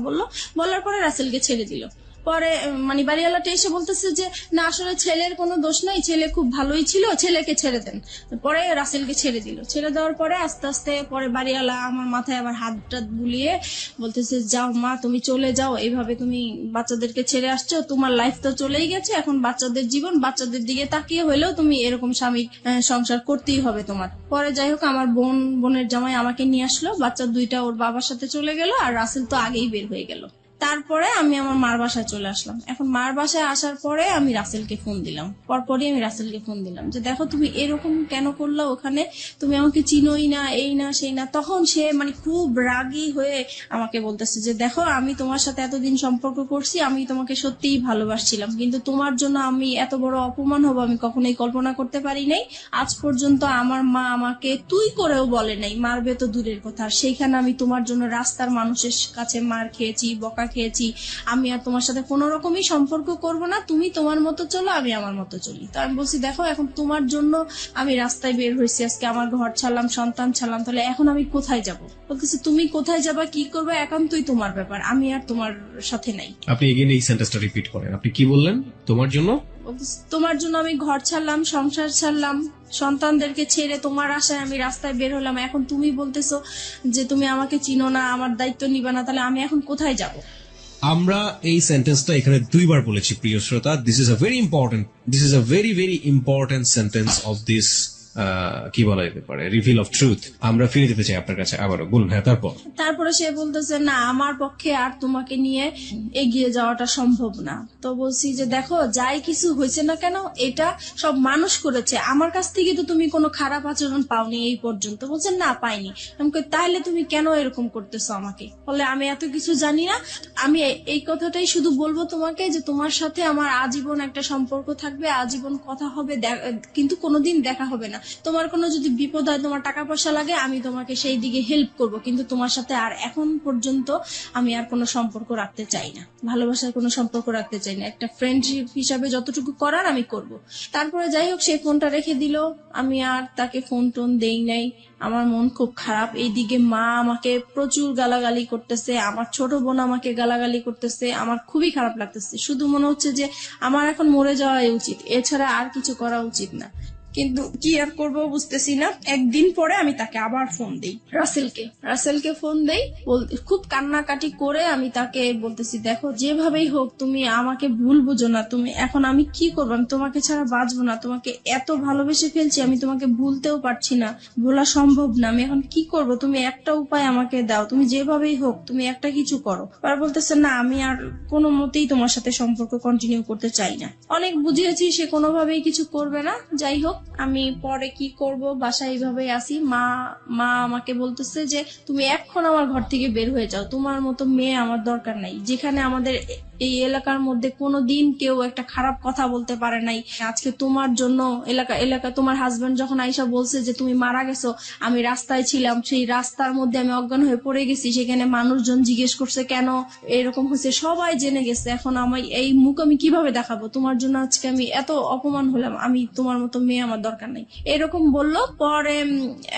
বলার পরে রাসেলকে ছেড়ে দিল। পরে মানে বাড়িওয়ালাটা এসে বলতেছে যে না আসলে ছেলের কোনো দোষ নাই, ছেলে খুব ভালোই ছিল, ছেলেকে ছেড়ে দেন। পরে রাসেলকে ছেড়ে দিল। ছেড়ে দেওয়ার পরে আস্তে আস্তে পরে বাড়িওয়ালা আমার মাথায় আবার হাত টাত বুলিয়ে বলতেছে যাও মা তুমি চলে যাও, এইভাবে তুমি বাচ্চাদেরকে ছেড়ে আসছো, তোমার লাইফ তো চলেই গেছে, এখন বাচ্চাদের জীবন, বাচ্চাদের দিকে তাকিয়ে হলেও তুমি এরকম স্বামী সংসার করতেই হবে তোমার। পরে যাই হোক আমার বোনের জামাই আমাকে নিয়ে আসলো, বাচ্চা দুইটা ওর বাবার সাথে চলে গেল, আর রাসেল তো আগেই বের হয়ে গেল। তারপরে আমি আমার মার বাসায় চলে আসলাম। এখন মার বাসায় আসার পরে আমি রাসেলকে ফোন দিলাম, পরপরই আমি রাসেলকে ফোন দিলাম যে দেখো তুমি এরকম কেন করলা, ওখানে তুমি আমাকে চিনোই না, এই না সেই না। তখন সে মানে খুব রাগী হয়ে আমাকে বলতেছে যে দেখো আমি তোমার সাথে এতদিন সম্পর্ক করছি, আমি তোমাকে সত্যিই ভালোবাসছিলাম, কিন্তু তোমার জন্য আমি এত বড় অপমান হবো আমি কখনোই কল্পনা করতে পারি নাই। আজ পর্যন্ত আমার মা আমাকে তুই করেও বলে নাই, মারবে তো দূরের কথা, সেইখানে আমি তোমার জন্য রাস্তার মানুষের কাছে মার খেয়েছি, বকা খেয়েছি। আমি আর তোমার সাথে কোনো রকমই সম্পর্ক করব না, তুমি তোমার মতো চলো, আমি আমার মতো চলি। তো আমি বলছি দেখো এখন তোমার জন্য আমি রাস্তায় বের হয়েছি, আজকে আমার ঘর ছাড়লাম, সন্তান ছাড়লাম, তাহলে এখন আমি কোথায় যাব? বলতেছি তুমি কোথায় যাবা, কি করবে, একান্তই তোমার ব্যাপার, আমি আর তোমার সাথে নাই। আপনি এগেইন এই সেন্টেন্সটা রিপিট করেন, আপনি কি বললেন? তোমার জন্য? তোমার জন্য আমি ঘর ছাড়লাম, সংসার ছাড়লাম, সন্তানদেরকে ছেড়ে তোমার আশায় আমি রাস্তায় বের হলাম, এখন তুমি বলতেছো যে তুমি আমাকে চিনো না, আমার দায়িত্ব নিবা না, তাহলে আমি এখন কোথায় যাব? আমরা এই সেন্টেন্সটা এখানে দুইবার বলেছি প্রিয় শ্রোতা। This is a very important sentence of this কি বলা যেতে পারে, রিভিল অফ ট্রুথ। আমরা ফিরে যেতে চাই আপনার কাছে, আবারও বলুন। হ্যাঁ তারপরে সে বলতেছে না আমার পক্ষে আর তোমাকে নিয়ে এগিয়ে যাওয়াটা সম্ভব না। তো বলছি যে দেখো যাই কিছু হয়েছে না কেন এটা সব মানুষ করেছে, আমার কাছ থেকে তো তুমি কোনো খারাপ আচরণ পাওনি এই পর্যন্ত। বলছে না পাইনি। আমি কই তাহলে তুমি কেন এরকম করতেছো আমাকে? বলে আমি এত কিছু জানি না, আমি এই কথাটাই শুধু বলবো তোমাকে যে তোমার সাথে আমার আজীবন একটা সম্পর্ক থাকবে, আজীবন কথা হবে, কিন্তু কোনোদিন দেখা হবে না। তোমার কোনো যদি বিপদ হয়, তোমার টাকা পয়সা লাগে, আমি তোমাকে সেই দিকে হেল্প করব, কিন্তু তোমার সাথে আর এখন পর্যন্ত আমি আর কোনো সম্পর্ক রাখতে চাই না, ভালোবাসার কোনো সম্পর্ক রাখতে চাই না, একটা ফ্রেন্ডশিপ হিসাবে যতটুকু করার আমি করব। তারপরে যাই হোক, সেই ফোনটা রেখে দিল, আমি আর তাকে ফোন টোন দেই নাই। আমার মন খুব খারাপ। এইদিকে মা আমাকে প্রচুর গালাগালি করতেছে, আমার ছোট বোন আমাকে গালাগালি করতেছে, আমার খুবই খারাপ লাগতেছে। শুধু মনে হচ্ছে যে আমার এখন মরে যাওয়াই উচিত, এছাড়া আর কিছু করা উচিত না। কিন্তু কি আর করবো বুঝতেছি না। একদিন পরে আমি তাকে আবার ফোন দেই, রাসেলকে ফোন দেই, খুব কান্নাকাটি করে আমি তাকে বলতেছি, দেখো যেভাবেই হোক তুমি আমাকে ভুল বুঝো না, তুমি এখন আমি কি করবো, আমি তোমাকে ছাড়া বাঁচবো না, তোমাকে এত ভালোবেসে ফেলছি, আমি তোমাকে ভুলতেও পারছি না, ভোলা সম্ভব না, আমি এখন কি করব, তুমি একটা উপায় আমাকে দাও, তুমি যেভাবেই হোক তুমি একটা কিছু করো। আর বলতেছে না, আমি আর কোনো মতেই তোমার সাথে সম্পর্ক কন্টিনিউ করতে চাই না। অনেক বুঝিয়েছি, সে কোনোভাবেই কিছু করবে না। যাই হোক, আমি পরে কি করব, বাসায় এইভাবেই আসি। মা আমাকে বলতেছে যে তুমি এখন আমার ঘর থেকে বের হয়ে যাও, তোমার মতো মেয়ে আমার দরকার নাই। যেখানে আমাদের এই এলাকার মধ্যে কোনোদিন কেউ একটা খারাপ কথা বলতে পারে নাই, আজকে তোমার জন্য এলাকা তোমার হাজবেন্ড যখন আইসা বলছে যে তুমি মারা গেছো, আমি রাস্তায় ছিলাম, সেই রাস্তার মধ্যে আমি অজ্ঞান হয়ে পড়ে গেছি, সেখানে মানুষজন জিজ্ঞেস করছে কেন এরকম হয়েছে, সবাই জেনে গেছে, এখন আমি এই মুখ আমি কিভাবে দেখাবো, তোমার জন্য আজকে আমি এত অপমান হলাম, আমি তোমার মতো মেয়ে আমার দরকার নাই, এরকম বললো। পরে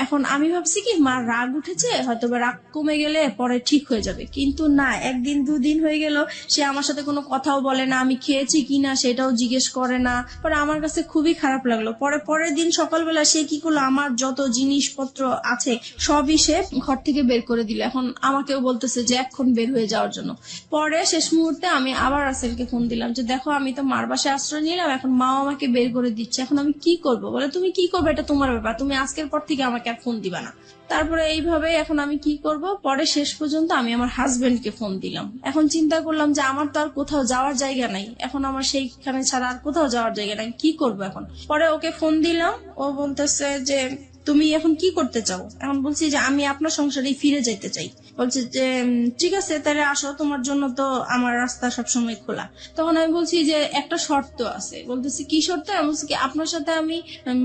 এখন আমি ভাবছি কি মার রাগ উঠেছে, হয়তো রাগ কমে গেলে পরে ঠিক হয়ে যাবে, কিন্তু না, একদিন দুদিন হয়ে গেল, সে আমার সাথে কোনো কথাও বলে না, আমি খেয়েছি কিনা সেটাও জিজ্ঞেস করে না। পরে আমার কাছে খুবই খারাপ লাগলো। পরের দিন সকালবেলা সে কি করলো, আমার যত জিনিসপত্র আছে সবই সে ঘর থেকে বের করে দিল। এখন আমাকেও বলতেছে যে এখন বের হয়ে যাওয়ার জন্য। পরে শেষ মুহূর্তে আমি আবার রাসেলকে ফোন দিলাম যে দেখো, আমি তো মার বাসায় আশ্রয় নিলাম, এখন মাও আমাকে বের করে দিচ্ছে, এখন আমি কি করব? বলে তুমি কি করবে এটা তোমার ব্যাপার, তুমি আজকের পর থেকে আমাকে আর ফোন দিবা না। তারপরে এইভাবে এখন আমি কি করব, পরে শেষ পর্যন্ত আমি আমার হাজবেন্ডকে ফোন দিলাম। এখন চিন্তা করলাম যে আমার তো আর কোথাও যাওয়ার জায়গা নাই, এখন আমার সেইখানে ছাড়া আর কোথাও যাওয়ার জায়গা নাই, কি করব এখন? পরে ওকে ফোন দিলাম, ও বলতেছে যে তুমি এখন কি করতে চাও? এখন বলছি যে আমি আপনার সংসারে ফিরে যেতে চাই। বলছে যে ঠিক আছে, তাহলে আসো, তোমার জন্য তো আমার রাস্তা সবসময় খোলা। তখন আমি বলছি যে একটা শর্ত আছে। বলতেছি কি শর্ত? আমি বলছি কি আপনার সাথে আমি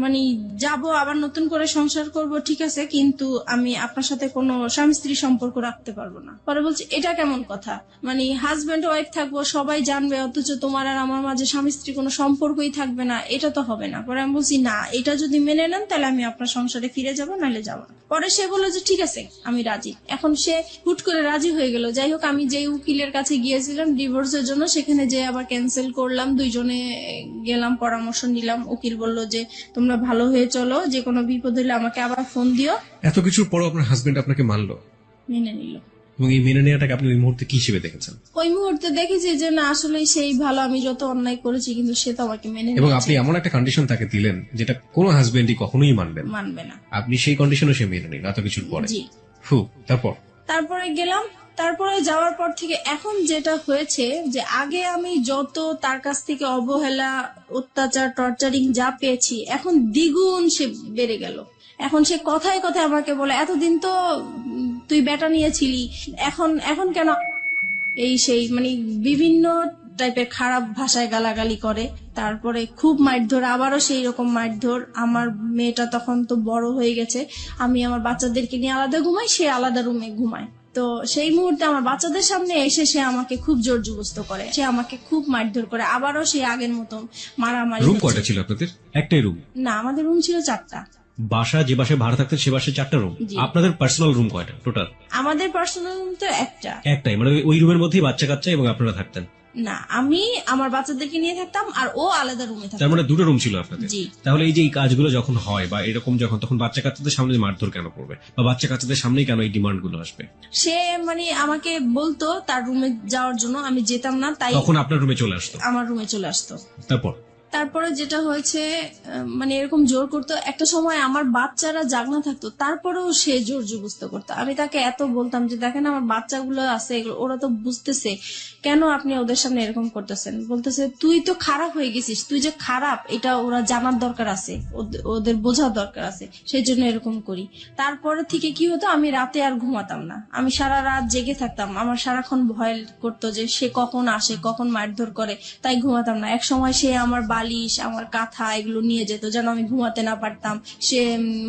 মানে যাব, আবার নতুন করে সংসার করব, ঠিক আছে, কিন্তু আমি আপনার সাথে কোনো স্বামী স্ত্রী সম্পর্ক রাখতে পারবো না। পরে বলছি এটা কেমন কথা, মানে হাজবেন্ড ওয়াইফ থাকবো, সবাই জানবে, অথচ তোমার আর আমার মাঝে স্বামী স্ত্রী কোনো সম্পর্কই থাকবে না, এটা তো হবে না। পরে আমি বলছি না, এটা যদি মেনে নেন তাহলে আমি আপনার সংসারে ফিরে যাবো, নাহলে যাবো না। পরে সে বললো যে ঠিক আছে আমি রাজি। এখন সে হুট করে রাজি হয়ে গেল। যাই হোক, আমি যে উকিলের কাছে গিয়েছিলাম ডিভোর্সের জন্য, সেখানে যে আবার ক্যান্সেল করলাম, দুইজনে গেলাম, পরামর্শ নিলাম। উকিল বলল যে তোমরা ভালো হয়ে চলো, যে কোনো বিপদ হলে আমাকে আবার ফোন দিও। এত কিছুর পরও আপনার হাজবেন্ড আপনাকে মানলো, মেনে নিল। এবং এই মেনে নেওয়াটাকে আপনি ওই মুহূর্তে কি হিসেবে দেখেছেন? ওই মুহূর্তে দেখেছি যে না, আসলে সেই ভালো, আমি যত অন্যায় করেছি কিন্তু সে তো আমাকে মেনে এবং নিয়েছে। আপনি এমন একটা কন্ডিশন তাকে দিলেন যেটা কোনো হাজবেন্ডই কখনোই মানবে না। আপনি সেই কন্ডিশনও সে মেনে নিল এত কিছুর পরে। জি। তারপরে গেলাম। তারপরে যাওয়ার পর থেকে এখন যেটা হয়েছে, যে আগে আমি যত তার কাছ থেকে অবহেলা, অত্যাচার, টর্চারিং যা পেয়েছি, এখন দ্বিগুণ সে বেড়ে গেল। এখন সে কথায় কথায় আমাকে বলে এতদিন তো তুই বেটা নিয়েছিলি, এখন কেন এই সেই, মানে বিভিন্ন টাইপের খারাপ ভাষায় গালাগালি করে। তারপরে খুব মারধর, আবারও সেই রকম মারধর। আমার মেয়েটা তখন তো বড় হয়ে গেছে, আমি আমার বাচ্চাদেরকে নিয়ে আলাদা ঘুমাই, সে আলাদা রুমে ঘুমায়। তো সেই মুহূর্তে আমার বাচ্চাদের সামনে এসে সে আমাকে খুব জোর জবরদস্ত করে, সে আমাকে খুব মারধর করে। আবারও সেই আগের মতো মারামারি। রুম কয়টা ছিল আপনাদের? একটাই রুম? না, আমাদের রুম ছিল 4টা। বাসা যে বাসায় ভাড়া থাকতেন সে বাসায় 4টা রুম? আপনাদের পার্সোনাল রুম কয়টা টোটাল? আমাদের পার্সোনাল রুম তো একটাই, মানে ওই রুমের মধ্যেই বাচ্চা কাচ্চা এবং আপনারা থাকতেন? না, আমি আমার বাচ্চাদেরকে নিয়ে থাকতাম আর ও আলাদা রুমে থাকতো। তার মানে দুটো রুম ছিল আপনাদের? জি। তাহলে এই যে এই কাজগুলো যখন হয় বা এরকম যখন, তখন বাচ্চা কাচ্চাদের সামনে মারধর কেন করবে, বা বাচ্চা কাচ্চাদের সামনেই কেন এই ডিমান্ড গুলো আসবে? সে মানে আমাকে বলতো তার রুমে যাওয়ার জন্য, আমি যেতাম না, তাই তখন আপনার রুমে চলে আসতো? আমার রুমে চলে আসতো। তারপরে যেটা হয়েছে, মানে এরকম জোর করতো। একটা সময় আমার বাচ্চারা জাগনা থাকতো, তারপরেও সে জোর জবরদস্ত করতো। আমি তাকে এত বলতাম যে দেখেন আমার বাচ্চাগুলো আছে, ওরা তো বুঝতেছে, কেন আপনি ওদের সামনে এরকম করতেছেন? বলতেছে তুই তো খারাপ হয়ে গেছিস, তুই যে খারাপ এটা ওরা জানার দরকার আছে, ওদের বোঝার দরকার আছে, সেই জন্য এরকম করি। তারপরে থেকে কি হতো, আমি রাতে আর ঘুমাতাম না, আমি সারা রাত জেগে থাকতাম। আমার সারাক্ষণ ভয় করতো যে সে কখন আসে, কখন মারধর করে, তাই ঘুমাতাম না। এক সময় সে আমার বালিশ, আমার কাঁথা এগুলো নিয়ে যেত যেন আমি ঘুমাতে না পারতাম। সে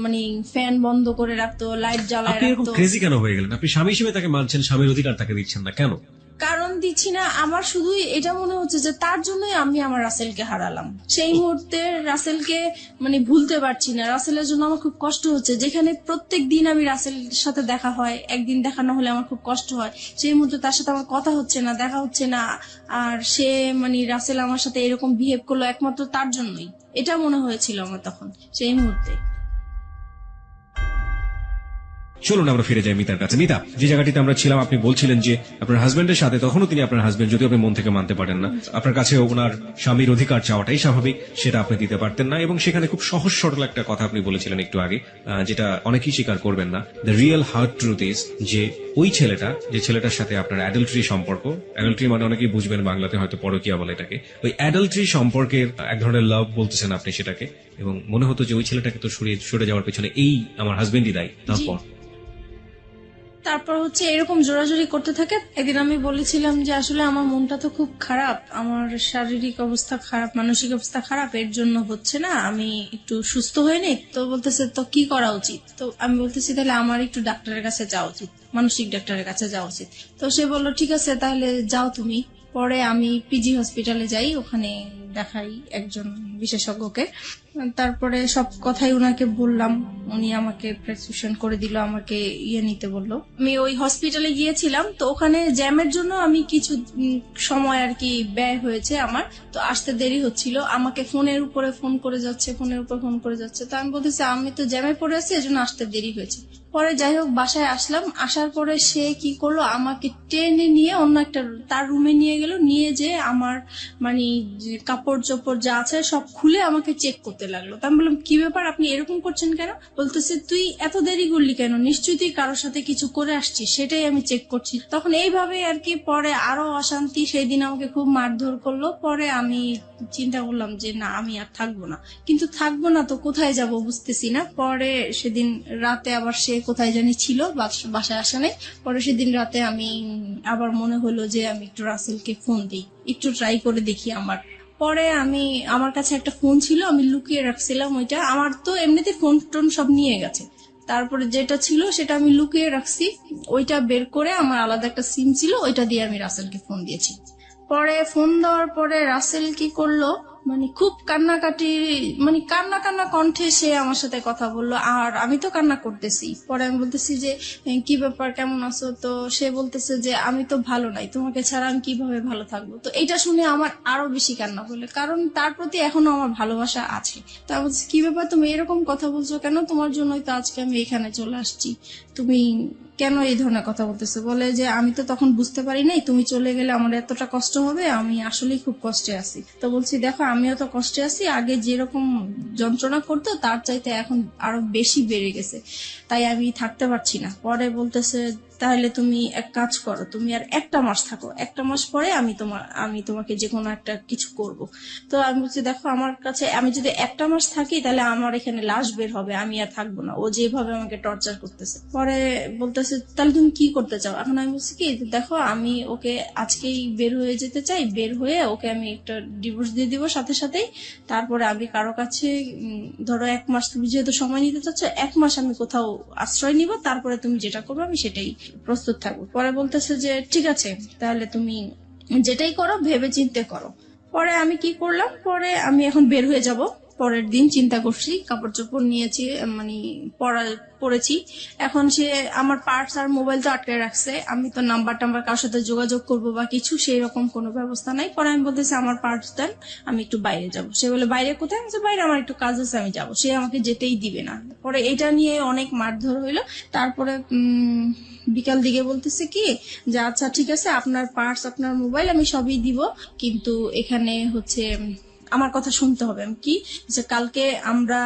মানে ফ্যান বন্ধ করে রাখতো, লাইট জ্বালায় আপনি এরকম রাখতো। ক্রেজি কেন হয়ে গেলেন? আপনি স্বামী হিসেবে তাকে মানছেন, স্বামীর অধিকার তাকে দিচ্ছেন না কেন? কারণ দিচ্ছি না, আমার শুধুই এটা মনে হচ্ছে যে তার জন্যই আমি আমার রাসেলকে হারালাম। সেই মুহূর্তে রাসেলকে মানে ভুলতে পারছি না। রাসেলের জন্য আমার খুব কষ্ট হচ্ছে, যেখানে প্রত্যেক দিন আমি রাসেলের সাথে দেখা হয়, একদিন দেখা না হলে আমার খুব কষ্ট হয়। সেই মুহূর্তে তার সাথে আমার কথা হচ্ছে না, দেখা হচ্ছে না, আর সে মানে রাসেল আমার সাথে এরকম বিহেভ করলো একমাত্র তার জন্যই। এটা মনে হয়েছিল আমার তখন সেই মুহূর্তে। চলুন আমরা ফিরে যাই মিতার কাছে। মিতা, যে জায়গাটিতে আমরা ছিলাম, আপনি বলছিলেন যে আপনার হাজবেন্ডের সাথে, তখনও তিনি আপনার হাজবেন্ড, যদিও আপনি মন থেকে মানতে পারেন না, আপনার কাছে ওনার স্বামীর অধিকার চাওয়াটাই স্বাভাবিক, সেটা আপনি দিতে পারতেন না। এবং সেখানে খুব সহজ সরল একটা কথা আপনি বলেছিলেন একটু আগে, যেটা অনেকেই স্বীকার করবেন না। The real hard truth is যে ওই ছেলেটা, যে ছেলেটার সাথে আপনার অ্যাডাল্টারি সম্পর্ক, অ্যাডাল্টারি মানে অনেকেই বুঝবেন বাংলাতে হয়তো পরকীয়া বলে এটাকে, ওই অ্যাডাল্টারি সম্পর্কের এক ধরনের লাভ বলতেছেন আপনি সেটাকে, এবং মনে হতো যে ওই ছেলেটাকে তো সরে যাওয়ার পেছনে এই আমার হাজবেন্ডই দায়ী। তারপর হচ্ছে এরকম জোরাজোরি করতে থাকে। একদিন আমি বলেছিলাম যে আসলে আমার মনটা তো খুব খারাপ, আমার শারীরিক অবস্থা খারাপ, মানসিক অবস্থা খারাপ, এর জন্য হচ্ছে না, আমি একটু সুস্থ হয়ে নেই। তো বলতেছে তো কি করা উচিত? তো আমি বলতেছি তাহলে আমার একটু ডাক্তারের কাছে যাওয়া উচিত, মানসিক ডাক্তারের কাছে যাওয়া উচিত। তো সে বললো ঠিক আছে তাহলে যাও তুমি। পরে আমি পিজি হসপিটালে যাই, ওখানে দেখাই একজন বিশেষজ্ঞকে। তারপরে সব কথাই উনাকে বললাম, উনি আমাকে প্রেসক্রিপশন করে দিল, আমাকে নিতে বললো। আমি ওই হসপিটালে গিয়েছিলাম, তো ওখানে জ্যামের জন্য আমি কিছু সময় আর কি ব্যয় হয়েছে আমার, তো আসতে দেরি হচ্ছিল। আমাকে ফোনের উপরে ফোন করে যাচ্ছে, ফোনের উপর ফোন করে যাচ্ছে। তো আমি বলতেছি আমি তো জ্যামে পড়ে আছি, এজন্য আসতে দেরি হয়েছে। পরে যাই হোক বাসায় আসলাম, আসার পরে সে কি করলো, আমাকে টেনে নিয়ে অন্য একটা তার রুমে নিয়ে গেল, নিয়ে যে আমার মানে কাপড় চোপড় যা আছে সব খুলে আমাকে চেক করতে লাগলো। তো আমি বললাম কি ব্যাপার, আপনি এরকম করছেন কেন? বলতেছে তুই এত দেরি করলি কেন, নিশ্চয়ই তুই কারোর সাথে কিছু করে আসছিস, সেটাই আমি চেক করছি। তখন এইভাবে আর কি পরে আরো অশান্তি, সেই দিন আমাকে খুব মারধর করলো। পরে আমি চিন্তা করলাম যে না আমি আর থাকবো না, কিন্তু থাকবো না তো কোথায় যাব বুঝতেছি না। পরে সেদিন রাতে আবার সে কোথায় জানি ছিল, বাসায় আসা নেই। পরে সেদিন রাতে আমি আবার মনে হলো যে আমি একটু রাসেলকে ফোন দিই, একটু ট্রাই করে দেখি আমার। পরে আমার কাছে একটা ফোন ছিল, আমি লুকিয়ে রাখছিলাম ওইটা, আমার তো এমনিতে ফোন টোন সব নিয়ে গেছে। তারপরে যেটা ছিল সেটা আমি লুকিয়ে রাখছি, ওইটা বের করে আমার আলাদা একটা সিম ছিল, ওইটা দিয়ে আমি রাসেলকে ফোন দিয়েছি। পরে ফোন দেওয়ার পরে রাসেল কি করলো, মানে খুব কান্নাকাটি, মানে কান্না কান্না কণ্ঠে সে আমার সাথে কথা বললো, আর আমি তো কান্না করতেছি। পরে আমি বলতেছি যে কি ব্যাপার, কেমন আছো? তো সে বলতেছে যে আমি তো ভালো নাই, তোমাকে ছাড়া আমি কিভাবে ভালো থাকবো? তো এটা শুনে আমার আরো বেশি কান্না হলো, কারণ তার প্রতি এখনো আমার ভালোবাসা আছে। তো আমি বলছি কি ব্যাপার, তুমি এরকম কথা বলছো কেন? তোমার জন্যই তো আজকে আমি এখানে চলে আসছি, তুমি কেন এই ধরনের কথা বলতেছো? বলে যে আমি তো তখন বুঝতে পারি নাই, তুমি চলে গেলে আমার এতটা কষ্ট হবে, আমি আসলেই খুব কষ্টে আছি। তো বলছি দেখো আমিও তো কষ্টে আছি, আগে যেরকম যন্ত্রণা করতো তার চাইতে এখন আরো বেশি বেড়ে গেছে, তাই আমি থাকতে পারছি না। পরে বলতেছে তাহলে তুমি এক কাজ করো, তুমি আর একটা মাস থাকো, একটা মাস পরে আমি তোমাকে যে কোনো একটা কিছু করব। তো আমি বলছি দেখো আমার কাছে, আমি যদি একটা মাস থাকি তাহলে আমার এখানে লাশ বের হবে, আমি আর থাকবো না, ও যেভাবে আমাকে টর্চার করতেছে। পরে বলতেছে তাহলে তুমি কি করতে চাও? এখন আমি বলছি কি দেখো আমি ওকে আজকেই বের হয়ে যেতে চাই, বের হয়ে ওকে আমি একটা ডিভোর্স দিয়ে দিব সাথে সাথেই। তারপরে আমি কারো কাছে ধরো এক মাস, তুমি যেহেতু সময় নিতে চাচ্ছ, এক মাস আমি কোথাও আশ্রয় নিব, তারপরে তুমি যেটা করবে আমি সেটাই প্রস্তুত থাকবো। পরে বলতেছে যে ঠিক আছে তাহলে তুমি যেটাই করো ভেবে চিন্তে করো। পরে আমি কি করলাম, পরে আমি এখন বের হয়ে যাব। পরের দিন চিন্তা করছি, কাপড় চোপড় নিয়েছি, মানে পড়েছি। এখন সে আমার পার্স আর মোবাইল তো আটকে রাখছে, আমি তো নাম্বার টাম্বার কারোর সাথে যোগাযোগ করবো বা কিছু সেই রকম কোনো ব্যবস্থা নাই। পরে আমি বলতেছি আমার পার্স দেন, আমি একটু বাইরে যাব। সে বলে বাইরে কোথায়? আমি বাইরে আমার একটু কাজ আছে, আমি যাব। সে আমাকে যেতেই দিবে না। পরে এটা নিয়ে অনেক মারধর হইলো। তারপরে বিকাল দিকে বলতেছে কি যে আচ্ছা ঠিক আছে আপনার পার্স আপনার মোবাইল আমি সবই দিব, কিন্তু এখানে হচ্ছে আমার কথা শুনতে হবে। আমি কি যে কালকে আমরা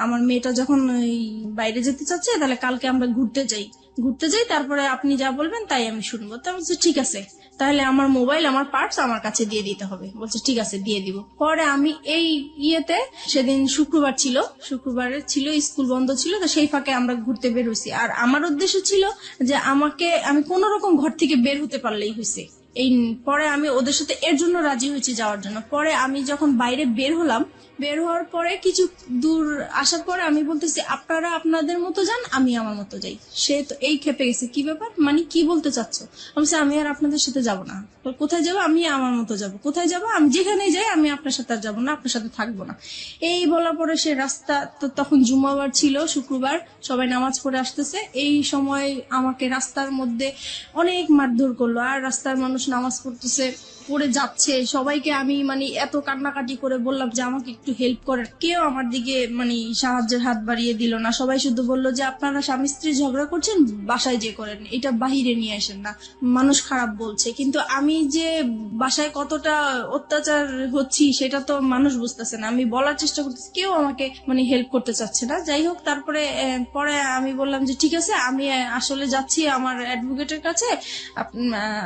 আমার মেয়েটা যখন বাইরে যেতে চাচ্ছে, তাহলে কালকে আমরা ঘুরতে যাই, তারপরে আপনি যা বলবেন তাই আমি শুনবো। তা বলছে ঠিক আছে, তাহলে আমার মোবাইল আমার পার্টস আমার কাছে দিয়ে দিতে হবে। বলছে ঠিক আছে দিয়ে দিব। পরে আমি এই সেদিন শুক্রবার ছিল, স্কুল বন্ধ ছিল, তো সেই ফাঁকে আমরা ঘুরতে বের হয়েছি। আর আমার উদ্দেশ্য ছিল যে আমি কোন রকম ঘর থেকে বের হতে পারলেই হয়েছে, এই পরে আমি ওদের সাথে এর জন্য রাজি হয়েছি যাওয়ার জন্য। পরে আমি যখন বাইরে বের হলাম, বের হওয়ার পরে কিছু দূর আসার পরে আমি বলতেছি আপনারা আপনাদের মতো যান, আমি আমার মতো যাই। সে তো এই খেপে গেছে, কি ব্যাপার, মানে কি বলতে চাচ্ছ? আমি বলছি আমি আর আপনাদের সাথে যাব না। কোথায় যাবো? আমি আমার মতো যাব। কোথায় যাব? আমি যেখানেই যাই, আমি আপনার সাথে আর যাবো না, আপনার সাথে থাকবো না। এই বলার পরে সে রাস্তা, তো তখন জুমাবার ছিল, শুক্রবার, সবাই নামাজ পড়ে আসতেছে। এই সময় আমাকে রাস্তার মধ্যে অনেক মারধর করলো। আর রাস্তার মানুষ নামাজ পড়তেছে, পড়ে যাচ্ছে, সবাইকে আমি মানে এত কান্নাকাটি করে বললাম যে আমাকে একটু হেল্প করেন, কেউ আমার দিকে মানে সাহায্যের হাত বাড়িয়ে দিল না। সবাই শুধু বললো যে আপনারা স্বামী স্ত্রী ঝগড়া করছেন, বাসায় যে করেন, এটা বাহিরে নিয়ে আসেন না, মানুষ খারাপ বলছে। কিন্তু আমি যে বাসায় কতটা অত্যাচার হচ্ছি সেটা তো মানুষ বুঝতেছে না। আমি বলার চেষ্টা করতেছি, কেউ আমাকে মানে হেল্প করতে চাচ্ছে না। যাই হোক, তারপরে পরে আমি বললাম যে ঠিক আছে, আমি আসলে যাচ্ছি আমার অ্যাডভোকেটের কাছে,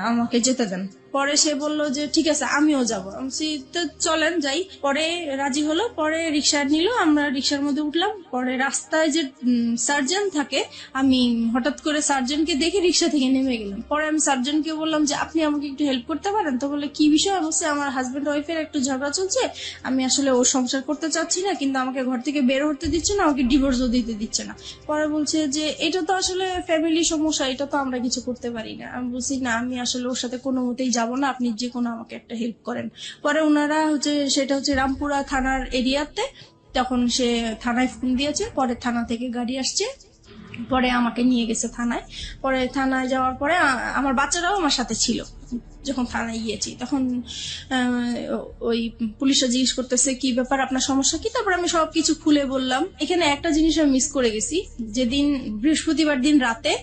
আমাকে যেতে দেন। পরে সে বলল যে ঠিক আছে আমিও যাবো। আমি বলছি তো চলেন যাই। পরে রাজি হলো, পরে রিক্সা নিল, আমরা রিক্সার মধ্যে উঠলাম। পরে রাস্তায় যে সার্জন থাকে, আমি হঠাৎ করে সার্জনকে দেখে রিক্সা থেকে নেমে গেলাম। পরে আমি সার্জনকে বললাম যে আপনি আমাকে একটু হেল্প করতে পারেন? তো বলে কি বিষয়? বলছে আমার হাজবেন্ড ওয়াইফের একটু ঝগড়া চলছে, আমি আসলে ওর সংসার করতে চাচ্ছি না, কিন্তু আমাকে ঘর থেকে বের হতে দিচ্ছে না, আমাকে ডিভোর্সও দিতে দিচ্ছে না। পরে বলছে যে এটা তো আসলে ফ্যামিলি সমস্যা, এটা তো আমরা কিছু করতে পারি না। আমি বলছি না, আমি আসলে ওর সাথে কোনো মতেই যাব না, আপনি যে কোনো আমাকে একটা হেল্প করেন। পরে ওনারা সেটা হচ্ছে রামপুরা থানার এরিয়াতে, তখন সে থানায় ফোন দিয়েছে। পরে থানা থেকে গাড়ি আসছে, পরে আমাকে নিয়ে গেছে থানায়। পরে থানায় যাওয়ার পরে আমার বাচ্চারাও আমার সাথে ছিল। যখন থানায় গিয়েছি তখন ওই পুলিশরা জিজ্ঞেস করতেছে কি ব্যাপার, আপনার সমস্যা কি? তারপর আমি সবকিছু খুলে বললাম। এখানে একটা জিনিস আমি মিস করে গেছি, যেদিন বৃহস্পতিবার দিন রাতে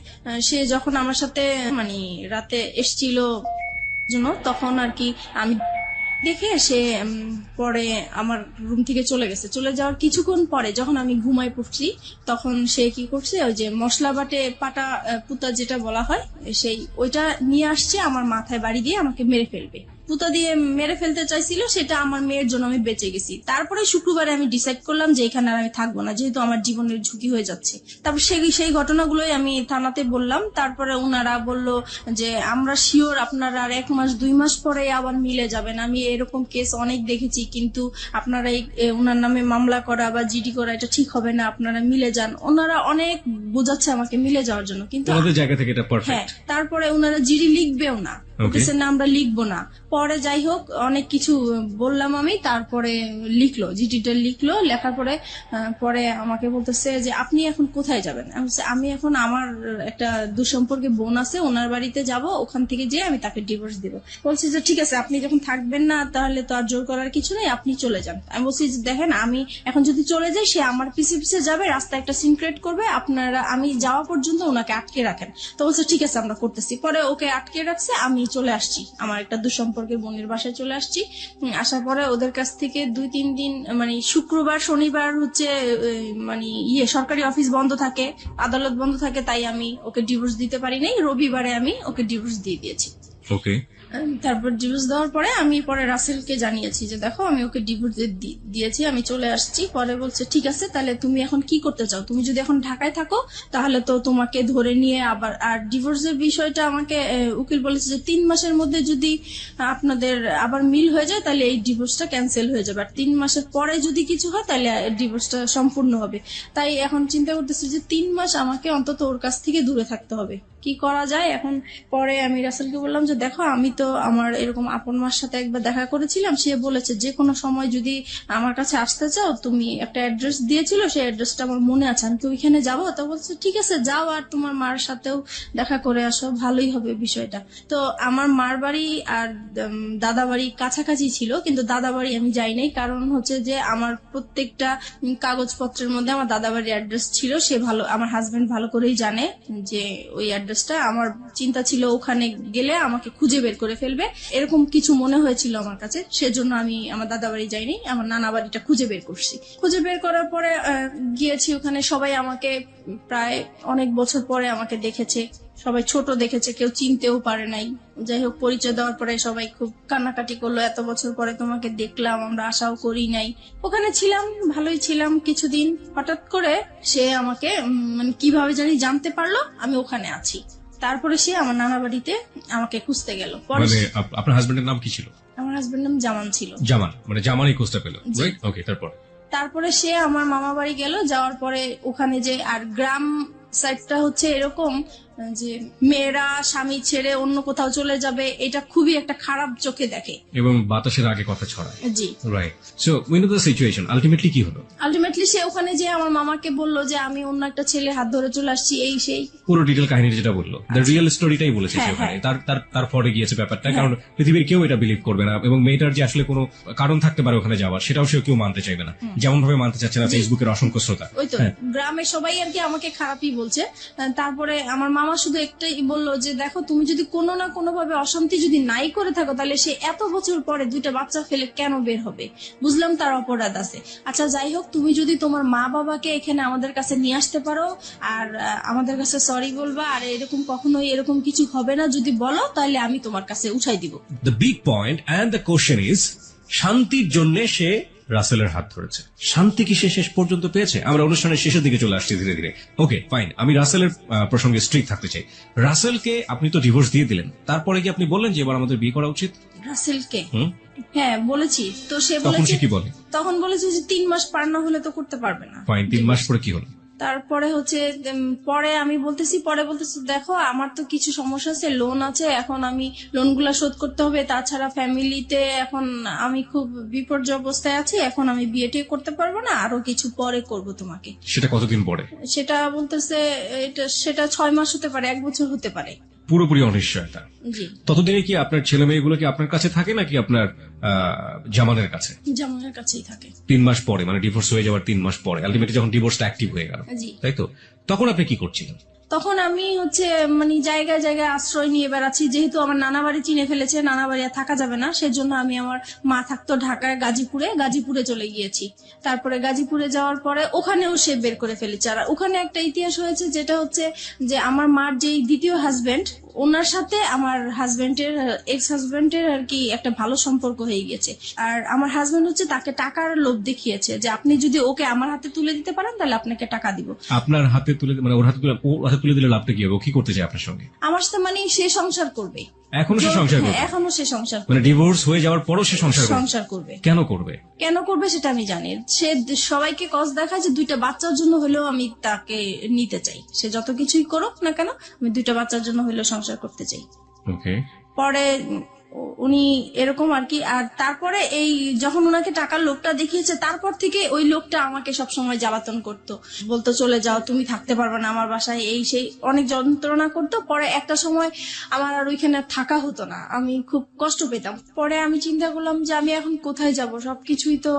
সে যখন আমার সাথে মানে রাতে এসছিল জন্য, তখন আর কি আমি দেখে সে পরে আমার রুম থেকে চলে গেছে। চলে যাওয়ার কিছুক্ষণ পরে যখন আমি ঘুমায় পড়ছি, তখন সে কি করছে, ওই যে মশলা বাটে পাটা পুতা যেটা বলা হয়, সেই ওইটা নিয়ে আসছে, আমার মাথায় বাড়ি দিয়ে আমাকে মেরে ফেলবে। পুতা দিয়ে মেরে ফেলতে চাইছিল, সেটা আমার মেয়ের জন্য আমি বেঁচে গেছি। তারপরে শুক্রবারে আমি ডিসাইড করলাম যে এখানে আর আমি থাকবো না, যেহেতু আমার জীবনের ঝুঁকি হয়ে যাচ্ছে। তারপর সেই ঘটনাগুলোই আমি থানাতে বললাম। তারপরে ওনারা বলল যে আমরা শিওর আপনারা আর 1 মাস 2 মাস পরে আবার মিলে যাবেন। আমি এরকম কেস অনেক দেখেছি, কিন্তু আপনারা ওনার নামে মামলা করা বা জিডি করা এটা ঠিক হবে না, আপনারা মিলে যান। ওনারা অনেক বোঝাচ্ছে আমাকে মিলে যাওয়ার জন্য, কিন্তু জায়গা থেকে এটা পারফেক্ট। হ্যাঁ, তারপরে ওনারা জিডি লিখবেও না, বলতেছেন না আমরা লিখবো না। পরে যাই হোক অনেক কিছু বললাম আমি, তারপরে লিখলো, জিডিটা লিখলো। লেখার পরে পরে আমাকে বলতেছে যে আপনি এখন কোথায় যাবেন? আমি এখন আমার একটা দুঃসম্পর্কে বোন আছে, ওনার বাড়িতে যাব, ওখান থেকে যেয়ে আমি তাকে ডিভোর্স দিব। বলছি যে ঠিক আছে, আপনি যখন থাকবেন না তাহলে তো আর জোর করার কিছু নেই, আপনি চলে যান। আমি বলছি যে দেখেন, আমি এখন যদি চলে যাই, সে আমার পিছে পিছে যাবে, রাস্তায় একটা সিন ক্রিয়েট করবে, আপনারা আমি যাওয়া পর্যন্ত ওনাকে আটকে রাখেন। তো বলছে ঠিক আছে আমরা করতেছি। পরে ওকে আটকে রাখছে, আমি চলে আসছি আমার একটা দুঃসম্পর্কের বোনের বাসায় চলে আসছি। আসার পরে ওদের কাছ থেকে 2-3 দিন মানে শুক্রবার শনিবার হচ্ছে মানে সরকারি অফিস বন্ধ থাকে, আদালত বন্ধ থাকে, তাই আমি ওকে ডিভোর্স দিতে পারি নাই। রবিবারে আমি ওকে ডিভোর্স দিয়ে দিয়েছি। ওকে। তারপর ডিভোর্স দেওয়ার পরে আমি পরে রাসেলকে জানিয়েছি যে দেখো আমি ওকে ডিভোর্স দিয়েছি, আমি চলে আসছি। পরে বলছে ঠিক আছে, তাহলে তুমি এখন কি করতে চাও? তুমি যদি এখন ঢাকায় থাকো তাহলে তো তোমাকে ধরে নিয়ে আবার, আর ডিভোর্সের বিষয়টা আমাকে উকিল বলেছে যে 3 মাসের মধ্যে যদি আপনাদের আবার মিল হয়ে যায় তাহলে এই ডিভোর্সটা ক্যান্সেল হয়ে যাবে, আর 3 মাসের পরে যদি কিছু হয় তাহলে ডিভোর্সটা সম্পূর্ণ হবে। তাই এখন চিন্তা করতেছি যে 3 মাস আমাকে অন্তত ওর কাছ থেকে দূরে থাকতে হবে, কি করা যায় এখন। পরে আমি রাসেলকে বললাম যে দেখো, আমি তো আমার এরকম আপন মার সাথে একবার দেখা করেছিলাম, সে বলেছে যে কোনো সময় যদি আমার কাছে আসতে চাও, তুমি একটা অ্যাড্রেস দিয়েছিল, সেই অ্যাড্রেসটা আমার মনে আছে, আমি কি ওইখানে যাবো? তো বলছে ঠিক আছে যাও, আর তোমার মার সাথেও দেখা করে আসো, ভালোই হবে বিষয়টা। তো আমার মার বাড়ি আর দাদা বাড়ি কাছাকাছি ছিল, কিন্তু দাদা বাড়ি আমি যাই নাই, কারণ হচ্ছে যে আমার প্রত্যেকটা কাগজপত্রের মধ্যে আমার দাদা বাড়ির অ্যাড্রেস ছিল। সে ভালো, আমার হাজবেন্ড ভালো করেই জানে যে ওই অ্যাড্রেসটা। আমার চিন্তা ছিল ওখানে গেলে আমাকে খুঁজে বের করে ফেলবে, এরকম কিছু মনে হয়েছিল আমার কাছে, সেজন্য আমি আমার দাদা বাড়ি যাইনি, আমার নানা বাড়িটা খুঁজে বের করছি। খুঁজে বের করার পরে গিয়েছি ওখানে। সবাই আমাকে প্রায় অনেক বছর পরে আমাকে দেখেছে, সবাই ছোট দেখেছে, কেউ চিনতেও পারে নাই। যাই হোক, পরিচয় দেওয়ার পরে সবাই খুব কান্নাকাটি করলো, এত বছর পরে তোমাকে দেখলাম, আমরা আশাও করি নাই। ওখানে ছিলাম, ভালোই ছিলাম কিছুদিন। হঠাৎ করে সে আমাকে মানে কিভাবে জানি জানতে পারলো আমি ওখানে আছি। তারপরে সে আমার নানা বাড়িতে আমাকে খুঁজতে গেল। পরে মানে আপনার হাজবেন্ডের নাম কি ছিল? আমার হাজবেন্ড নাম জামান ছিল। জামান, মানে জামানই খোঁজটা পেল, রাইট? ওকে, তারপরে সে আমার মামা বাড়ি গেল, যাওয়ার পরে ওখানে যে, আর গ্রাম সাইডটা হচ্ছে এরকম যে মেয়েরা স্বামী ছেড়ে অন্য কোথাও চলে যাবে, এটা খুবই একটা খারাপ চোখে দেখে এবং বাতাসের আগে কথা ছড়ায়। জি, right. So we know the situation, ultimately কি হলো? আলটিমেটলি সে ওখানে যে আমার মামাকে বলল যে আমি অন্য একটা ছেলে হাত ধরে চলে আসছি, এই সেই পুরো ডিটেল কাহিনী যেটা বললো, দ্য রিয়েল স্টোরিটাই বলেছে সে ওখানে। তার পরে গিয়েছে ব্যাপারটা, কারণ পৃথিবীর কেউ এটা বিলিভ করবে না, এবং মেয়েটার যে আসলে কোনো কারণ থাকতে পারে ওখানে যাওয়ার, সেটাও সে কেউ মানতে চাইবে না, যেমন ভাবে মানতে চাচ্ছে না ফেসবুকের অসংখ্য শ্রোতা। ওই তো গ্রামে সবাই আর কি আমাকে খারাপই বলছে। তারপরে আমার মামা শুধু একটাই বললো যে দেখো, তুমি যদি কোনো না কোনো ভাবে অশান্তি যদি নাই করে থাকো, তাহলে সে এত বছর পরে 2টা বাচ্চা ফেলে কেন বের হবে? বুঝলাম তার অপরাধ আছে। আচ্ছা যাই হোক, তুমি যদি তোমার মা বাবাকে এখানে আমাদের কাছে নিয়ে আসতে পারো আর আমাদের কাছে সরি বলবা, আর এরকম কখনোই এরকম কিছু হবে না যদি বলো, তাহলে আমি তোমার কাছে উঠাই দিব। The big point and the question is, শান্তির জন্য সে রাসেলের হাত ধরেছে। শান্তি কি সে শেষ পর্যন্ত পেয়েছে? আমরা অনুষ্ঠানের শেষের দিকে চলে আসছি ধীরে ধীরে। ওকে ফাইন, আমি রাসেলের প্রসঙ্গে স্ট্রিক্ট থাকতে চাই। রাসেলকে আপনি তো ডিভোর্স দিয়ে দিলেন, তারপরে কি আপনি বললেন যে এবার আমাদের বিয়ে করা উচিত? রাসেলকে হ্যাঁ বলেছি, তো সে তখন বলেছে সে কি বলে? তখন বলেছে যে 3 মাস পার না হলে তো করতে পারবে না। ফাইন, 3 মাস পরে কি হলো? তারপরে হচ্ছে পরে আমি বলতেছি দেখো আমার তো কিছু সমস্যা আছে, লোন আছে, এখন আমি লোনগুলা শোধ করতে হবে, তাছাড়া ফ্যামিলিতে এখন আমি খুব বিপর্যয় অবস্থায় আছি, এখন আমি বিয়েটি করতে পারবো না, আরো কিছু পরে করব তোমাকে। সেটা কতদিন পরে? সেটা বলতেছে সেটা 6 মাস হতে পারে, 1 বছর হতে পারে। পুরোপুরি অনিশ্চয়তা। জি। ততদিনে কি আপনার ছেলে মেয়েগুলো কি আপনার কাছে থাকে নাকি আপনার জামানের কাছে? জামানের কাছেই থাকে। 3 মাস পরে, মানে ডিভোর্স হয়ে যাওয়ার 3 মাস পরে, আলটিমেটলি যখন ডিভোর্সটা অ্যাক্টিভ হয়ে গেল, তাই তো? তখন আপনি কি করছিলেন? তখন আমি হচ্ছে মানে জায়গায় জায়গায় আশ্রয় নিয়ে বেড়াচ্ছি, যেহেতু আমার নানা বাড়ি চিনে ফেলেছে, নানা বাড়ি আর থাকা যাবে না, সেজন্য আমি আমার মা থাকতো ঢাকায় গাজীপুরে চলে গিয়েছি। তারপরে গাজীপুরে যাওয়ার পরে ওখানেও সে বের করে ফেলেছে। আর ওখানে একটা ইতিহাস হয়েছে, যেটা হচ্ছে যে আমার মার যে দ্বিতীয় হাজবেন্ড, ওনার সাথে আমার এক্স হাজবেন্ডের আর কি একটা ভালো সম্পর্ক হয়ে গেছে। আর আমার হাজবেন্ড হচ্ছে তাকে টাকার লোভ দেখিয়েছে যে আপনি যদি ওকে আমার হাতে তুলে দিতে পারেন তাহলে আপনাকে টাকা দিব। আপনার হাতে তুলে, মানে ওর হাতে তুলে দিলে লাভটা কি হবে? ও কি করতে চায় আপনার সঙ্গে? আমার সাথে মানে সে সংসার করবে। এখনো সে সংসার করবে? এখনো সে সংসার করবে, মানে ডিভোর্স হয়ে যাওয়ার পরও সে সংসার করবে। কেন করবে সেটা আমি জানি। সে সবাইকে কস দেখায় যে 2টা বাচ্চার জন্য হলেও আমি তাকে নিতে চাই, সে যত কিছুই করুক না কেন, আমি 2টা বাচ্চার জন্য হলেও সংসার করতে চাই। ওকে। পরে উনি এরকম আর কি। আর তারপরে এই যখন ওনাকে টাকার লোকটা দেখিয়েছে, তারপর থেকে ওই লোকটা আমাকে সবসময় জ্বালাতন করতো, বলতো চলে যাও, তুমি থাকতে পারবে না আমার বাসায়, এই সেই অনেক যন্ত্রণা করতো। পরে একটা সময় আমার আর ওইখানে থাকা হতো না, আমি খুব কষ্ট পেতাম। পরে আমি চিন্তা করলাম যে আমি এখন কোথায় যাব, সবকিছুই তো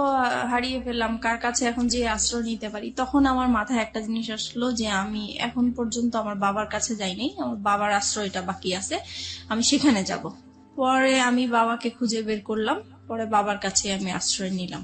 হারিয়ে ফেললাম, কার কাছে এখন যে আশ্রয় নিতে পারি। তখন আমার মাথায় একটা জিনিস আসলো যে আমি এখন পর্যন্ত আমার বাবার কাছে যাইনি, আমার বাবার আশ্রয়টা বাকি আছে, আমি সেখানে যাব। পরে আমি বাবাকে খুঁজে বের করলাম, পরে বাবার কাছে আমি আশ্রয় নিলাম।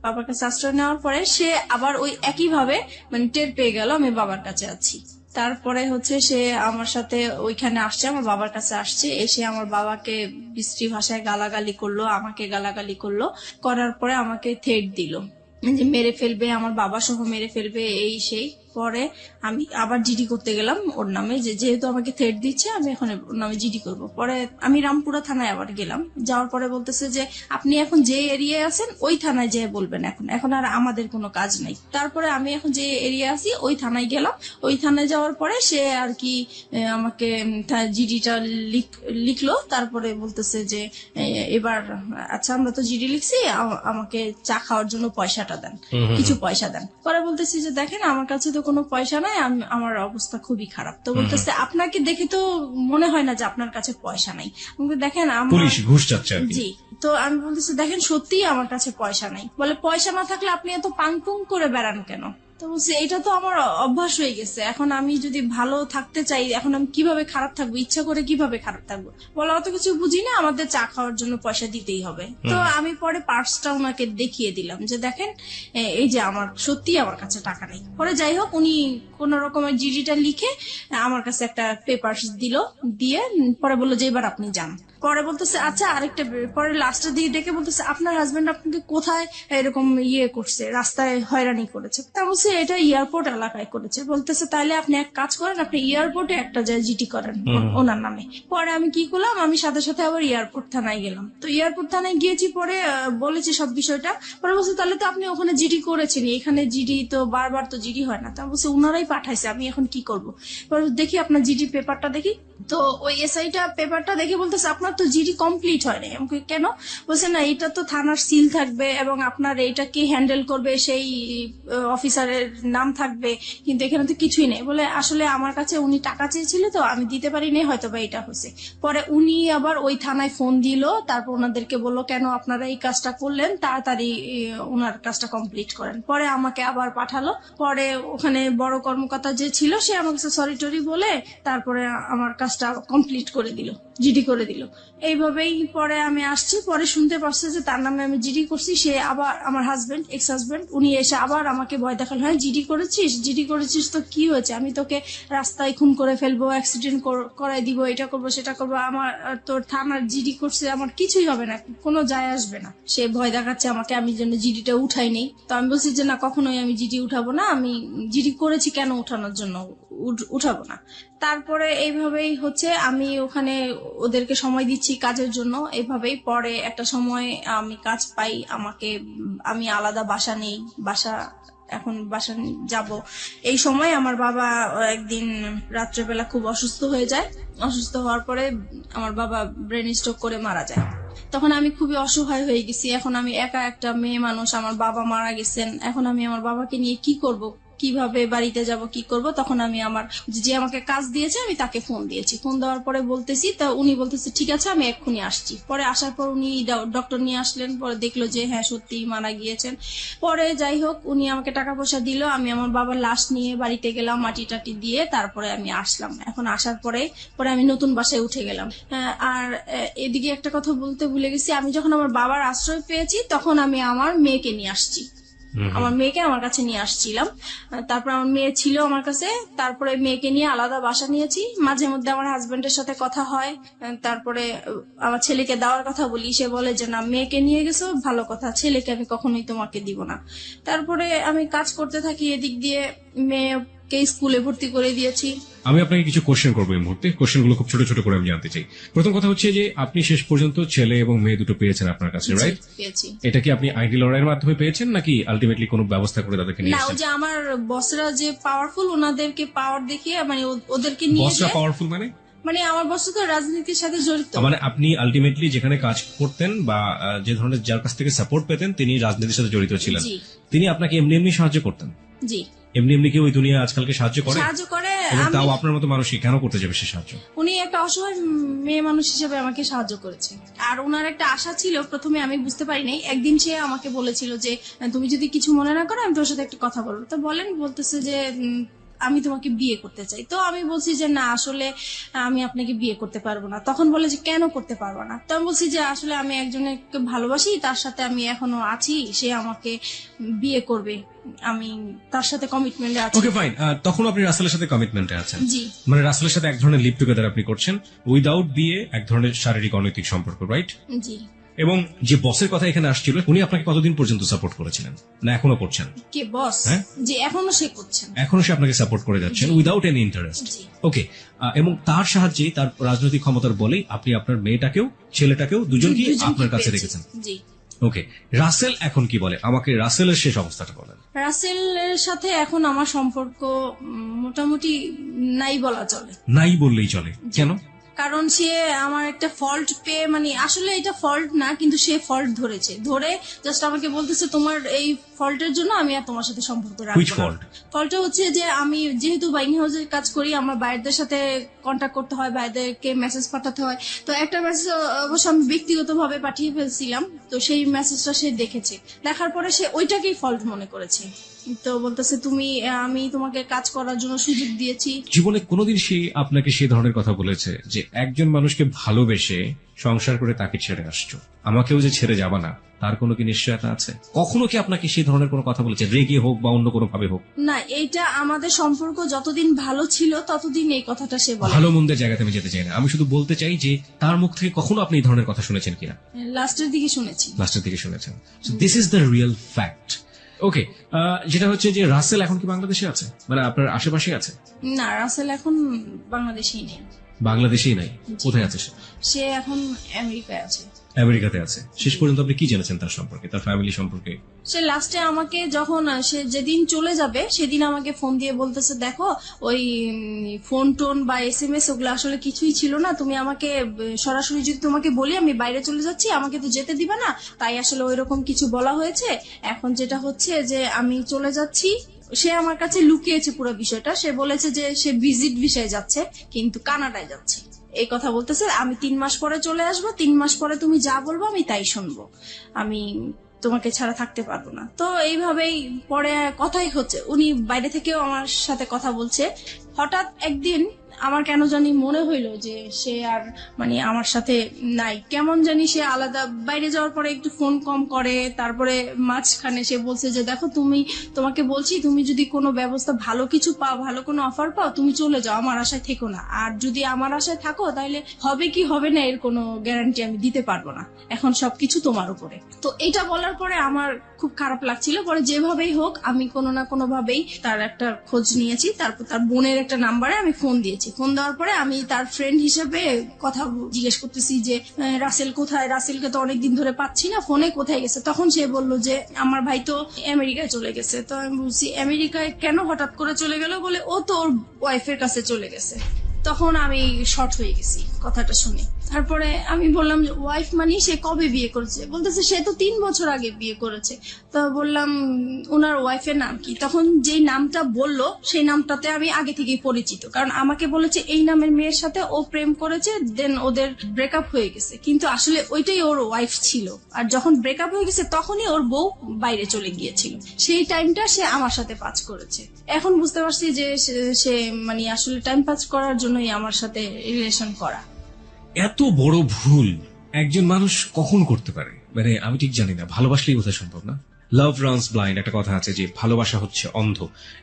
বাবার কাছে আশ্রয় নেওয়ার পরে সে আবার ওই একই ভাবে মানে টের পেয়ে গেল আমি বাবার কাছে আছি। তারপরে হচ্ছে সে আমার সাথে ওইখানে আসছে, আমার বাবার কাছে আসছে, এসে আমার বাবাকে বিশ্রী ভাষায় গালাগালি করলো, আমাকে গালাগালি করলো, করার পরে আমাকে থ্রেট দিল যে মেরে ফেলবে, আমার বাবা সহ মেরে ফেলবে, এই সেই। পরে আমি আবার জিডি করতে গেলাম ওর নামে, যেহেতু আমাকে থ্রেট দিচ্ছে আমি এখন ওর নামে জিডি করব। পরে আমি রামপুরা থানায় আবার গেলাম, যাওয়ার পরে বলতেছে যে আপনি এখন যে এরিয়ায় আছেন ওই থানায় যেয়ে বলবেন, এখন আর আমাদের কোনো কাজ নাই। তারপরে আমি এখন যে এরিয়া আছি ওই থানায় গেলাম, ওই থানায় যাওয়ার পরে সে আর কি আমাকে জিডিটা লিখলো। তারপরে বলতেছে যে এবার আচ্ছা আমরা তো জিডি লিখছি, আমাকে চা খাওয়ার জন্য পয়সাটা দেন, কিছু পয়সা দেন। পরে বলতেছি যে দেখেন আমার কাছে তো কোনো পয়সা নাই, আমার অবস্থা খুবই খারাপ। তো বলতেছে আপনাকে দেখে তো মনে হয় না যে আপনার কাছে পয়সা নাই, দেখেন পুলিশ ঘুষ চাচ্ছে। জি। তো আমি বলতেছি দেখেন সত্যিই আমার কাছে পয়সা নাই। বলে পয়সা না থাকলে আপনি এত পাংপুং করে বেড়ান কেন? তো বলছে এটা তো আমার অভ্যাস হয়ে গেছে, এখন আমি যদি ভালো থাকতে চাই এখন আমি কিভাবে খারাপ থাকবো, ইচ্ছা করে কিভাবে খারাপ থাকবো? বলে অত কিছু বুঝি না, আমাদের চা খাওয়ার জন্য পয়সা দিতেই হবে। তো আমি পরে পার্সটা ওনাকে দেখিয়ে দিলাম যে দেখেন এই যে আমার সত্যি আমার কাছে টাকা নেই। পরে যাই হোক উনি কোন রকমের জিডিটা লিখে আমার কাছে একটা পেপারস দিল, দিয়ে পরে বললো যে এবার আপনি যান। পরে বলতেছে আচ্ছা আরেকটা পরে লাস্টের দিকে ডেকে বলতেছে আপনার হাজবেন্ড আপনাকে কোথায় এরকম করছে, রাস্তায় হয়রানি করেছে। তা বলছে এটা এয়ারপোর্ট এলাকায় করেছে। বলতেছে তাহলে আপনি এক কাজ করেন, আপনি এয়ারপোর্টে একটা যায় জিটি করেন ওনার নামে। পরে আমি কি করলাম, আমি সাথে সাথে আবার এয়ারপোর্ট থানায় গেলাম। তো এয়ারপোর্ট থানায় গিয়েছি, পরে বলেছি সব বিষয়টা। পরে বলছে তাহলে তো আপনি ওখানে জিডি করেছেন, এখানে জিডি তো বারবার তো জিডি হয় না। তা বলছে উনারাই পাঠাইছে, আমি এখন কি করব। পরে দেখি আপনার জিডি পেপারটা দেখি, তো ওই এসআইটা পেপারটা দেখে বলতেছে আপনার তো জিডি কমপ্লিট হয় নাই। আমাকে কেন? বলছে না এটা তো থানার সিল থাকবে এবং আপনার এইটা কে হ্যান্ডেল করবে সেই অফিসারের নাম থাকবে, কিন্তু এখানে তো কিছুই নেই। বলে আসলে আমার কাছে উনি টাকা চেয়েছিল তো আমি দিতে পারিনি, হয়তো বা এটা হয়েছে। পরে উনি আবার ওই থানায় ফোন দিল, তারপর ওনাদেরকে বললো কেন আপনারা এই কাজটা করলেন, তাড়াতাড়ি ওনার কাজটা কমপ্লিট করেন। পরে আমাকে আবার পাঠালো। পরে ওখানে বড় কর্মকর্তা যে ছিল সে আমাকে সরি টরি বলে তারপরে আমার কাজটা কমপ্লিট করে দিল, জিডি করে দিল। এইভাবেই পরে আমি আসছি, পরে শুনতে পারছে যে তার নামে আমি জিডি করছি। সে আবার আমার হাজবেন্ড, এক্স হাজবেন্ড, উনি এসে আবার আমাকে ভয় দেখাল, হ্যাঁ জিডি করেছিস তো কি হয়েছে, আমি তোকে রাস্তায় খুন করে ফেলবো, অ্যাক্সিডেন্ট করাই দিব, এটা করবো সেটা করবো, আমার তোর থানার জিডি করছে, আমার কিছুই হবে না, কোনো যায় আসবে না। সে ভয় দেখাচ্ছে আমাকে, আমি যেন জিডিটা উঠাই নেই। তো আমি বলছি যে না, কখনোই আমি জিডি উঠাবো না, আমি জিডি করেছি কেন উঠানোর জন্য উঠাবো না। তারপরে এইভাবেই হচ্ছে আমি ওখানে ওদেরকে সময় দিচ্ছি কাজের জন্য। এইভাবেই পরে একটা সময় আমি কাজ পাই, আমি আলাদা বাসা নেই, এখন বাসা যাব। এই সময় আমার বাবা একদিন রাত্রেবেলা খুব অসুস্থ হয়ে যায়। অসুস্থ হওয়ার পরে আমার বাবা ব্রেন স্ট্রোক করে মারা যায়। তখন আমি খুবই অসহায় হয়ে গেছি। এখন আমি একা একটা মেয়ে মানুষ, আমার বাবা মারা গেছেন, এখন আমি আমার বাবাকে নিয়ে কি করব, কিভাবে বাড়িতে যাব, কি করব। তখন আমি যে আমাকে কাজ দিয়েছে আমি তাকে ফোন দিয়েছি। ফোন দেওয়ার পরে বলতেছি, তা উনি বলতেছে ঠিক আছে আমি এক্ষুনি আসছি। পরে আসার পর উনি ডক্টর নিয়ে আসলেন, পরে দেখলো যে হ্যাঁ সত্যি মারা গিয়েছেন। পরে যাই হোক উনি আমাকে টাকা পয়সা দিল, আমি আমার বাবার লাশ নিয়ে বাড়িতে গেলাম, মাটি টাটি দিয়ে তারপরে আমি আসলাম। এখন আসার পরে আমি নতুন বাসায় উঠে গেলাম। আর এদিকে একটা কথা বলতে ভুলে গেছি, আমি যখন আমার বাবার আশ্রয় পেয়েছি তখন আমি আমার মেয়েকে নিয়ে আসছি, আমার মেয়েকে আমার কাছে নিয়ে আসছিলাম। তারপর আমার মেয়ে ছিল আমার কাছে, তারপরে মেয়েকে নিয়ে আলাদা বাসা নিয়েছি। মাঝে মধ্যে আমার হাজবেন্ডের সাথে কথা হয়, তারপরে আমার ছেলেকে দেওয়ার কথা বলি, সে বলে যে না মেয়েকে নিয়ে গেছো ভালো কথা, ছেলেকে আমি কখনোই তোমাকে দিব না। তারপরে আমি কাজ করতে থাকি, এদিক দিয়ে মেয়েকে স্কুলে ভর্তি করে দিয়েছি। আমি আপনাকে কিছু কোশ্চেন করবো এই মুহূর্তে, কোশ্চেন গুলো খুব ছোট ছোট করে আমি জানতে চাই। প্রথম কথা হচ্ছে যে আপনি শেষ পর্যন্ত ছেলে এবং মেয়ে দুটো পেয়েছেন আপনার কাছে, রাইট? পেয়েছি। এটা কি আপনি আইডি লড়াইয়ের মাধ্যমে পেয়েছেন নাকি আলটিমেটলি কোনো ব্যবস্থা করে তাদেরকে নিয়ে না, এসেছেন? ওই যে আমার বসরা যে পাওয়ারফুল, ওনাদেরকে পাওয়ার দেখিয়ে মানে ওদেরকে নিয়ে বসরা পাওয়ারফুল মানে আমার বস তো রাজনীতির সাথে জড়িত। মানে আপনি আলটিমেটলি যেখানে কাজ করতেন বা যে ধরনের যার কাছ থেকে সাপোর্ট পেতেন তিনি রাজনীতির সাথে জড়িত ছিলেন, তিনি আপনাকে এমনি এমনি সাহায্য করতেন? জি। এমনি এমনি কি ওই দুনিয়া আজকালকে সাহায্য করে? এবং তাও আপনার মতো মানুষই কেন করতে যাবে সে সাহায্য? উনি একটা অসহায় মেয়ে মানুষ হিসেবে আমাকে সাহায্য করেছে। আর ওনার একটা আশা ছিল, প্রথমে আমি বুঝতে পারি নাই। একদিন সে আমাকে বলেছিল যে তুমি যদি কিছু মনে না করো আমি তোর সাথে একটা কথা বলবো। তো বলেন। বলতেছে যে আমি তোমাকে বিয়ে করতে চাই। তো আমি বলছি যে না আসলে আমি আপনাকে বিয়ে করতে পারবো না। তখন বলে যে কেন করতে পারবো না? তো আমি বলছি যে আসলে আমি একজনকে ভালোবাসি, তার সাথে আমি এখনো আছি, সে আমাকে বিয়ে করবে, আমি তার সাথে কমিটমেন্টে আছি। Okay fine. তখন আপনি রাসেলের সাথে কমিটমেন্টে আছেন? জি। মানে রাসেলের সাথে এক ধরনের লিভ টুগেদার আপনি করছেন উইদাউট বিয়ে, এক ধরনের শারীরিক অনৈতিক সম্পর্ক, রাইট? জি। এবং যে বসের কথা এখানে আসছিল উনি আপনাকে কতদিন পর্যন্ত সাপোর্ট করেছিলেন, না এখনো করছেন? কে বস? হ্যাঁ, যে এখনো সে করছেন, এখনো সে আপনাকে সাপোর্ট করে যাচ্ছেন উইদাউট এনি ইন্টারেস্ট? ওকে। এবং তার সাহায্যে, তার রাজনৈতিক ক্ষমতার বলেই আপনি আপনার মেয়েটাকেও ছেলেটাকেও দুজনকে আপনার কাছে রেখেছেন। জি। ওকে, রাসেল এখন কি বলে? আমাকে রাসেলের শেষ অবস্থাটা বলেন। রাসেলের সাথে এখন আমার সম্পর্ক মোটামুটি নাই বলা চলে। নাই বললেই চলে। কেন? কারণ সে আমার একটা ফল্ট পেয়ে, মানে আসলে এটা ফল্ট না, কিন্তু সে ফল্ট ধরে জাস্ট আমাকে বলতেছে তোমার এই ফল্টের জন্য আমি আর তোমার সাথে সম্পর্ক রাখবো না। ফল্টটা হচ্ছে যে আমি যেহেতু বাইং হাউসের কাজ করি, আমার বাইরেদের সাথে কন্ট্যাক্ট করতে হয়, বাইরেদেরকে মেসেজ পাঠাতে হয়। তো একটা মেসেজ অবশ্য আমি ব্যক্তিগতভাবে পাঠিয়ে ফেলছিলাম, তো সেই মেসেজটা সে দেখেছে, দেখার পরে সে ওইটাকেই ফল্ট মনে করেছে। তো বলতেছে আমি তোমাকে কাজ করার জন্য সুযোগ দিয়েছি। জীবনে কোনোদিন সে আপনাকে সে ধরনের কথা বলেছে যে একজন মানুষকে ভালোবেসে সংসার করে তাকে ছেড়ে আসছো, আমাকেও যে ছেড়ে যাবা না, তার কোনো কি নিশ্চয়তা আছে? কখনো কি আপনাকে সেই ধরনের কোনো কথা বলেছে, রেগে হোক বা অন্য কোনো ভাবে হোক? না, এইটা আমাদের সম্পর্ক যতদিন ভালো ছিল ততদিন এই কথাটা সে বলে। ভালো মন্দের জায়গাতে আমি যেতে চাই না, আমি শুধু বলতে চাই যে তার মুখ থেকে কখনো আপনি এই ধরনের কথা শুনেছেন কিনা? লাস্টের দিকে শুনেছি। লাস্টের দিকে শুনেছেন। This is the real fact. Okay, যেটা হচ্ছে যে রাসেল এখন কি বাংলাদেশে আছে, মানে আপনার আশেপাশে আছে? না, রাসেল এখন বাংলাদেশেই নেই। বাংলাদেশেই নাই? কোথায় আছে সে? সে এখন আমেরিকায় আছে। আমেরিকাতে আছে। শেষ পর্যন্ত আপনি কি জেনেছেন তার সম্পর্কে, তার ফ্যামিলি সম্পর্কে? সে লাস্টে আমাকে যখন সে যেদিন চলে যাবে সেদিন আমাকে ফোন দিয়ে বলতেছে, দেখো ওই ফোন টোন বা SMS ওগুলো আসলে কিছুই ছিল না, তুমি আমাকে সরাসরি যদি তোমাকে বলি আমি বাইরে চলে যাচ্ছি, আমাকে তো যেতে দিবে না, তাই আসলে ওইরকম কিছু বলা হয়েছে। এখন যেটা হচ্ছে যে আমি চলে যাচ্ছি। সে আমার কাছে লুকিয়েছে পুরো বিষয়টা। সে বলেছে যে সে ভিজিট ভিসায় যাচ্ছে, কিন্তু কানাডায় যাচ্ছে এই কথা বলতেছে। আমি 3 মাস পরে চলে আসবো, 3 মাস পরে তুমি যা বলবো আমি তাই শুনবো, আমি তোমাকে ছাড়া থাকতে পারবো না। তো এইভাবেই পরে কথাই হচ্ছে, উনি বাইরে থেকেও আমার সাথে কথা বলছে। হঠাৎ একদিন আমার কেন জানি মনে হইলো যে সে আর মানে আমার সাথে নাই, কেমন জানি সে আলাদা। বাইরে যাওয়ার পরে একটু ফোন কম করে, তারপরে মাঝখানে সে বলছে যে দেখো তোমাকে বলছি, তুমি যদি কোনো ব্যবস্থা ভালো কিছু পাও, ভালো কোনো অফার পাও, তুমি চলে যাও, আমার আশায় থেকো না। আর যদি আমার আশায় থাকো তাহলে হবে কি হবে না এর কোনো গ্যারান্টি আমি দিতে পারবো না, এখন সবকিছু তোমার উপরে। তো এটা বলার পরে আমার খুব খারাপ লাগছিল। পরে যেভাবেই হোক আমি কোনো না কোনো ভাবেই তার একটা খোঁজ নিয়েছি। তারপর তার বোনের একটা নাম্বারে আমি ফোন দিয়েছি। ফোন দেওয়ার পরে আমি তার ফ্রেন্ড হিসেবে কথা জিজ্ঞেস করতেছি যে রাসেল কোথায়, রাসেলকে তো অনেকদিন ধরে পাচ্ছি না, ফোনে কোথায় গেছে। তখন সে বলল যে আমার ভাই তো আমেরিকায় চলে গেছে। তো আমি বলছি আমেরিকায় কেন হঠাৎ করে চলে গেল? বলে ও তো ওর ওয়াইফের কাছে চলে গেছে। তখন আমি শর্ট হয়ে গেছি কথাটা শুনে। তারপরে আমি বললাম যে ওয়াইফ মানে সে কবে বিয়ে করেছে? বলতেছে সে তো 3 বছর আগে বিয়ে করেছে। তো বললাম ওনার ওয়াইফের নাম কি? তখন যেই নামটা বললো সেই নামটাতে আমি আগে থেকেই পরিচিত, কারণ আমাকে বলেছে এই নামের মেয়ের সাথে ও প্রেম করেছে, দেন ওদের ব্রেকআপ হয়ে গেছে, কিন্তু আসলে ওইটাই ওর ওয়াইফ ছিল। আর যখন ব্রেকআপ হয়ে গেছে তখনই ওর বউ বাইরে চলে গিয়েছিল, সেই টাইমটা সে আমার সাথে পাস করেছে। এখন বুঝতে পারছি যে সে মানে আসলে টাইম পাস করার জন্যই আমার সাথে রিলেশন করা। এত বড় ভুল একজন মানুষ কখন করতে পারে? মানে আমি ঠিক জানি না, ভালোবাসলেই বোঝা সম্ভব না। লাভ রানস ব্লাইন্ড একটা কথা আছে যে ভালোবাসা হচ্ছে অন্ধ,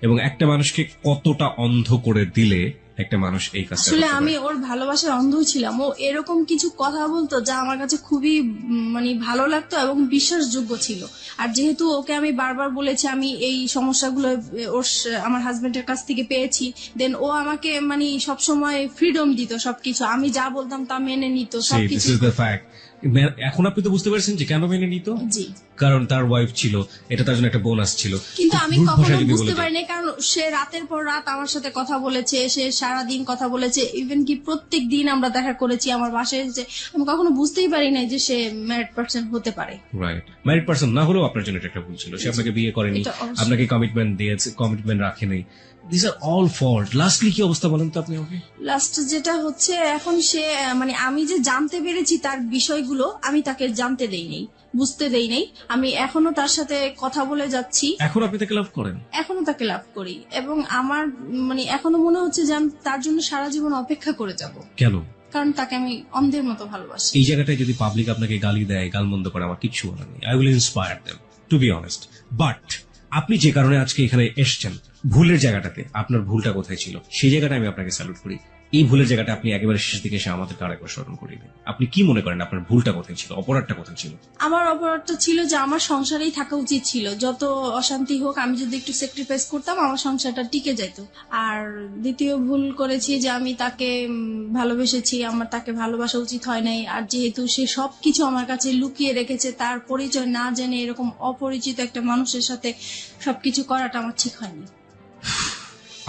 এবং একটা মানুষকে কতটা অন্ধ করে দিলে একটা মানুষ এই কাজটা আসলে আমি ওর ভালোবাসার অন্ধ ছিলাম। ও এরকম কিছু কথা বলতো যা আমার কাছে খুবই মানে ভালো লাগতো এবং বিশ্বাসযোগ্য ছিল। আর যেহেতু ওকে আমি বারবার বলেছি আমি এই সমস্যাগুলো আমার হাজবেন্ডের কাছ থেকে পেয়েছি, দেন ও আমাকে মানে সবসময় ফ্রিডম দিত, সবকিছু আমি যা বলতাম তা মেনে নিত সবকিছু। এখন আপনি তো বুঝতে পারছেন যে কেন মেনে নিত। জি, কারণ তার ওয়াইফ ছিল, এটা তার জন্য একটা বোনাস ছিল। কিন্তু আমি কখনো বুঝতে পারিনি, কারণ সে রাতের পর রাত আমার সাথে কথা বলেছে, সে সারাদিন কথা বলেছে, ইভেন কি প্রত্যেক দিন আমরা দেখা করেছি আমার বাসায় এসে। আমি কখনো বুঝতেই পারি নাই যে সে ম্যারিড পার্সন হতে পারে। রাইট, ম্যারিড পার্সন না হলেও আপনার জন্য এটা একটা ভুল ছিল। সে আপনাকে বিয়ে করেনি, আপনাকে কমিটমেন্ট দিয়েছে, কমিটমেন্ট রাখেনি। This are all fault. Lastly কি অবস্থা বলেন তো আপনি ওকে? লাস্ট যেটা হচ্ছে এখন সে মানে আমি যে জানতে পেরেছি তার বিষয়গুলো আমি তাকে জানতে দেই নাই, বুঝতে দেই নাই। আমি এখনো তার সাথে কথা বলে যাচ্ছি। এখন আপনি তাকে লাভ করেন? এখনো তাকে লাভ করি, এবং আমার মানে এখনো মনে হচ্ছে যে আমি তার জন্য সারা জীবন অপেক্ষা করে যাব। কেন? কারণ তাকে আমি অন্ধের মতো ভালোবাসি। এই জায়গাটায় যদি পাবলিক আপনাকে গালি দেয়, গালমন্দ করে, আমার কিচ্ছু বলার নেই। I will inspire them to be honest. But আপনি যে কারণে আজকে এখানে এসছেন, ভুলের জায়গাটাতে আপনার ভুলটা কোথায় ছিল সেই জায়গাটা আমি আপনাকে স্যালুট করি। এই ভুলের জায়গাটা আপনি একেবারে শেষের দিকে এসে আমাদেরকে আরেকবার স্মরণ করিয়ে দিন। আপনি কি মনে করেন আপনার ভুলটা কোথায় ছিল, অপরাধটা কোথায় ছিল? আমার অপরাধটা ছিল যে আমার সংসারেই থাকা উচিত ছিল। যত অশান্তি হোক আমি যদি একটু স্যাক্রিফাইস করতাম আমার সংসারটা টিকে যেত। আর দ্বিতীয় ভুল করেছি যে আমি তাকে ভালোবেসেছি, আমার তাকে ভালোবাসা উচিত হয় নাই। আর যেহেতু সে সবকিছু আমার কাছে লুকিয়ে রেখেছে, তার পরিচয় না জেনে এরকম অপরিচিত একটা মানুষের সাথে সবকিছু করাটা আমার ঠিক হয়নি।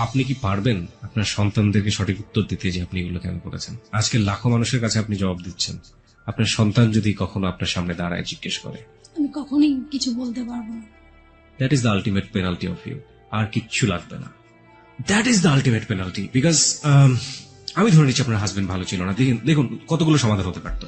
আপনি কি পারবেন আপনার সন্তানদেরকে সঠিক উত্তর দিতে যে আপনি এগুলো কেন করেছেন? আজকে লাখো মানুষের কাছে আপনি জবাব দিচ্ছেন। আপনার সন্তান যদি কখনো আপনার সামনে দাঁড়ায় জিজ্ঞেস করে, আমি কখনোই কিছু বলতে পারবো না। That is the ultimate penalty of you. আর কিচ্ছু লাগবে না। That is the ultimate penalty. Because আমি ধরে নিচ্ছি আপনার হাজবেন্ড ভালো ছিল না। দেখুন কতগুলো সমাধান হতে পারতো।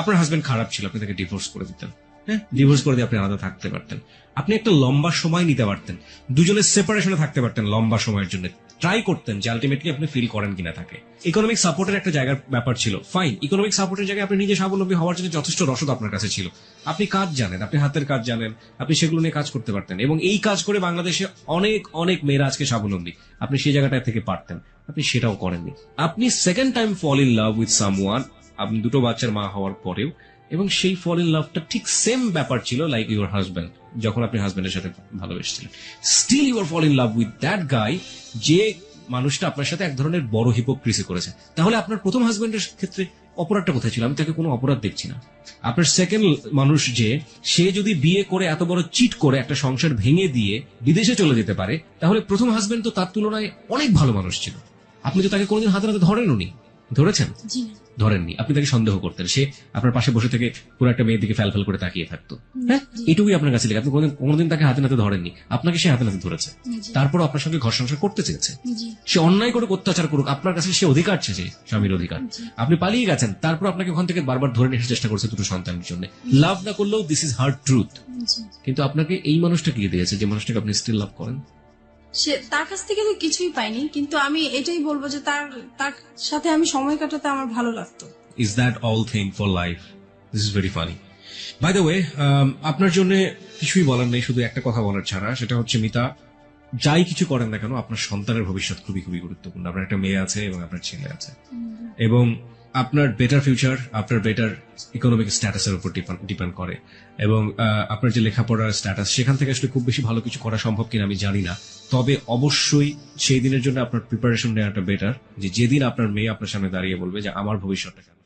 আপনার হাজবেন্ড খারাপ ছিল, আপনি তাকে ডিভোর্স করে দিতেন। হ্যাঁ, ডিভোর্স করে দিয়ে আপনি আলাদা থাকতে পারতেন। আপনি একটা লম্বা সময় নিতে পারতেন, দুজনের সেপারেশনে থাকতে পারতেন লম্বা সময়ের জন্য, ট্রাই করতেন যে আলটিমেটলি আপনি ফিল করেন কিনা থাকে। ইকোনমিক সাপোর্টের একটা জায়গার ব্যাপার ছিল, ফাইন, ইকোনমিক সাপোর্টের জায়গায় আপনি নিজে স্বাবলম্বী হওয়ার জন্য যথেষ্ট রসদ আপনার কাছে ছিল। আপনি কাজ জানেন, আপনি হাতের কাজ জানেন, আপনি সেগুলো নিয়ে কাজ করতে পারতেন, এবং এই কাজ করে বাংলাদেশে অনেক অনেক মেয়েরা আজকে স্বাবলম্বী। আপনি সেই জায়গাটা থেকে পারতেন, আপনি সেটাও করেননি। আপনি second time fall in love with someone, আপনি দুটো বাচ্চার মা হওয়ার পরেও, এবং সেই ফল ইন লাভটা ঠিক সেম ব্যাপার ছিল লাইক ইউর হাজব্যান্ড, যখন আপনি হাজব্যান্ডের সাথে ভালোবেসেছিলেন। Still you are fall in love with that guy, যে মানুষটা আপনার সাথে এক ধরনের বড় হিপোক্রিসি করেছে। তাহলে আপনার প্রথম হাজব্যান্ডের ক্ষেত্রে অপরাধটা কোথায় ছিল? আমি তাকে কোনো অপরাধ দেখছি না। আপনার সেকেন্ড মানুষ যে, সে যদি বিয়ে করে এত বড় চিট করে একটা সংসার ভেঙে দিয়ে বিদেশে চলে যেতে পারে, তাহলে প্রথম হাজব্যান্ড তো তার তুলনায় অনেক ভালো মানুষ ছিল। আপনি তো তাকে কোনোদিন হাতে হাতে ধরেননি, ধরেছেন? জি না। ধরেননি, আপনি তাকে সন্দেহ করতেন। সে আপনার পাশে বসে থেকে পুরো একটা মেয়ের দিকে ফ্যাল ফ্যাল করে তাকিয়ে থাকতো। হ্যাঁ, এটুকুই আপনার কাছে লেগে। আপনি কোনোদিন তাকে হাতে নাতে ধরেননি, আপনাকে সে হাতে নাতে ধরেছে। জি। তারপর আপনার সঙ্গে ঘর সংসার করতে চেয়েছে। জি। সে অন্যায় করে অত্যাচার করুক, আপনার কাছে সে অধিকার চেয়েছে, স্বামীর অধিকার। জি। আপনি পালিয়ে গেছেন, তারপর আপনাকে ওখান থেকে বারবার ধরে নিয়ে আসার চেষ্টা করছে দুটো সন্তানের জন্য। লাভ না করলেও দিস ইজ হার্ড ট্রুথ। জি। কিন্তু আপনাকে এই মানুষটা কি দিয়েছে, যে মানুষটাকে আপনি স্টিল লাভ করেন? সে তার কাছ থেকে তো কিছুই পাইনি, কিন্তু আমি এটাই বলবো যে তার তার সাথে আমি সময় কাটাতে আমার ভালো লাগতো। Is that all thing for life? This is very funny. By the way, আপনার জন্য কিছুই বলার নেই, শুধু একটা কথা বলার ছাড়া, সেটা হচ্ছে মিতা, যাই কিছু করেন না কেন, আপনার সন্তানের ভবিষ্যৎ খুবই খুবই গুরুত্বপূর্ণ। আপনার একটা মেয়ে আছে এবং আপনার ছেলে আছে, এবং আপনার বেটার ফিউচার আপনার বেটার ইকোনমিক স্ট্যাটাসের উপর ডিপেন্ড করে। এবং আপনার যে লেখাপড়ার স্ট্যাটাস, সেখান থেকে আসলে খুব বেশি ভালো কিছু করা সম্ভব কিনা আমি জানি না। তবে অবশ্যই সেই দিনের জন্য আপনার প্রিপারেশন নেওয়াটা বেটার, যে যেদিন আপনার মেয়ে আপনার সামনে দাঁড়িয়ে বলবে যে আমার ভবিষ্যৎটা কেন।